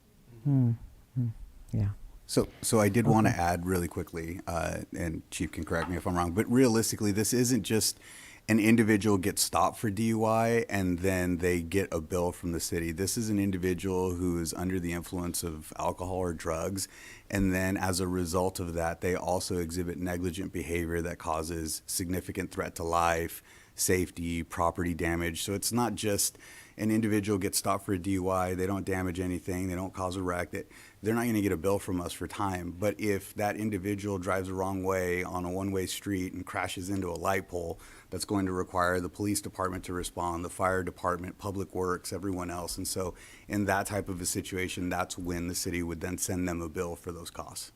Yeah. So I did want to add really quickly, and Chief can correct me if I'm wrong, but realistically, this isn't just an individual gets stopped for DUI and then they get a bill from the city. This is an individual who is under the influence of alcohol or drugs, and then as a result of that, they also exhibit negligent behavior that causes significant threat to life, safety, property damage. So it's not just an individual gets stopped for a DUI, they don't damage anything, they don't cause a wreck, that they're not going to get a bill from us for time. But if that individual drives the wrong way on a one-way street and crashes into a light pole, that's going to require the police department to respond, the fire department, public works, everyone else. And so in that type of a situation, that's when the city would then send them a bill for those costs.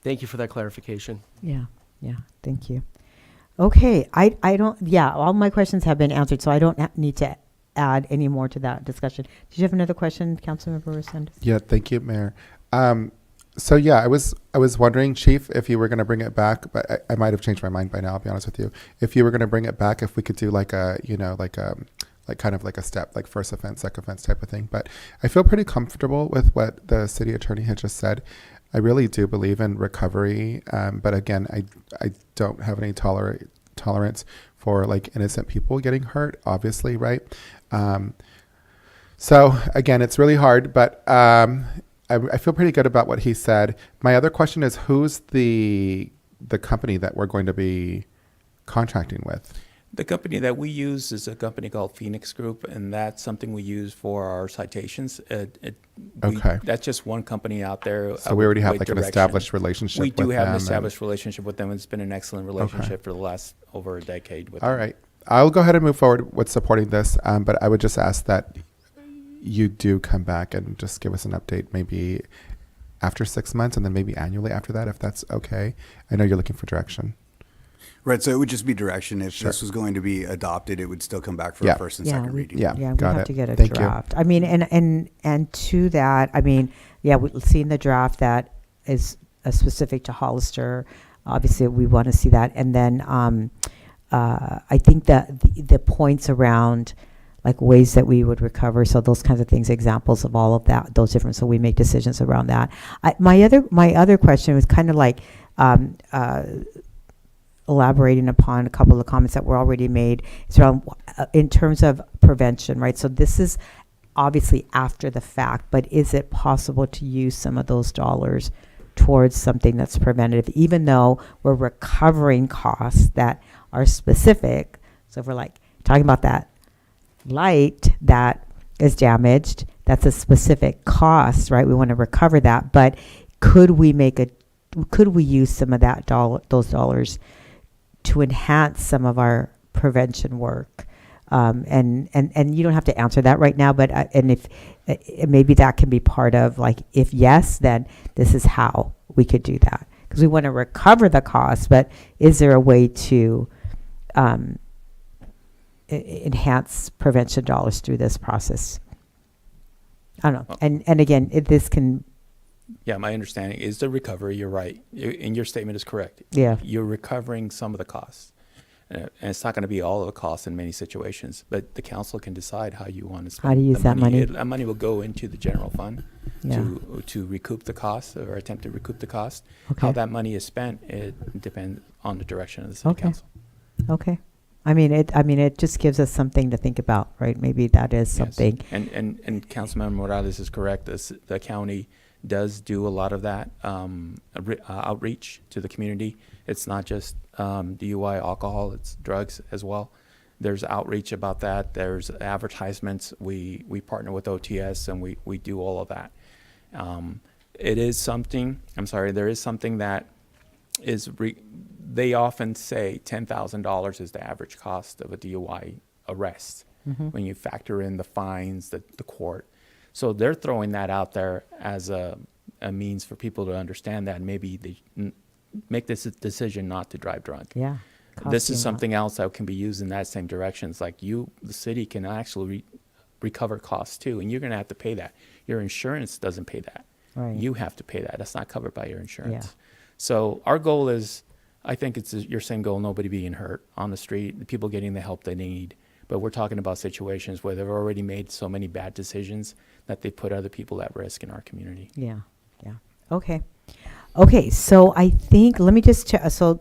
Thank you for that clarification. Yeah, thank you. Okay, I don't, all my questions have been answered, so I don't need to add any more to that discussion. Did you have another question, Councilmember Resendez? Yeah, thank you, Mayor. So yeah, I was wondering, Chief, if you were going to bring it back, but I might have changed my mind by now. I'll be honest with you. If you were going to bring it back, if we could do like a, like kind of like a step, like first offense, second offense type of thing. But I feel pretty comfortable with what the city attorney had just said. I really do believe in recovery, but again, I don't have any tolerance for like innocent people getting hurt, obviously, right? So again, it's really hard, but I feel pretty good about what he said. My other question is, who's the company that we're going to be contracting with? The company that we use is a company called Phoenix Group, and that's something we use for our citations. Okay. That's just one company out there. So we already have like an direction. established relationship We with do have an them established relationship with them. It's been an excellent relationship Okay. for the last over a decade with All them. right. I'll go ahead and move forward with supporting this, but I would just ask that you do come back and just give us an update maybe after 6 months and then maybe annually after that, if that's okay. I know you're looking for direction. Right, so it would just be direction. If Sure. this was going to be adopted, it would still come back for a first and second reading. we got have it. to get a Thank you. draft. I mean, and to that, I mean, we've seen the draft that is specific to Hollister. Obviously, we want to see that, and then I think that the points around like ways that we would recover, so those kinds of things, examples of all of that, those different, so we make decisions around that. My other question was kind of like elaborating upon a couple of comments that were already made. It's around in terms of prevention, right? So this is obviously after the fact, but is it possible to use some of those dollars towards something that's preventative, even though we're recovering costs that are specific? So if we're like talking about that light that is damaged, that's a specific cost, right? We want to recover that, but could we use some of that those dollars to enhance some of our prevention work? And you don't have to answer that right now, but and if maybe that can be part of, like, if yes, then this is how we could do that, because we want to recover the cost, but is there a way to enhance prevention dollars through this process? I don't know. And again, this can. Yeah, my understanding is the recovery. You're right. And your statement is correct. Yeah. You're recovering some of the costs. And it's not going to be all of the costs in many situations, but the council can decide how you want to spend. How to use the that money. That money will go into the general fund Yeah. to recoup the cost or attempt to recoup the cost. Okay. How that money is spent, it depends on the direction of the city council. Okay. I mean, it just gives us something to think about, right? Maybe that is something. Yes. And Councilmember Morales is correct. The county does do a lot of that outreach to the community. It's not just DUI, alcohol, it's drugs as well. There's outreach about that. There's advertisements. We partner with OTS and we do all of that. There is something that is, they often say $10,000 is the average cost of a DUI arrest when you factor in the fines, the court. So they're throwing that out there as a means for people to understand that, and maybe they make this decision not to drive drunk. Yeah. This is something else that can be used in that same direction. It's like the city can actually recover costs too, and you're going to have to pay that. Your insurance doesn't pay that. Right. You have to pay that. That's not covered by your insurance. Yeah. So our goal is, I think it's your same goal, nobody being hurt on the street, the people getting the help they need. But we're talking about situations where they've already made so many bad decisions that they put other people at risk in our community. Yeah. Okay. So I think, let me just check. So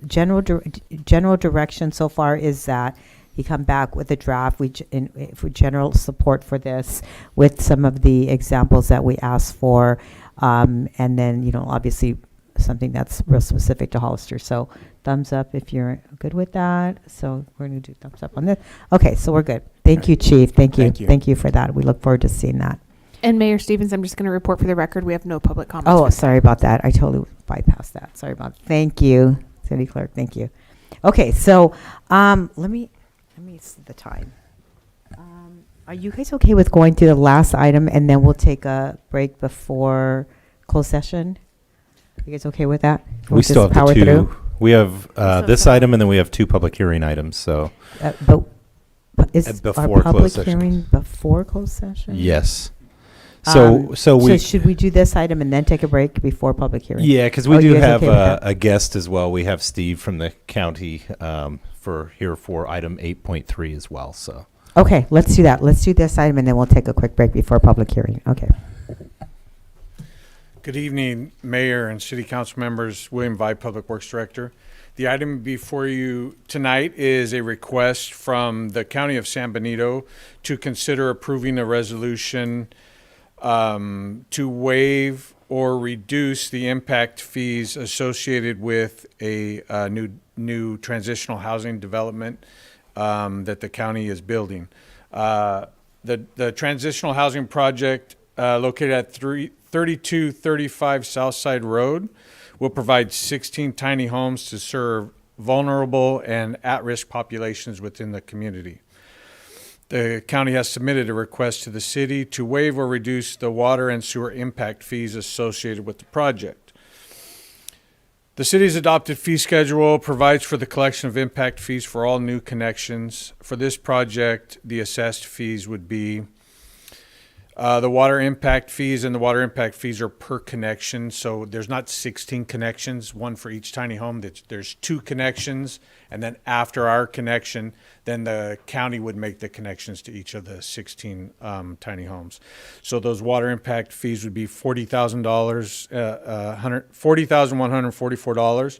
general direction so far is that you come back with a draft. For general support for this, with some of the examples that we asked for, and then obviously something that's real specific to Hollister. So thumbs up if you're good with that. So we're going to do thumbs up on this. Okay, so we're good. Thank you, Chief. Thank you. Thank you. Thank you for that. We look forward to seeing that. And Mayor Stevens, I'm just going to report for the record, we have no public comments. Oh, for sorry about that. I totally bypassed that. Sorry about that. Thank you, City Clerk. Thank you. Okay, so let me see the time. Are you guys okay with going to the last item and then we'll take a break before closed session? You guys okay with that? We'll We still just have power the two. through? We have this item, and then we have 2 public hearing items. So But is before our public closed session. hearing before closed session? yes. So we should we do this item and then take a break before public hearing? Yeah, because we Oh, you do guys have okay with that? a guest as well. We have Steve from the county for item 8.3 as well. So Okay, let's do that. Let's do this item and then we'll take a quick break before public hearing. Okay. Good evening, Mayor and City Council members. William Vi, Public Works Director. The item before you tonight is a request from the County of San Benito to consider approving a resolution to waive or reduce the impact fees associated with a new transitional housing development that the county is building. The transitional housing project located at 3235 Southside Road will provide 16 tiny homes to serve vulnerable and at-risk populations within the community. The county has submitted a request to the city to waive or reduce the water and sewer impact fees associated with the project. The city's adopted fee schedule provides for the collection of impact fees for all new connections. For this project, the assessed fees would be the water impact fees, and the water impact fees are per connection. So there's not 16 connections, one for each tiny home. There's 2 connections, and then after our connection, then the county would make the connections to each of the 16 tiny homes. So those water impact fees would be $40,000, $40,144.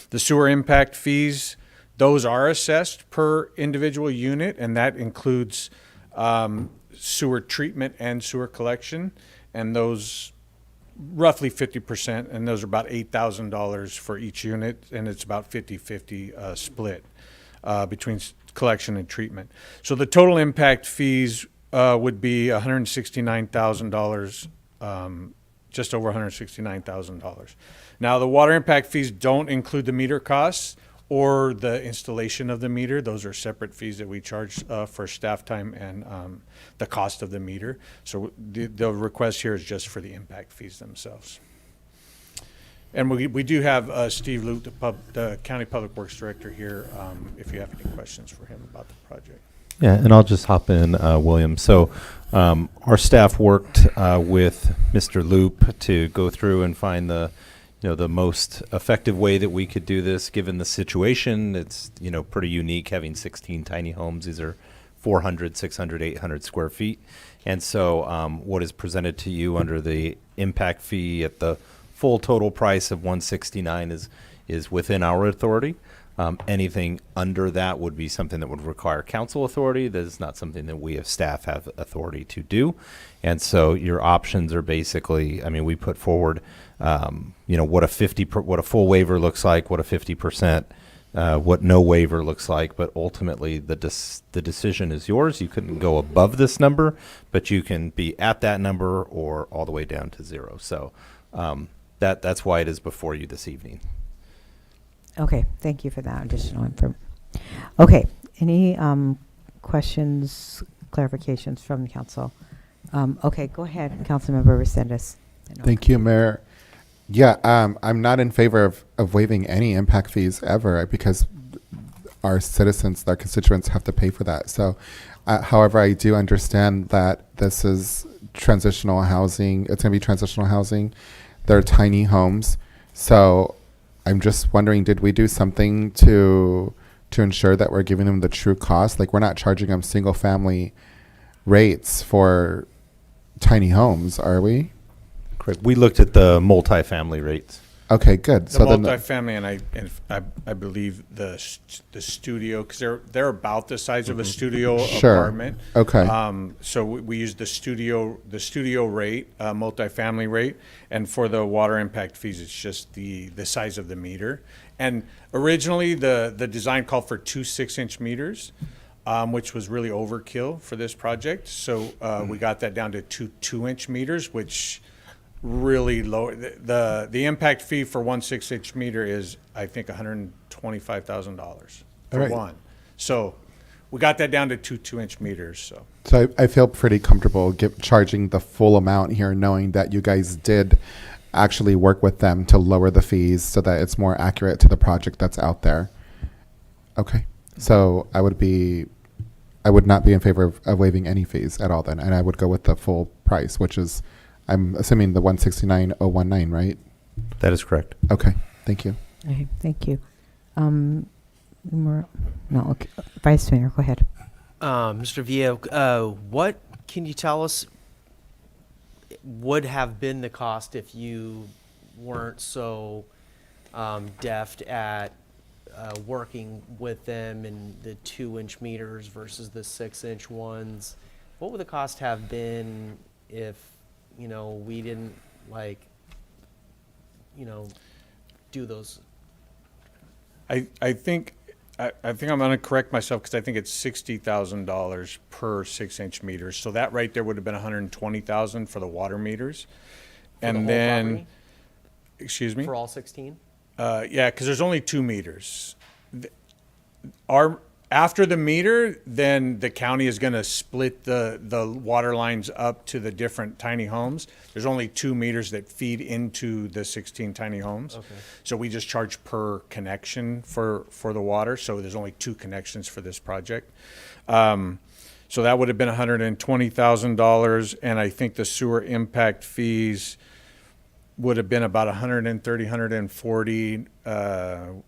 The sewer impact fees, those are assessed per individual unit, and that includes sewer treatment and sewer collection, and those roughly 50%, and those are about $8,000 for each unit, and it's about 50-50 split between collection and treatment. So the total impact fees would be $169,000, just over $169,000. Now, the water impact fees don't include the meter costs or the installation of the meter. Those are separate fees that we charge for staff time and the cost of the meter. So the request here is just for the impact fees themselves. And we do have Steve Luke, the County Public Works Director here, if you have any questions for him about the project. yeah, and I'll just hop in, William. So our staff worked with Mr. Loop to go through and find the most effective way that we could do this, given the situation. It's, pretty unique having 16 tiny homes. These are 400, 600, 800 square feet. And so what is presented to you under the impact fee at the full total price of $169 is within our authority. Anything under that would be something that would require council authority. That is not something that we as staff have authority to do. And so your options are basically, we put forward what a full waiver looks like, what a 50%, what no waiver looks like, but ultimately the decision is yours. You couldn't go above this number, but you can be at that number or all the way down to 0. So that's why it is before you this evening. Okay, thank you for that additional info. Okay, any questions, clarifications from the council? Okay, go ahead, Councilmember Resendez. Thank you, Mayor. Yeah, I'm not in favor of waiving any impact fees ever because our citizens, our constituents have to pay for that. So, however, I do understand that this is transitional housing. It's going to be transitional housing. They're tiny homes. So I'm just wondering, did we do something to ensure that we're giving them the true cost? Like, we're not charging them single family rates for tiny homes, are we? Correct. We looked at the multifamily rates. Okay, good. The So then, multifamily, I believe the studio, because they're about the size of a studio Sure. apartment. Okay. So we use the studio rate, multifamily rate, and for the water impact fees, it's just the size of the meter. And originally, the design called for 2 6-inch meters, which was really overkill for this project. So we got that down to 2 2-inch meters, which really low. The impact fee for 1 6-inch meter is, I think, $125,000 for right. one. So we got that down to 2 2-inch meters. So I feel pretty comfortable charging the full amount here, knowing that you guys did actually work with them to lower the fees so that it's more accurate to the project that's out there. Okay. So I would not be in favor of waiving any fees at all then, and I would go with the full price, which is, I'm assuming, the 169,019, right? That is correct. Okay. Thank you. Okay, thank you. Okay. Vice Mayor, go ahead. Mr. Villa, what can you tell us would have been the cost if you weren't so deft at working with them in the 2-inch meters versus the 6-inch ones? What would the cost have been if, we didn't do those? I think I'm going to correct myself because I think it's $60,000 per 6-inch meter. So that right there would have been $120,000 for the water meters, For and the whole then, property? excuse me, For all 16? yeah, because there's only 2 meters. After the meter, then the county is going to split the water lines up to the different tiny homes. There's only 2 meters that feed into the 16 tiny homes. Okay. So we just charge per connection for the water. So there's only 2 connections for this project. So that would have been $120,000, and I think the sewer impact fees would have been about $130,000, $140,000.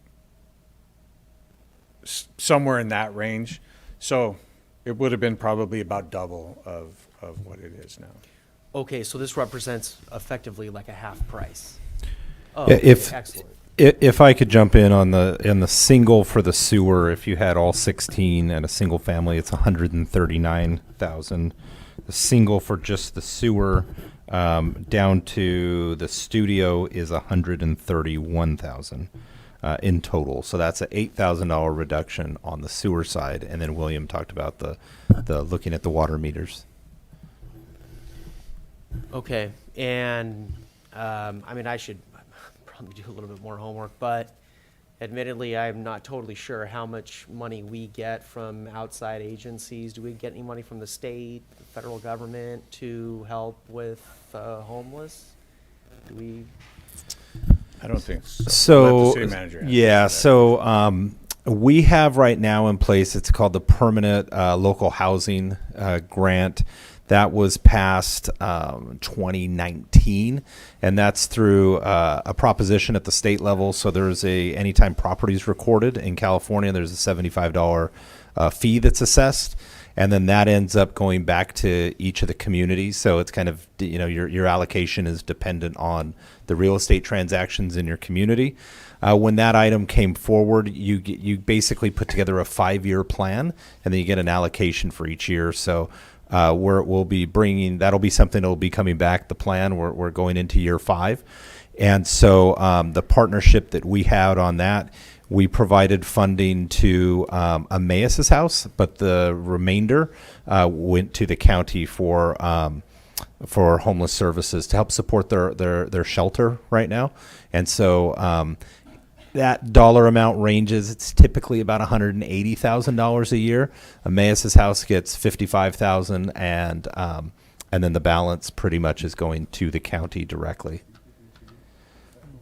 Somewhere in that range. So it would have been probably about double of what it is now. Okay, so this represents effectively like a half price. Oh, If excellent. if I could jump in on the single for the sewer, if you had all 16 and a single family, it's 139,000. The single for just the sewer down to the studio is 131,000. In total. So that's an $8,000 reduction on the sewer side. And then William talked about the looking at the water meters. Okay, and I should probably do a little bit more homework, but admittedly, I'm not totally sure how much money we get from outside agencies. Do we get any money from the state, the federal government to help with homeless? Do we? I don't think so. So, Let the city manager answer yeah, that. so we have right now in place, it's called the Permanent Local Housing Grant. That was passed 2019, and that's through a proposition at the state level. So there's anytime property is recorded in California, there's a $75 fee that's assessed. And then that ends up going back to each of the communities. So it's kind of, your allocation is dependent on the real estate transactions in your community. When that item came forward, you basically put together a 5-year plan, and then you get an allocation for each year. So we'll be that'll be something that'll be coming back, the plan. We're going into year 5. And so the partnership that we had on that, we provided funding to Emmaus's house, but the remainder went to the county for homeless services to help support their shelter right now. And so that dollar amount ranges. It's typically about $180,000 a year. Emmaus's house gets $55,000, and then the balance pretty much is going to the county directly.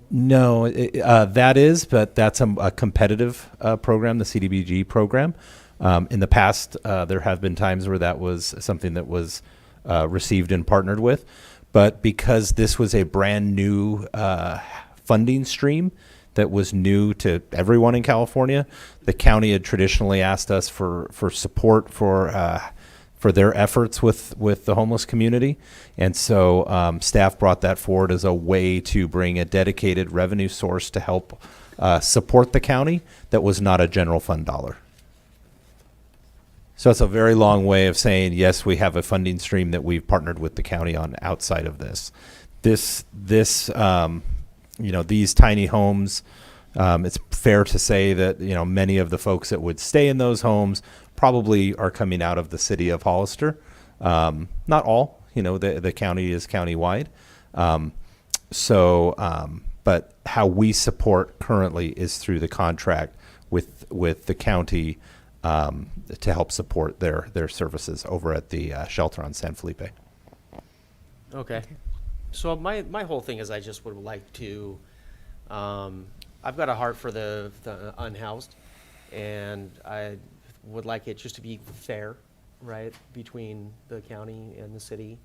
No, but that's a competitive program, the CDBG program. In the past, there have been times where that was something that was received and partnered with. But because this was a brand new funding stream that was new to everyone in California, the county had traditionally asked us for support for their efforts with the homeless community. And so staff brought that forward as a way to bring a dedicated revenue source to help support the county that was not a general fund dollar. So it's a very long way of saying, yes, we have a funding stream that we've partnered with the county on outside of this. These tiny homes, It's fair to say that, you know, many of the folks that would stay in those homes probably are coming out of the city of Hollister. Not all, you know, the county is countywide. But how we support currently is through the contract with the county to help support their services over at the shelter on San Felipe. Okay. So my whole thing is I just would like to, I've got a heart for the unhoused, and I would like it just to be fair, right, between the county and the city.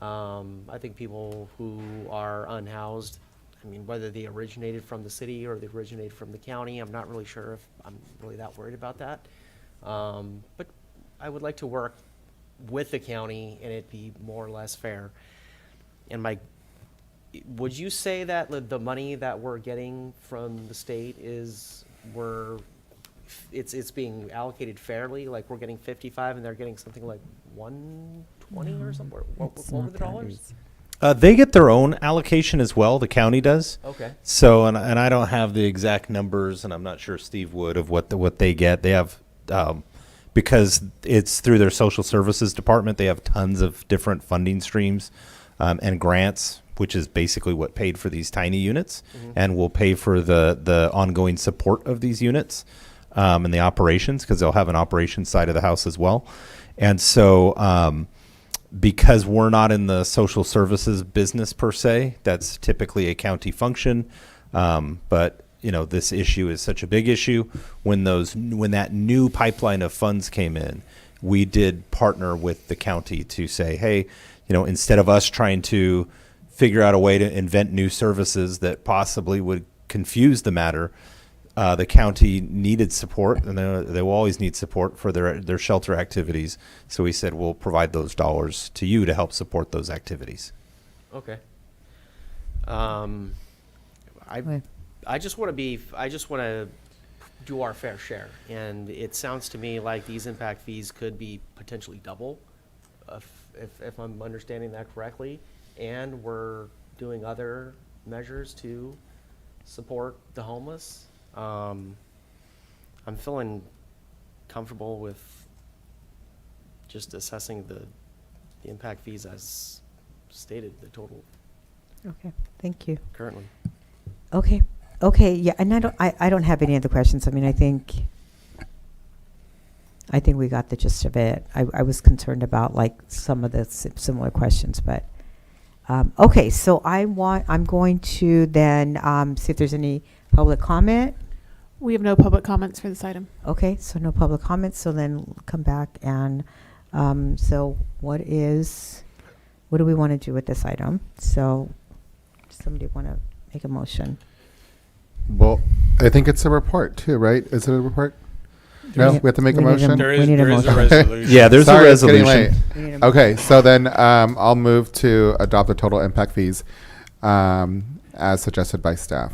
I think people who are unhoused, I mean, whether they originated from the city or they originated from the county, I'm not really sure if I'm really that worried about that. But I would like to work with the county and it be more or less fair. And would you say that the money that we're getting from the state it's being allocated fairly? Like we're getting 55 and they're getting something like 120 or something? What were the dollars? They get their own allocation as well. The county does. Okay. So, and I don't have the exact numbers, and I'm not sure Steve would of what they get. They have, because it's through their social services department, they have tons of different funding streams and grants, which is basically what paid for these tiny units, and will pay for the ongoing support of these units and the operations, because they'll have an operations side of the house as well. And so, because we're not in the social services business per se, that's typically a county function. But you know, this issue is such a big issue. When that new pipeline of funds came in, we did partner with the county to say, hey, you know, instead of us trying to figure out a way to invent new services that possibly would confuse the matter, the county needed support, and they will always need support for their shelter activities. So we said, we'll provide those dollars to you to help support those activities. Okay. I just want to do our fair share, and it sounds to me like these impact fees could be potentially double, if I'm understanding that correctly, and we're doing other measures to support the homeless. I'm feeling comfortable with just assessing the impact fees as stated, the total. Okay, thank you. Currently. Okay, yeah, and I don't have any other questions. I mean, I think we got the gist of it. I was concerned about like some of the similar questions, but okay. So I'm going to then see if there's any public comment. We have no public comments for this item. Okay, so no public comments. So then come back and so what do we want to do with this item? So somebody want to make a motion? Well, I think it's a report too, right? Is it a report? No, we have to make a motion. There is a resolution. Yeah, there's Sorry, a it's getting resolution. late. Okay, so then I'll move to adopt the total impact fees as suggested by staff.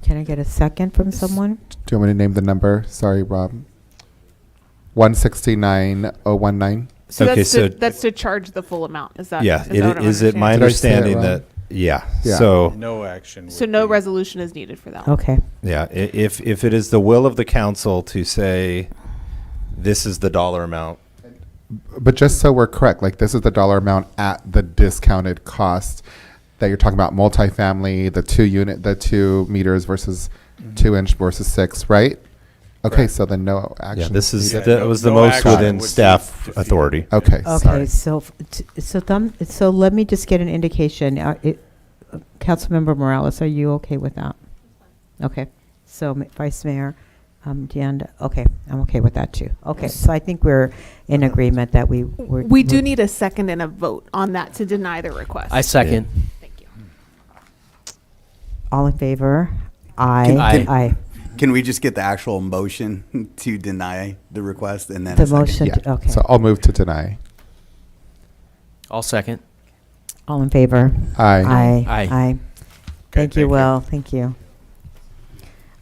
Can I get a second from someone? Do you want me to name the number? Sorry, Rob. 169,019. So Okay, that's to charge the full amount. Is that? Yeah, is that what I'm is it my Did I say it understanding wrong? that, yeah, Yeah. so, No action. So would no be- resolution is needed for that one. Okay. yeah, if it is the will of the council to say, this is the dollar amount, But just so we're correct, like this is the dollar amount at the discounted cost that you're talking about, multifamily, the 2 meters versus 2-inch versus 6, right? Okay, Correct. so then no yeah, action. this is, needed. that was the no most action within would be staff defeated. authority. Okay, Okay, sorry. so let me just get an indication. Councilmember Morales, are you okay with that? Okay, so Vice Mayor DeAnda, okay, I'm okay with that too. Okay, so I think we're in agreement that We do need a second and a vote on that to deny the request. I second. Thank you. all in favor. Aye. Can- Aye. Can we just get the actual motion to deny the request and then The a second? motion. Yeah. Okay. So I'll move to deny. I'll second. All in favor. Aye. Aye. Aye. Aye. Thank you, Will. Thank you.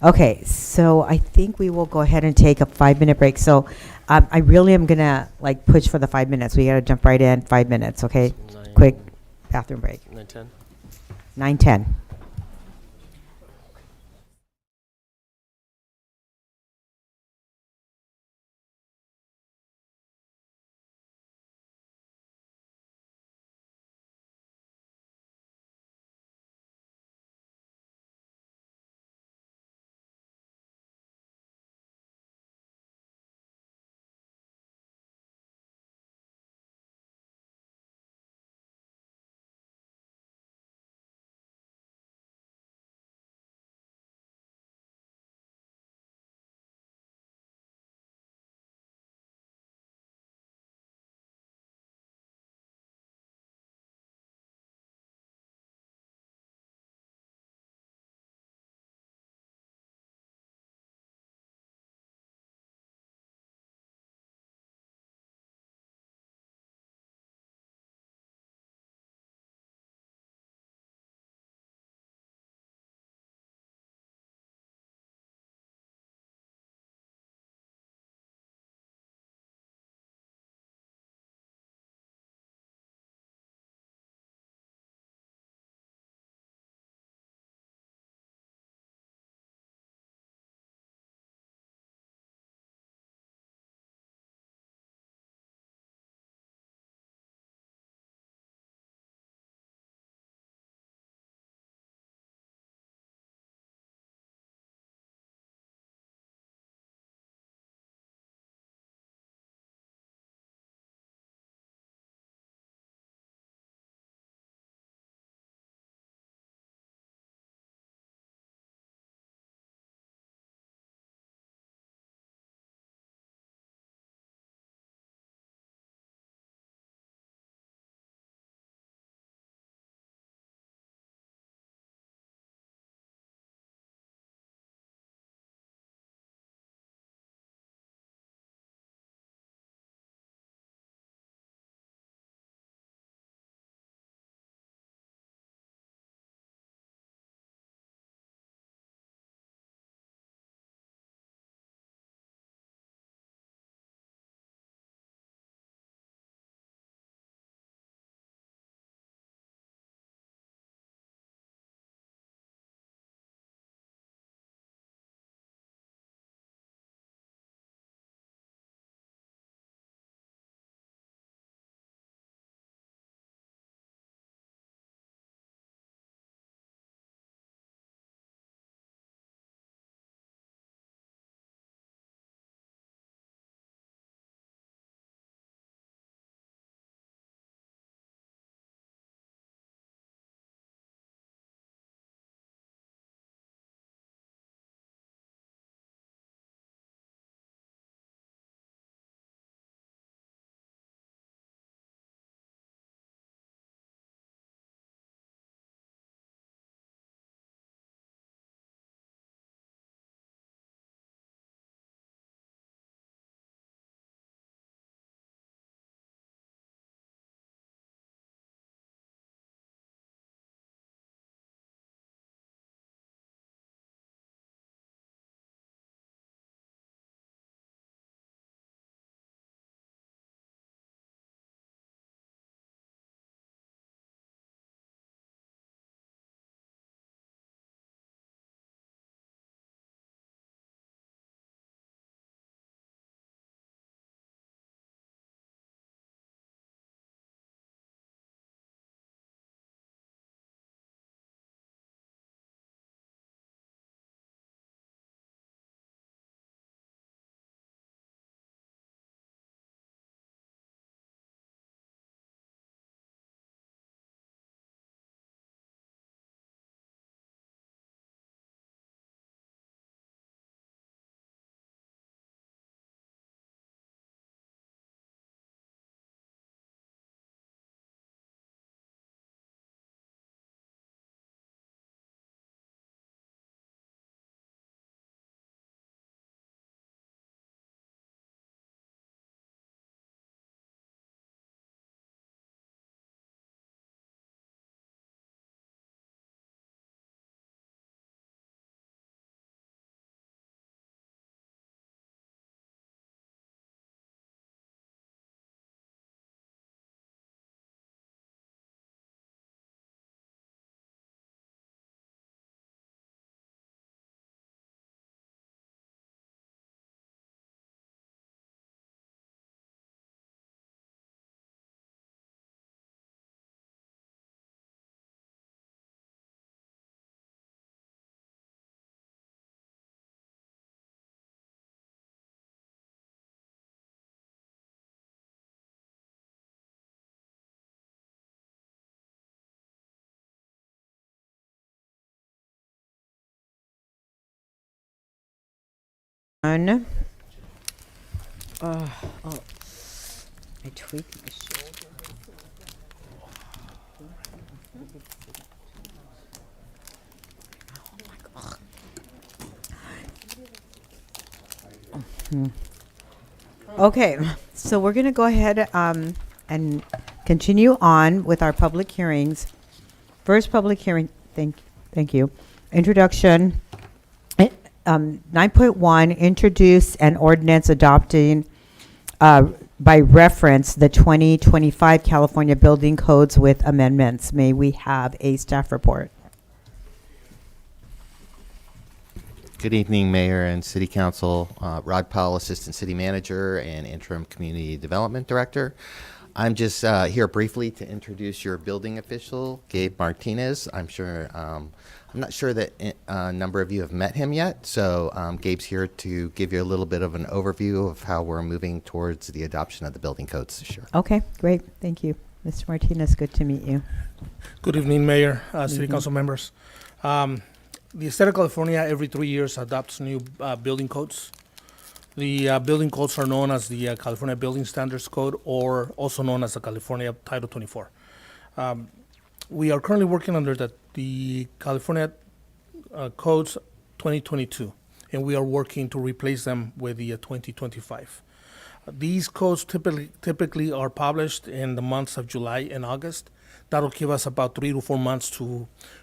Okay, so I think we will go ahead and take a 5-minute break. So I really am gonna like push for the 5 minutes. We gotta jump right in, 5 minutes, okay? Quick bathroom break. 9:10. 9:10. One. Oh, I tweaked my shoulder. Okay, so we're going to go ahead and continue on with our public hearings. First public hearing, thank you. Introduction, 9.1, introduce an ordinance adopting by reference the 2025 California Building Codes with amendments. May we have a staff report? Good evening, Mayor and City Council. Rod Powell, Assistant City Manager and Interim Community Development Director. I'm just here briefly to introduce your building official, Gabe Martinez. I'm not sure that a number of you have met him yet, so Gabe's here to give you a little bit of an overview of how we're moving towards the adoption of the building codes this year. Okay, great. Thank you. Mr. Martinez, good to meet you. Good evening, Mayor, City Council members. The state of California every 3 years adopts new building codes. The building codes are known as the California Building Standards Code, or also known as the California Title 24. We are currently working under the California Codes 2022, and we are working to replace them with the 2025. These codes typically are published in the months of July and August. That'll give us about 3 to 4 months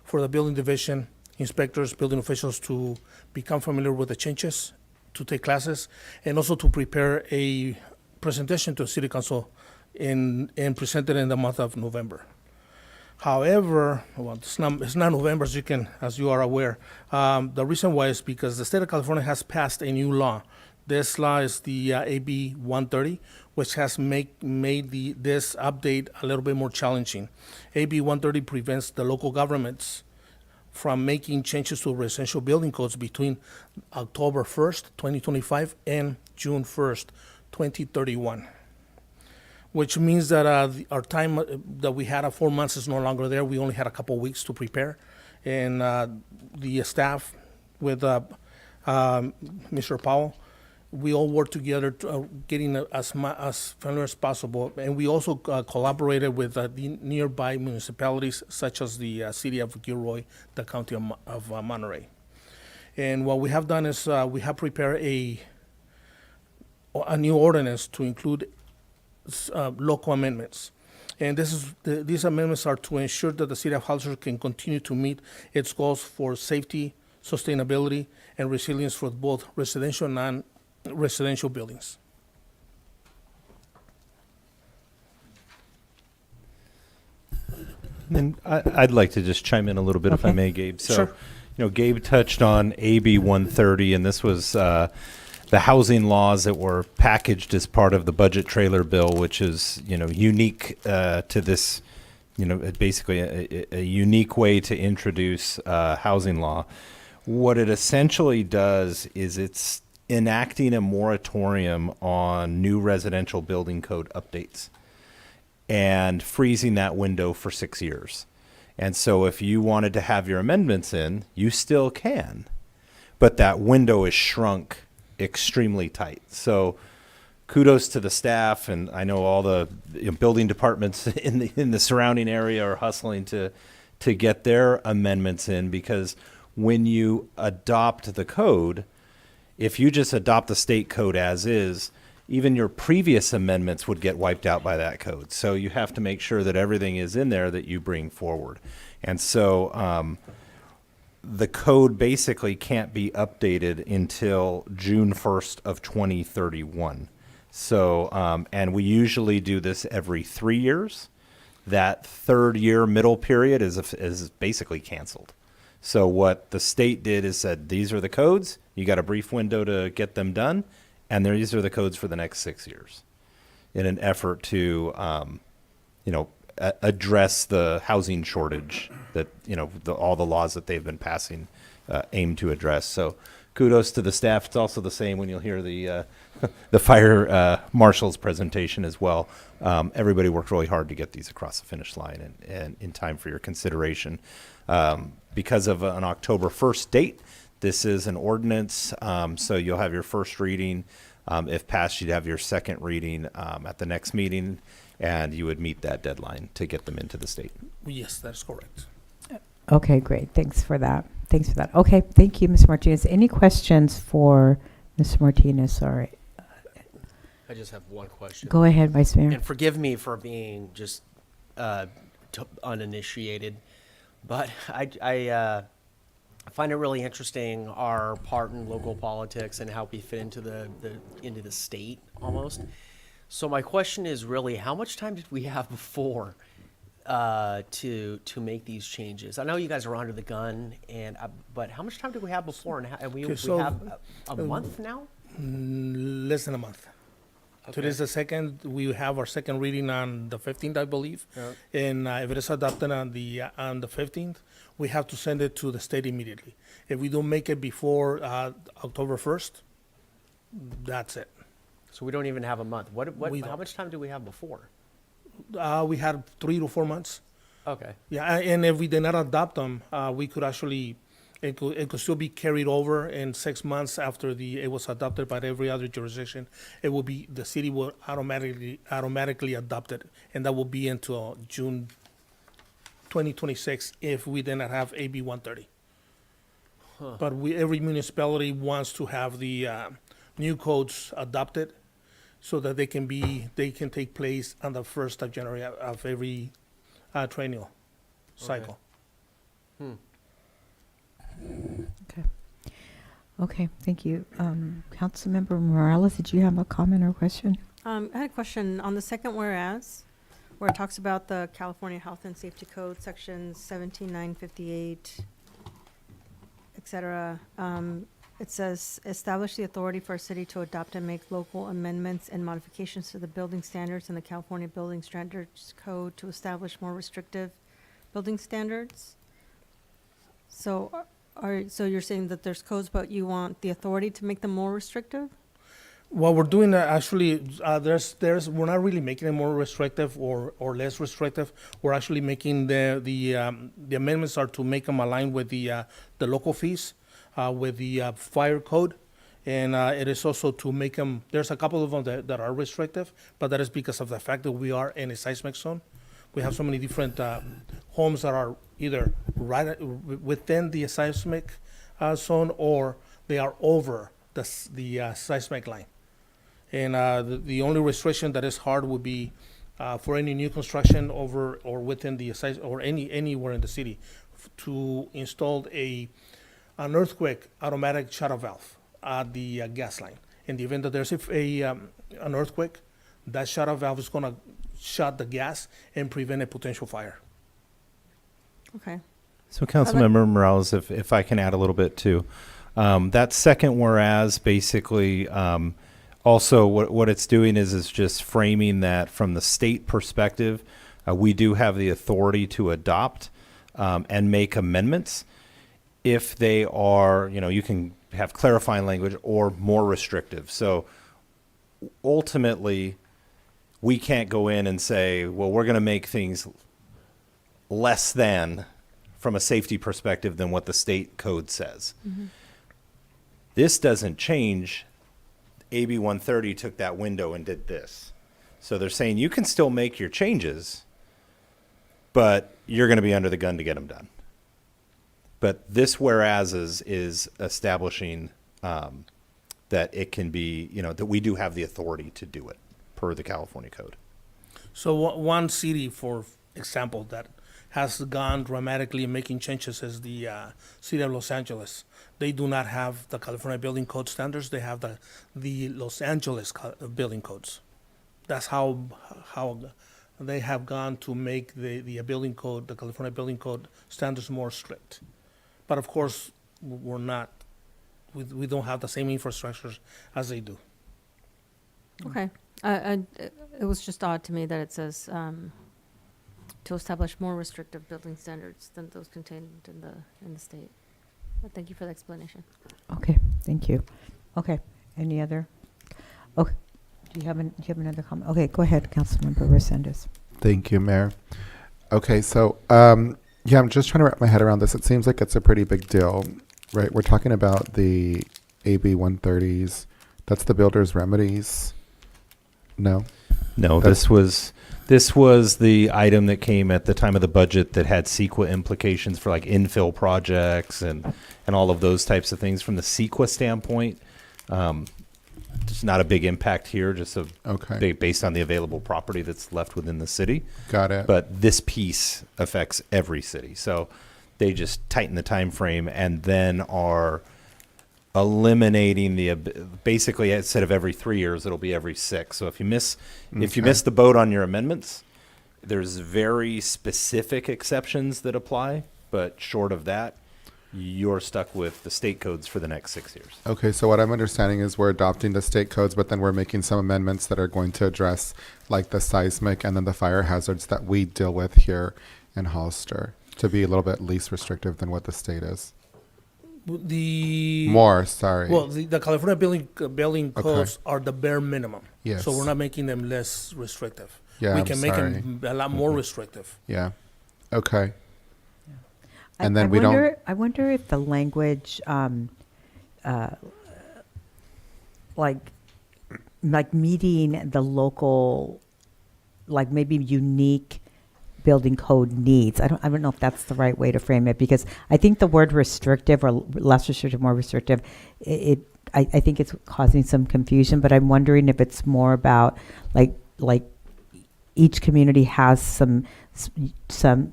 for the building division, inspectors, building officials to become familiar with the changes, to take classes, and also to prepare a presentation to City Council and present it in the month of November. However, well, it's not November, as you are aware. The reason why is because the state of California has passed a new law. This law is the AB 130, which has made this update a little bit more challenging. AB 130 prevents the local governments from making changes to residential building codes between October 1st, 2025 and June 1st, 2031. Which means that our time that we had of 4 months is no longer there. We only had a couple of weeks to prepare. And the staff with Mr. Powell, we all worked together to, getting as familiar as possible. And we also collaborated with the nearby municipalities, such as the city of Gilroy, the county of Monterey. And what we have done is we have prepared a new ordinance to include local amendments. And these amendments are to ensure that the city of Hollister can continue to meet its goals for safety, sustainability, and resilience for both residential and non-residential buildings. And I'd like to just chime in a little bit, if I may, Gabe. So, Sure. Gabe touched on AB 130, and this was the housing laws that were packaged as part of the budget trailer bill, which is, unique to this, basically a unique way to introduce housing law. What it essentially does is it's enacting a moratorium on new residential building code updates and freezing that window for 6 years. And so if you wanted to have your amendments in, you still can, but that window is shrunk extremely tight. So kudos to the staff, and I know all the building departments in the surrounding area are hustling to get their amendments in, because when you adopt the code, if you just adopt the state code as is, even your previous amendments would get wiped out by that code. So you have to make sure that everything is in there that you bring forward. And so the code basically can't be updated until June 1st of 2031. So, and we usually do this every 3 years. That third year middle period is basically canceled. So what the state did is said, these are the codes. You got a brief window to get them done. And these are the codes for the next 6 years in an effort to, address the housing shortage that, all the laws that they've been passing aim to address. So kudos to the staff. It's also the same when you'll hear the fire marshal's presentation as well. Everybody worked really hard to get these across the finish line and in time for your consideration. Because of an October 1st date, This is an ordinance, so you'll have your first reading. If passed, you'd have your second reading at the next meeting, and you would meet that deadline to get them into the state. Yes, that's correct. Okay, great. Thanks for that. Okay, thank you, Ms. Martinez. Any questions for Ms. Martinez? Sorry. I just have one question. Go ahead, Vice Mayor. And forgive me for being just uninitiated, but I find it really interesting our part in local politics and how we fit into into the state almost. So my question is really, how much time did we have before to make these changes? I know you guys are under the gun, but how much time did we have before? And we have a month now? Less than a month. Okay. Today's the second. We have our second reading on the 15th, I believe. And if it is adopted on the 15th, we have to send it to the state immediately. If we don't make it before October 1st, that's it. So we don't even have a month. How much time do we have before? We had 3 to 4 months. Okay. Yeah, and if we did not adopt them, we could actually, it could still be carried over in 6 months after it was adopted by every other jurisdiction. It will be, the city will automatically adopt it, and that will be until June 2026 if we did not have AB 130. But every municipality wants to have the new codes adopted so that they can take place on the 1st of January of every triennial cycle. Okay, thank you. Councilmember Morales, did you have a comment or question? I had a question on the second whereas, where it talks about the California Health and Safety Code, sections 17958, et cetera. It says, establish the authority for a city to adopt and make local amendments and modifications to the building standards and the California Building Standards Code to establish more restrictive building standards. So so you're saying that there's codes, but you want the authority to make them more restrictive? What we're doing actually, we're not really making it more restrictive or less restrictive. We're actually making the amendments are to make them align with the local fees, with the fire code, and it is also to make them. There's a couple of them that are restrictive, but that is because of the fact that we are in a seismic zone. We have so many different homes that are either right within the seismic zone or they are over the seismic line. And the only restriction that is hard would be for any new construction over or within the or anywhere in the city to install an earthquake automatic shut-off valve at the gas line. In the event that there's an earthquake, that shut-off valve is going to shut the gas and prevent a potential fire. Okay. So Councilmember Morales, if I can add a little bit too, that second whereas basically also what it's doing is just framing that from the state perspective, we do have the authority to adopt and make amendments if they are, you can have clarifying language or more restrictive. So ultimately, we can't go in and say, well, we're going to make things less than, from a safety perspective, than what the state code says. Mm-hmm. This doesn't change. AB 130 took that window and did this. So they're saying you can still make your changes, but you're going to be under the gun to get them done. But this whereas is establishing that it can be, that we do have the authority to do it per the California code. So one city, for example, that has gone dramatically in making changes is the city of Los Angeles. They do not have the California Building Code standards. They have the Los Angeles building codes. That's how they have gone to make the building code, the California Building Code standards more strict. But of course, we're not. We don't have the same infrastructures as they do. Okay. It was just odd to me that it says to establish more restrictive building standards than those contained in the state. But thank you for the explanation. Okay, thank you. Okay, any other? Okay, do you have another comment? Okay, go ahead, Councilmember Resendez. Thank you, Mayor. Okay, so I'm just trying to wrap my head around this. It seems like it's a pretty big deal. Right, we're talking about the AB 130s. That's the builder's remedies. No? No, That's- this was the item that came at the time of the budget that had CEQA implications for like infill projects and all of those types of things. From the CEQA standpoint, just not a big impact here, just based on the available property that's left within the city. Got it. But this piece affects every city. So they just tighten the time frame and then are eliminating basically, instead of every 3 years, it'll be every 6. So if you miss the boat on your amendments, there's very specific exceptions that apply, but short of that, you're stuck with the state codes for the next 6 years. Okay, so what I'm understanding is we're adopting the state codes, but then we're making some amendments that are going to address like the seismic and then the fire hazards that we deal with here in Hollister to be a little bit least restrictive than what the state is. Well, the California building Okay. codes are the bare minimum. Yes. So we're not making them less restrictive. Yeah, we I'm can make sorry. them a lot more restrictive. Yeah. Okay. And I then we wonder, don't. I wonder if the language, like meeting the local, like maybe unique building code needs. I don't know if that's the right way to frame it, because I think the word restrictive or less restrictive, more restrictive, I think it's causing some confusion. But I'm wondering if it's more about like each community has some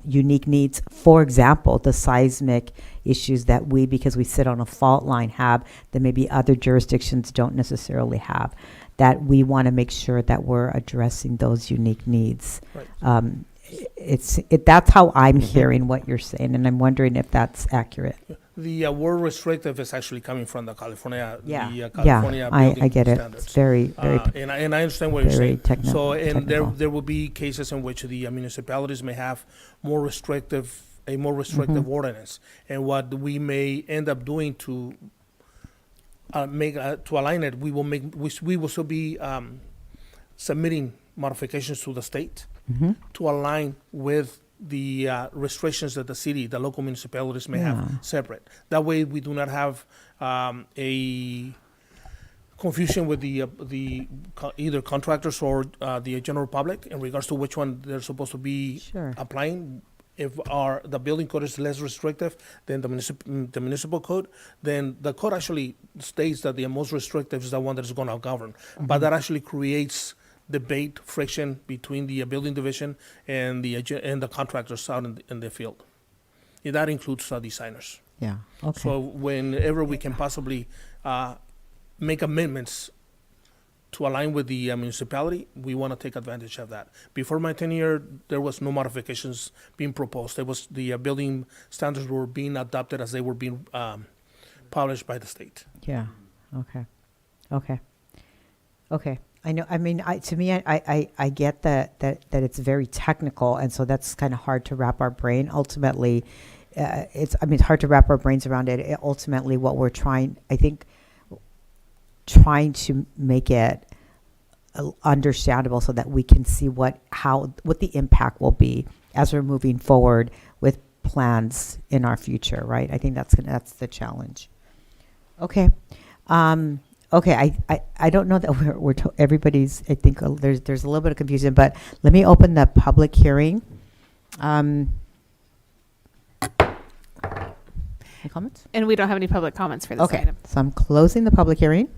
unique needs. For example, the seismic issues that because we sit on a fault line have that maybe other jurisdictions don't necessarily have, that we want to make sure that we're addressing those unique needs. Right. That's how I'm hearing what you're saying, and I'm wondering if that's accurate. The word restrictive is actually coming from the California. Yeah. The California I building get it. standards. It's very and I understand what you're very saying. technical. There will be cases in which the municipalities may have a more restrictive ordinance, and what we may end up doing to align it, we will still be submitting modifications to the state to align with the restrictions that the local municipalities may have separate. That way, we do not have a confusion with either contractors or the general public in regards to which one they're supposed to be applying. If the building code is less restrictive than the municipal code, then the code actually states that the most restrictive is the one that is going to govern. But that actually creates debate, friction between the building division and the contractors out in the field. And that includes designers. Yeah. Okay. So whenever we can possibly make amendments to align with the municipality, we want to take advantage of that. Before my tenure, there was no modifications being proposed. the building standards were being adopted as they were being published by the state. Yeah. Okay. I know. I mean, to me, I get that it's very technical, and so that's kind of hard to wrap our brain. Ultimately, it's hard to wrap our brains around it. Ultimately, what we're trying to make it understandable so that we can see what the impact will be as we're moving forward with plans in our future, right? I think that's the challenge. Okay. Okay, I don't know that everybody's, I think there's a little bit of confusion, but let me open the public hearing. Any comments? And we don't have any public comments for this Okay, item. so I'm closing the public hearing.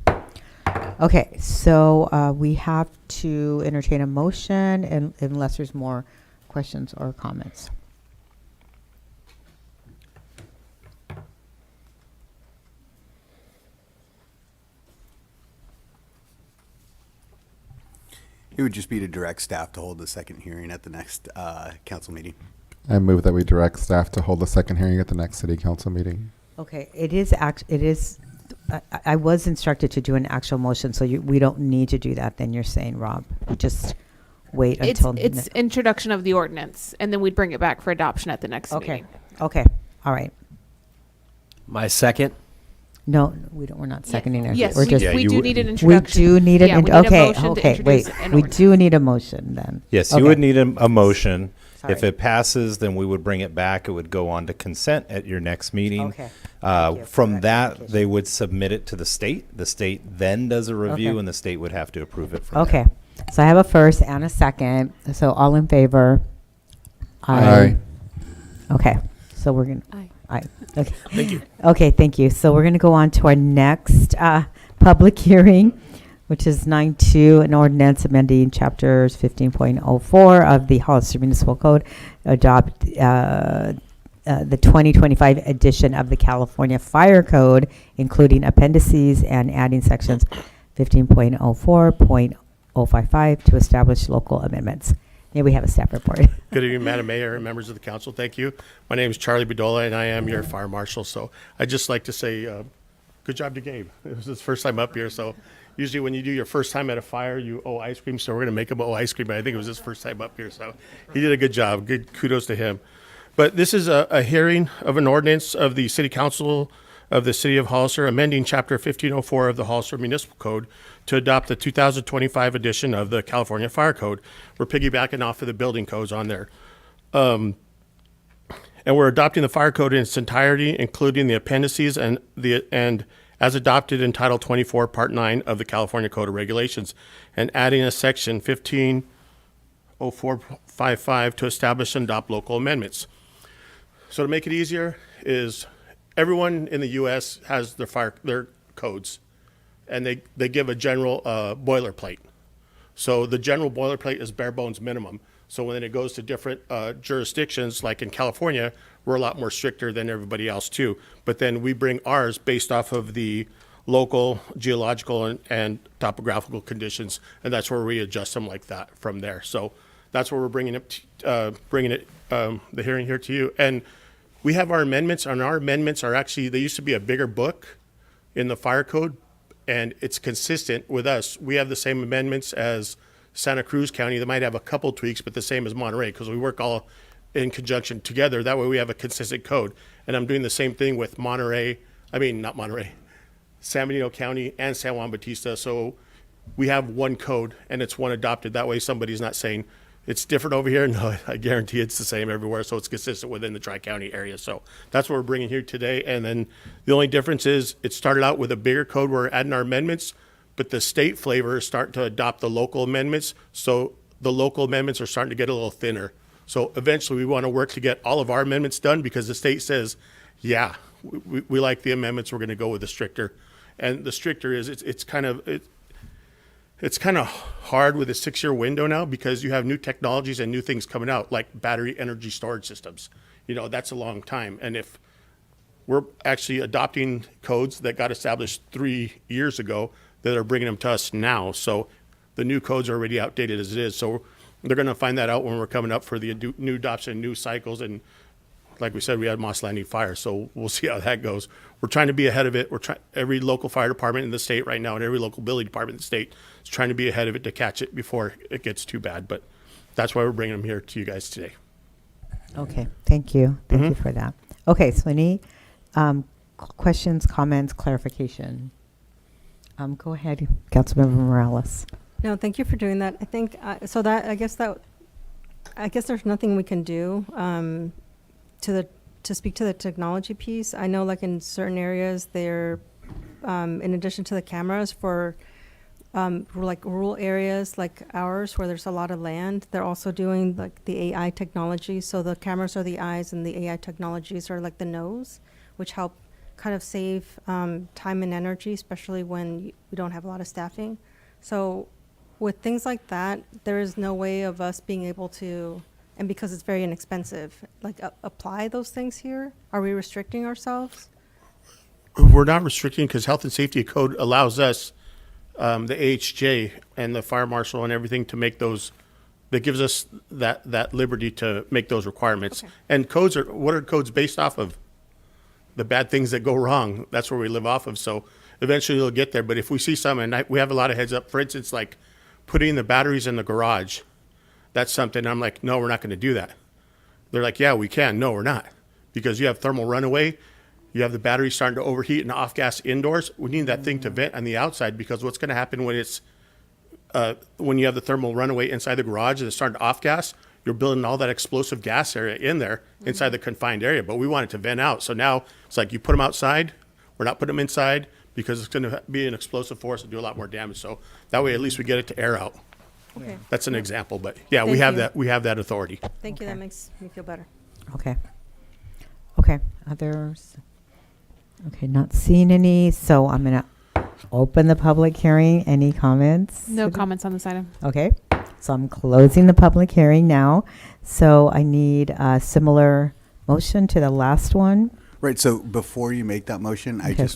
Okay, so we have to entertain a motion unless there's more questions or comments. It would just be to direct staff to hold the second hearing at the next council meeting. I move that we direct staff to hold the second hearing at the next city council meeting. Okay, it is. I was instructed to do an actual motion, so we don't need to do that. Then you're saying, Rob, just wait until it's introduction of the ordinance, and then we'd bring it back for adoption at the next meeting. Okay. All right. My second. No, we don't, we're not seconding it. Yes, We're just. we do need an We introduction. do need Yeah, an, we need a okay, motion to okay, wait. introduce an We ordinance. do need a motion then. Yes, Okay. you would need a motion. If Sorry. it passes, then we would bring it back. It would go on to consent at your next meeting. Okay. Thank you for From that that, clarification. they would submit it to the state. The state then does a review, Okay. and the state would have to approve it from Okay, so I have a first and a second, so all in favor? Aye. Okay, so we're gonna. Aye. Aye, okay. Thank you. Okay, thank you. So we're gonna go on to our next public hearing, which is 9.2, an ordinance amending chapters 15.04 of the Hollister Municipal Code, adopt the 2025 edition of the California Fire Code, including appendices and adding sections 15.04.055 to establish local amendments. May we have a staff report? Good evening, Madam Mayor and members of the council. Thank you. My name is Charlie Bedolla, and I am your fire marshal. So I'd just like to say good job to Gabe. It was his first time up here. So usually when you do your first time at a fire, you owe ice cream. So we're going to make him owe ice cream. But I think it was his first time up here. So he did a good job. Good kudos to him. But this is a hearing of an ordinance of the City Council of the City of Hollister, amending Chapter 1504 of the Hollister Municipal Code to adopt the 2025 edition of the California Fire Code. We're piggybacking off of the building codes on there. And we're adopting the fire code in its entirety, including the appendices and as adopted in Title 24, Part 9 of the California Code of Regulations, and adding a section 150455 to establish and adopt local amendments. So to make it easier is everyone in the U.S. has their codes, and they give a general boilerplate. So the general boilerplate is bare bones minimum. So when it goes to different jurisdictions, like in California, we're a lot more stricter than everybody else too. But then we bring ours based off of the local geological and topographical conditions, and that's where we adjust them like that from there. So that's where we're bringing the hearing here to you. And we have our amendments, and our amendments are actually, they used to be a bigger book in the fire code, and it's consistent with us. We have the same amendments as Santa Cruz County. They might have a couple tweaks, but the same as Monterey, because we work all in conjunction together. That way we have a consistent code. And I'm doing the same thing with San Benito County and San Juan Bautista. So we have one code, and it's one adopted. That way somebody's not saying, it's different over here. No, I guarantee it's the same everywhere. So it's consistent within the Tri-County area. So that's what we're bringing here today. And then the only difference is it started out with a bigger code. We're adding our amendments, but the state flavor is starting to adopt the local amendments. So the local amendments are starting to get a little thinner. So eventually we want to work to get all of our amendments done, because the state says, yeah, we like the amendments. We're going to go with the stricter. And the stricter is it's kind of hard with a 6-year window now, because you have new technologies and new things coming out, like battery energy storage systems. That's a long time. And if we're actually adopting codes that got established 3 years ago that are bringing them to us now. So the new codes are already outdated as it is. So they're going to find that out when we're coming up for the new adoption, new cycles. And like we said, we had Moss Landing Fire, so we'll see how that goes. We're trying to be ahead of it. Every local fire department in the state right now, and every local building department in the state is trying to be ahead of it to catch it before it gets too bad. But that's why we're bringing them here to you guys today. Okay, thank you. Thank you for that. Okay, so any questions, comments, clarification? Go ahead, Councilmember Morales. No, thank you for doing that. I think, so that, I guess there's nothing we can do to speak to the technology piece. I know, like, in certain areas, they're, in addition to the cameras for like rural areas like ours where there's a lot of land, they're also doing like the AI technology. So the cameras are the eyes and the AI technologies are like the nose, which help kind of save time and energy, especially when we don't have a lot of staffing. So with things like that, there is no way of us being able to, and because it's very inexpensive, like apply those things here. Are we restricting ourselves? We're not restricting, because Health and Safety Code allows us, the AHJ and the fire marshal and everything, to make those, that gives us that liberty to make those requirements. Okay. And codes what are codes based off of? The bad things that go wrong. That's where we live off of. So eventually we'll get there. But if we see something, and we have a lot of heads up, for instance, like putting the batteries in the garage, that's something I'm like, no, we're not going to do that. They're like, yeah, we can. No, we're not. Because you have thermal runaway, You have the battery starting to overheat and off gas indoors. We need that thing to vent on the outside, because what's going to happen when it's when you have the thermal runaway inside the garage and it's starting to off gas, you're building all that explosive gas area in there inside the confined area. But we want it to vent out. So now it's like you put them outside. We're not putting them inside because it's going to be an explosive force and do a lot more damage. So that way, at least we get it to air out. Okay. That's an example, but yeah, we Thank have you. that. We have that authority. Thank you. That makes me feel better. Okay. Okay. Others? Okay, not seeing any, so I'm going to open the public hearing. Any comments? No comments on this item. Okay, so I'm closing the public hearing now. So I need a similar motion to the last one. Right, so before you make that motion, Okay.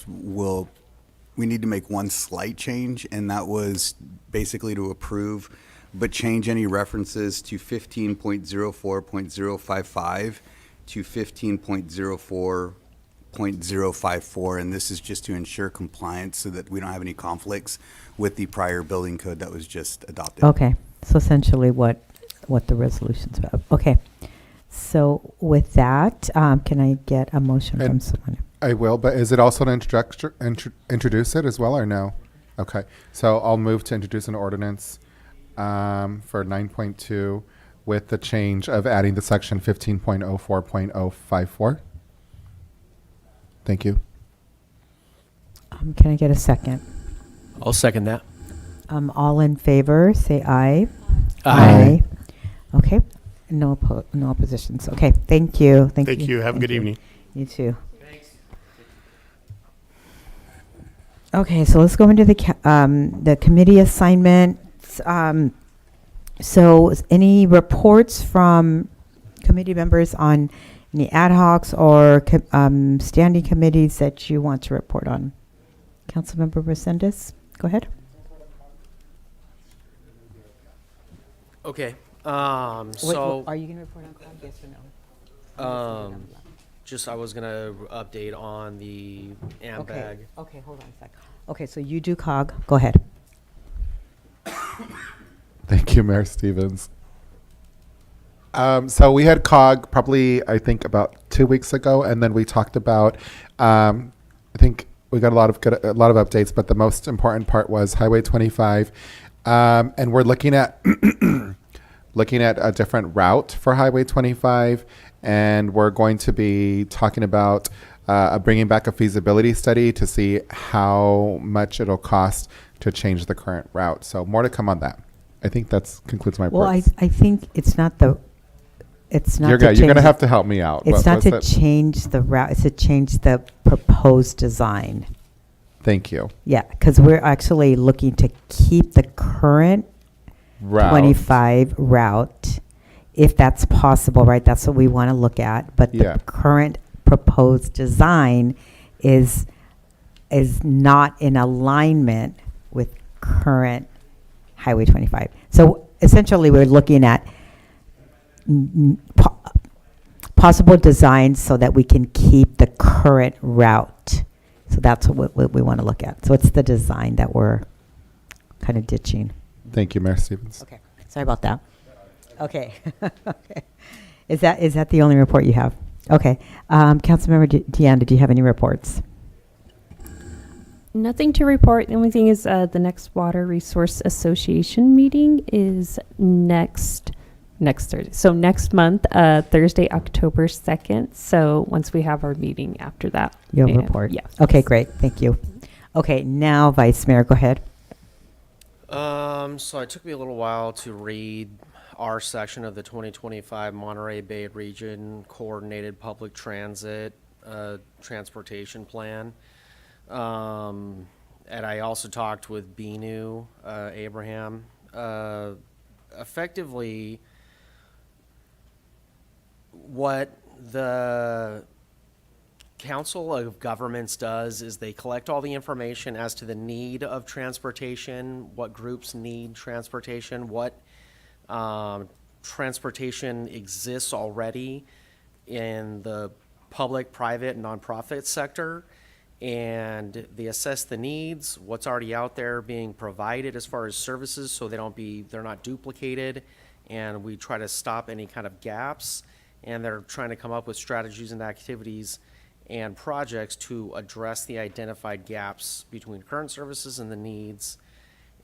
we need to make one slight change, and that was basically to approve, but change any references to 15.04.055 to 15.04.054, and this is just to ensure compliance so that we don't have any conflicts with the prior building code that was just adopted. Okay, so essentially what the resolution's about. Okay, so with that, can I get a motion from someone? I will, but is it also an introduce it as well, or no? Okay, so I'll move to introduce an ordinance for 9.2 with the change of adding the section 15.04.054. Thank you. Can I get a second? I'll second that. All in favor, say aye. Aye. Okay, no oppositions. Okay, thank you. Thank you. Have a Thank good you. evening. You too. Okay, so let's go into the committee assignments. So any reports from committee members on any ad hocs or standing committees that you want to report on? Councilmember Resendez, go ahead. Okay. So are you going to report on COG, yes or no? just I was gonna update on the AMBAG. Okay, hold on a sec. Okay, so you do COG. Go ahead. Thank you, Mayor Stevens. So we had COG probably, I think, about 2 weeks ago, and then we talked about. I think we got a lot of updates, but the most important part was Highway 25, and we're looking at a different route for Highway 25, and we're going to be talking about bringing back a feasibility study to see how much it'll cost to change the current route. So more to come on that. I think that concludes my Well, report. I think it's not the. It's not. You're to going to change have to help me out. It's not What's to that? change the route. It's to change the proposed design. Thank you. Yeah, because we're actually looking to keep the current Route. 25 route, if that's possible, right? That's what we want to look at. But the Yeah. current proposed design is not in alignment with current Highway 25. So essentially, we're looking at possible designs so that we can keep the current route. So that's what we want to look at. So it's the design that we're kind of ditching. Thank you, Mayor Stevens. Okay, sorry about that. Okay, okay. Is that the only report you have? Okay, Councilmember Deanna, do you have any reports? Nothing to report. The only thing is the next Water Resource Association meeting is next Thursday. So next month, Thursday, October 2nd. So once we have our meeting after that. You'll and- report? Yeah. Okay, great, thank you. Okay, now Vice Mayor, go ahead. So it took me a little while to read our section of the 2025 Monterey Bay Region Coordinated Public Transit Transportation Plan. And I also talked with Binu Abraham. Effectively, what the Council of Governments does is they collect all the information as to the need of transportation, what groups need transportation, what transportation exists already in the public, private, and nonprofit sector, and they assess the needs, what's already out there being provided as far as services, so they're not duplicated, and we try to stop any kind of gaps, and they're trying to come up with strategies and activities and projects to address the identified gaps between current services and the needs,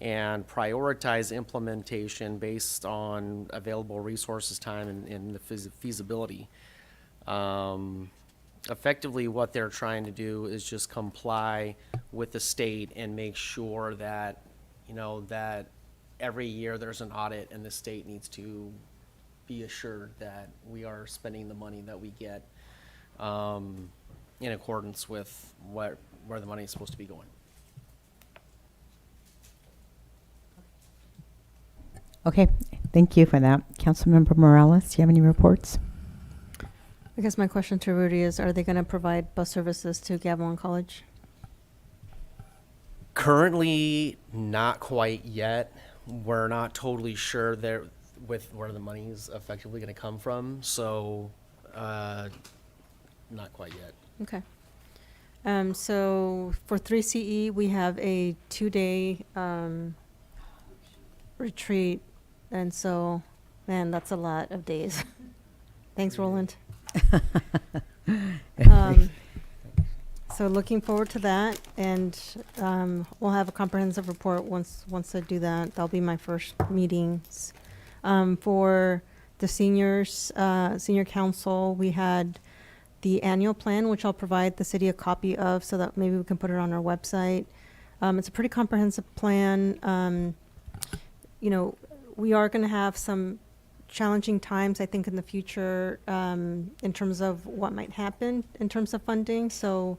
and prioritize implementation based on available resources, time, and the feasibility. Effectively, what they're trying to do is just comply with the state and make sure that, that every year there's an audit and the state needs to be assured that we are spending the money that we get in accordance with where the money is supposed to be going. Okay, thank you for that. Councilmember Morales, do you have any reports? I guess my question to Rudy is, are they going to provide bus services to Gavilan College? Currently, not quite yet. We're not totally sure there with where the money is effectively going to come from, so not quite yet. Okay. So for 3CE, we have a 2-day retreat, and so, man, that's a lot of days. Thanks, Roland. So looking forward to that, and we'll have a comprehensive report once I do that. That'll be my first meetings. For the seniors, senior council, we had the annual plan, which I'll provide the city a copy of so that maybe we can put it on our website. It's a pretty comprehensive plan. We are going to have some challenging times, I think, in the future in terms of what might happen in terms of funding. So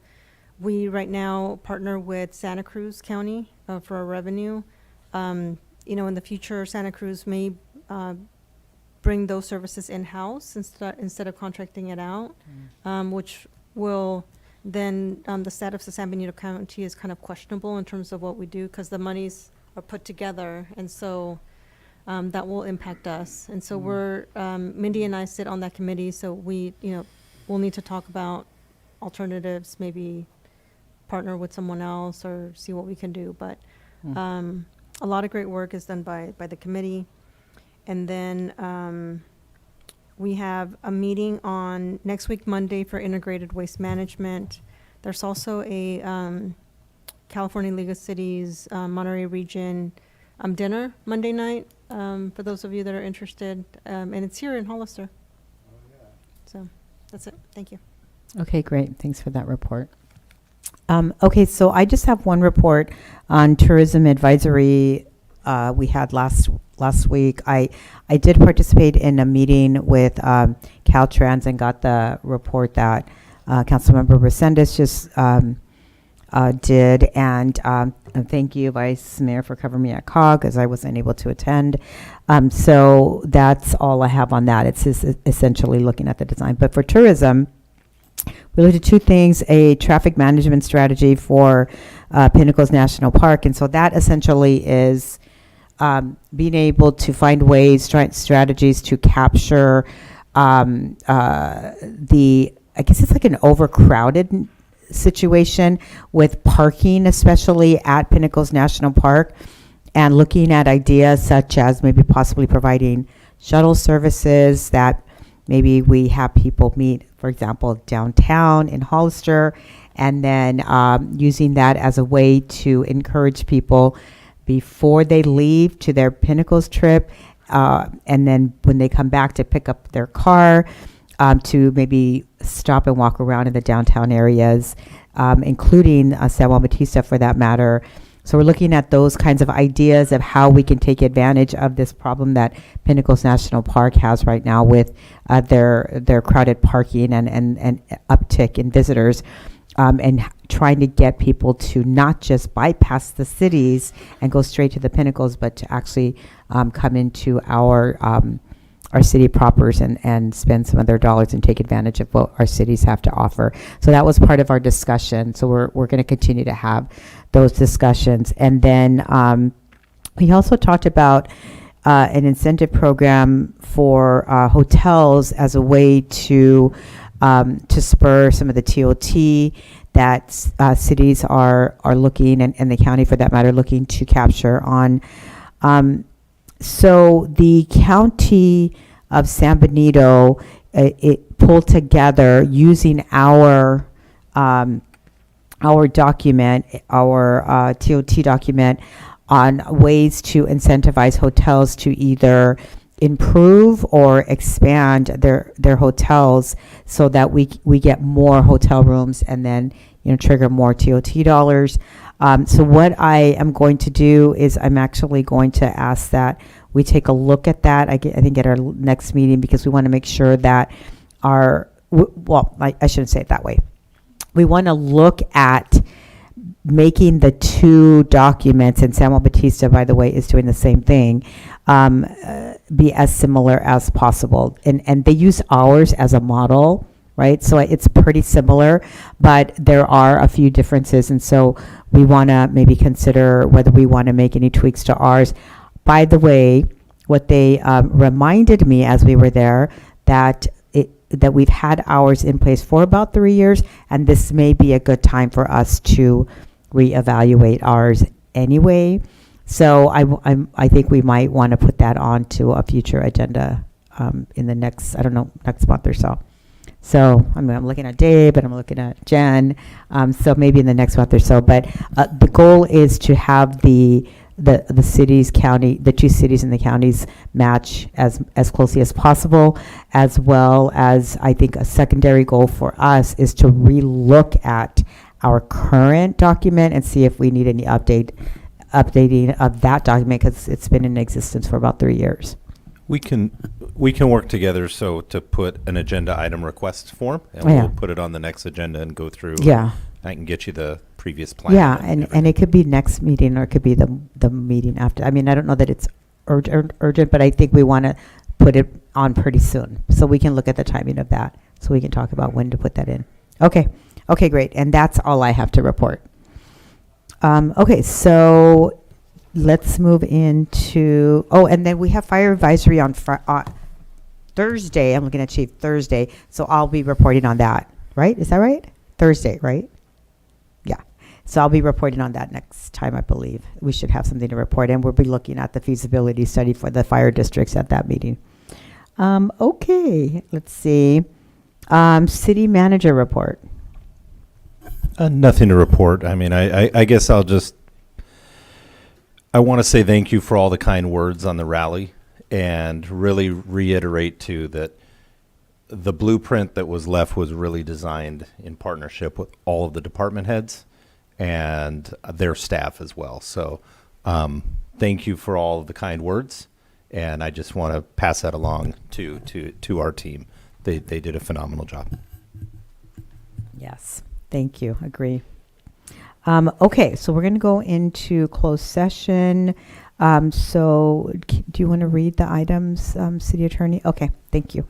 we right now partner with Santa Cruz County for our revenue. In the future, Santa Cruz may bring those services in-house instead of contracting it out, which will then, the status of San Benito County is kind of questionable in terms of what we do because the monies are put together, and so that will impact us. And so we're, Mindy and I sit on that committee, so we'll need to talk about alternatives, maybe partner with someone else or see what we can do. But a lot of great work is done by the committee. And then we have a meeting on next week, Monday, for integrated waste management. There's also a California League of Cities, Monterey region dinner Monday night for those of you that are interested. And it's here in Hollister. So that's it. Thank you. Okay, great. Thanks for that report. Okay, so I just have one report on tourism advisory we had last week. I did participate in a meeting with Caltrans and got the report that Councilmember Resendez just did. And thank you, Vice Mayor, for covering me at COG as I wasn't able to attend. So that's all I have on that. It's just essentially looking at the design. But for tourism, we looked at two things: a traffic management strategy for Pinnacles National Park. And so that essentially is being able to find ways, strategies to capture I guess it's like an overcrowded situation with parking, especially at Pinnacles National Park, and looking at ideas such as maybe possibly providing shuttle services that maybe we have people meet, for example, downtown in Hollister, and then using that as a way to encourage people before they leave to their Pinnacles trip, and then when they come back to pick up their car, to maybe stop and walk around in the downtown areas, including San Juan Bautista for that matter. So we're looking at those kinds of ideas of how we can take advantage of this problem that Pinnacles National Park has right now with their crowded parking and uptick in visitors, and trying to get people to not just bypass the cities and go straight to the Pinnacles, but to actually come into our city propers and spend some of their dollars and take advantage of what our cities have to offer. So that was part of our discussion. So we're going to continue to have those discussions. And then we also talked about an incentive program for hotels as a way to spur some of the TOT that cities are looking, and the county for that matter, looking to capture on. So the county of San Benito, it pulled together using our our document, our TOT document, on ways to incentivize hotels to either improve or expand their hotels so that we get more hotel rooms and then trigger more TOT dollars. So what I am going to do is I'm actually going to ask that we take a look at that. I think at our next meeting, because we want to make sure that I shouldn't say it that way. We want to look at making the two documents, and Samuel Batista, by the way, is doing the same thing, be as similar as possible. And they use ours as a model, right? So it's pretty similar, but there are a few differences. And so we want to maybe consider whether we want to make any tweaks to ours. By the way, what they reminded me as we were there, that we've had ours in place for about 3 years, and this may be a good time for us to reevaluate ours anyway. So I think we might want to put that on to a future agenda in the next month or so. So I'm looking at Dave, and I'm looking at Jen. So maybe in the next month or so. But the goal is to have the cities, the two cities and the counties match as closely as possible, as well as I think a secondary goal for us is to relook at our current document and see if we need any updating of that document, because it's been in existence for about 3 years. We can work together to put an agenda item request form, and we'll put it on the next agenda and go through. Yeah. I can get you the previous plan. Yeah, and it could be next meeting, or it could be the meeting after. I mean, I don't know that it's urgent, but I think we want to put it on pretty soon, so we can look at the timing of that, so we can talk about when to put that in. Okay, great. And that's all I have to report. Okay, so let's move into, and then we have fire advisory on Thursday. I'm looking at Chief Thursday, so I'll be reporting on that, right? Is that right? Thursday, right? Yeah. So I'll be reporting on that next time, I believe. We should have something to report, and we'll be looking at the feasibility study for the fire districts at that meeting. Okay, let's see. City manager report. Nothing to report. I mean, I guess I want to say thank you for all the kind words on the rally, and really reiterate too that the blueprint that was left was really designed in partnership with all of the department heads and their staff as well. So thank you for all of the kind words, and I just want to pass that along to our team. They did a phenomenal job. Yes. Thank you. Agree. Okay, so we're going to go into closed session. So do you want to read the items, City Attorney? Okay, thank you.